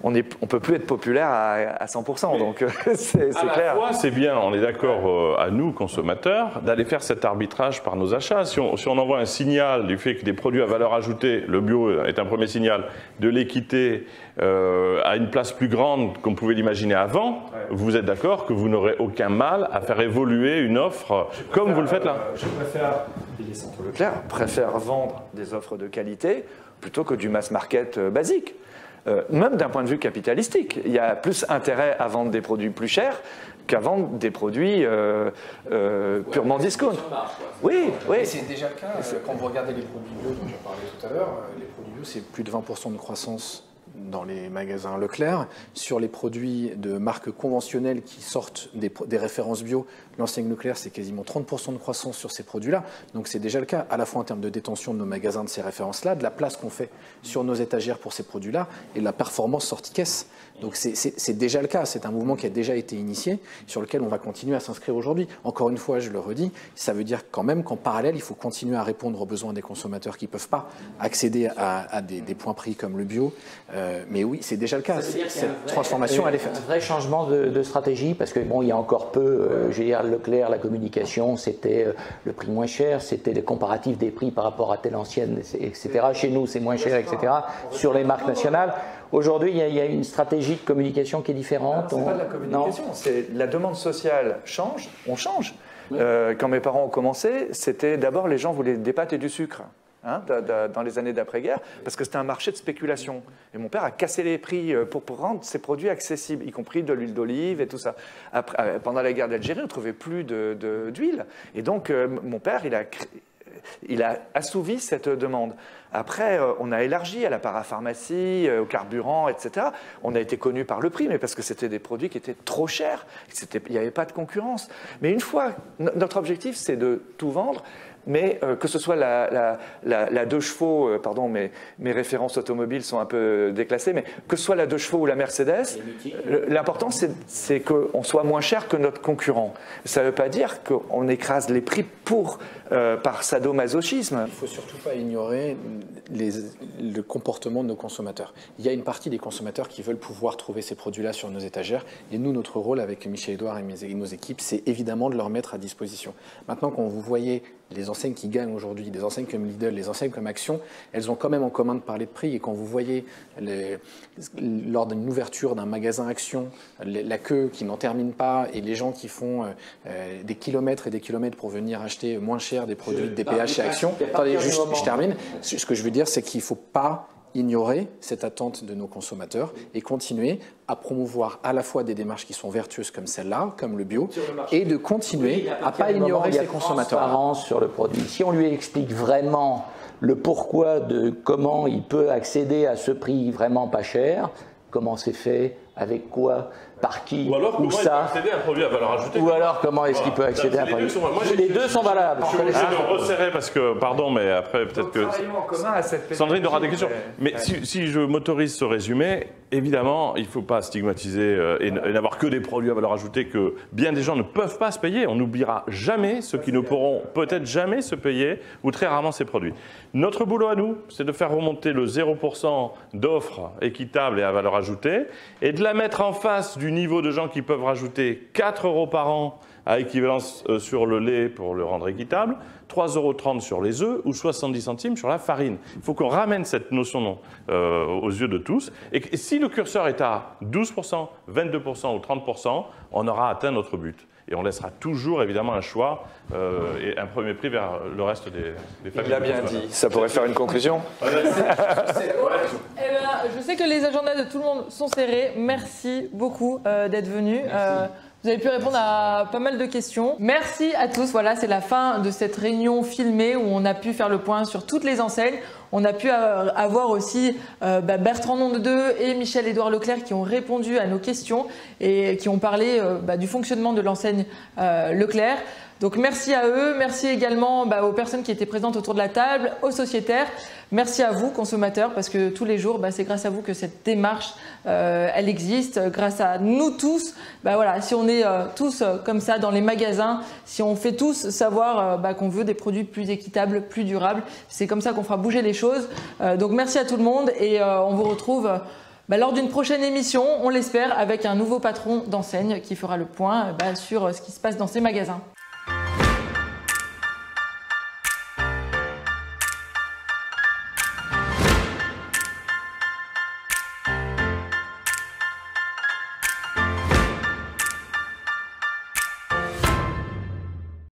On ne peut plus être populaire à 100%, donc c'est clair. C'est bien, on est d'accord, à nous, consommateurs, d'aller faire cet arbitrage par nos achats. Si on envoie un signal du fait que des produits à valeur ajoutée, le bio est un premier signal, de l'équité à une place plus grande qu'on pouvait l'imaginer avant, vous êtes d'accord que vous n'aurez aucun mal à faire évoluer une offre comme vous le faites là? Je préfère, les Centres Leclerc préfèrent vendre des offres de qualité plutôt que du mass market basique. Même d'un point de vue capitalistique, il y a plus intérêt à vendre des produits plus chers qu'à vendre des produits purement discount. Oui. C'est déjà le cas. Quand vous regardez les produits bio dont j'ai parlé tout à l'heure, les produits bio, c'est plus de 20% de croissance dans les magasins Leclerc. Sur les produits de marques conventionnelles qui sortent des références bio, l'enseigne Leclerc, c'est quasiment 30% de croissance sur ces produits-là. Donc c'est déjà le cas, à la fois en termes de détention de nos magasins de ces références-là, de la place qu'on fait sur nos étagères pour ces produits-là et de la performance sortie-caisse. Donc c'est déjà le cas, c'est un mouvement qui a déjà été initié, sur lequel on va continuer à s'inscrire aujourd'hui. Encore une fois, je le redis, ça veut dire quand même qu'en parallèle, il faut continuer à répondre aux besoins des consommateurs qui ne peuvent pas accéder à des points prix comme le bio. Mais oui, c'est déjà le cas. Cette transformation, elle est faite. Un vrai changement de stratégie, parce que bon, il y a encore peu, je veux dire, Leclerc, la communication, c'était le prix moins cher, c'était les comparatifs des prix par rapport à telle ancienne, etc. Chez nous, c'est moins cher, etc. Sur les marques nationales. Aujourd'hui, il y a une stratégie de communication qui est différente. C'est pas de la communication, c'est la demande sociale change, on change. Quand mes parents ont commencé, c'était d'abord les gens voulaient des pâtes et du sucre. Dans les années d'après-guerre, parce que c'était un marché de spéculation. Et mon père a cassé les prix pour rendre ses produits accessibles, y compris de l'huile d'olive et tout ça. Après, pendant la guerre d'Algérie, on ne trouvait plus d'huile. Et donc, mon père, il a assouvi cette demande. Après, on a élargi à la parapharmacie, au carburant, etc. On a été connu par le prix, mais parce que c'était des produits qui étaient trop chers. Il n'y avait pas de concurrence. Mais une fois, notre objectif, c'est de tout vendre. Mais que ce soit la 2 chevaux, pardon, mes références automobiles sont un peu déclassées, mais que ce soit la 2 chevaux ou la Mercedes, l'important c'est qu'on soit moins cher que notre concurrent. Ça ne veut pas dire qu'on écrase les prix par sadomasochisme. Il ne faut surtout pas ignorer le comportement de nos consommateurs. Il y a une partie des consommateurs qui veulent pouvoir trouver ces produits-là sur nos étagères. Et nous, notre rôle avec Michel-Édouard et nos équipes, c'est évidemment de leur mettre à disposition. Maintenant, quand vous voyez les enseignes qui gagnent aujourd'hui, des enseignes comme Lidl, les enseignes comme Action, elles ont quand même en commun de parler de prix. Et quand vous voyez, lors d'une ouverture d'un magasin Action, la queue qui n'en termine pas et les gens qui font des kilomètres et des kilomètres pour venir acheter moins cher des produits de DPH chez Action. Attendez, juste, je termine. Ce que je veux dire, c'est qu'il ne faut pas ignorer cette attente de nos consommateurs et continuer à promouvoir à la fois des démarches qui sont vertueuses comme celle-là, comme le bio, et de continuer à ne pas ignorer ces consommateurs. Sur le produit. Si on lui explique vraiment le pourquoi de comment il peut accéder à ce prix vraiment pas cher, comment c'est fait, avec quoi, par qui, ou alors, comment ça. il peut accéder à un produit à valeur ajoutée. Ou alors, comment est-ce qu'il peut accéder à un produit. Les deux sont valables. Je vais essayer de resserrer parce que, pardon, mais après, peut-être que. Sandrine aura des questions. Mais si je m'autorise ce résumé, évidemment, il ne faut pas stigmatiser et n'avoir que des produits à valeur ajoutée que bien des gens ne peuvent pas se payer. On n'oubliera jamais ceux qui ne pourront peut-être jamais se payer ou très rarement ces produits. Notre boulot à nous, c'est de faire remonter le 0% d'offres équitables et à valeur ajoutée et de la mettre en face du niveau de gens qui peuvent rajouter 4 € par an à équivalence sur le lait pour le rendre équitable, 3,30 € sur les œufs ou 70 centimes sur la farine. Il faut qu'on ramène cette notion aux yeux de tous. Et si le curseur est à 12%, 22% ou 30%, on aura atteint notre but. Et on laissera toujours évidemment un choix et un premier prix vers le reste des familles. Il l'a bien dit. Ça pourrait faire une conclusion. Je sais que les agendas de tout le monde sont serrés. Merci beaucoup d'être venus. Vous avez pu répondre à pas mal de questions. Merci à tous. Voilà, c'est la fin de cette réunion filmée où on a pu faire le point sur toutes les enseignes. On a pu avoir aussi Bertrand Nondedeux et Michel-Édouard Leclerc qui ont répondu à nos questions et qui ont parlé du fonctionnement de l'enseigne Leclerc. Donc merci à eux, merci également aux personnes qui étaient présentes autour de la table, aux sociétaires. Merci à vous, consommateurs, parce que tous les jours, c'est grâce à vous que cette démarche, elle existe. Grâce à nous tous, voilà, si on est tous comme ça dans les magasins, si on fait tous savoir qu'on veut des produits plus équitables, plus durables, c'est comme ça qu'on fera bouger les choses. Donc merci à tout le monde et on vous retrouve lors d'une prochaine émission, on l'espère, avec un nouveau patron d'enseigne qui fera le point sur ce qui se passe dans ces magasins.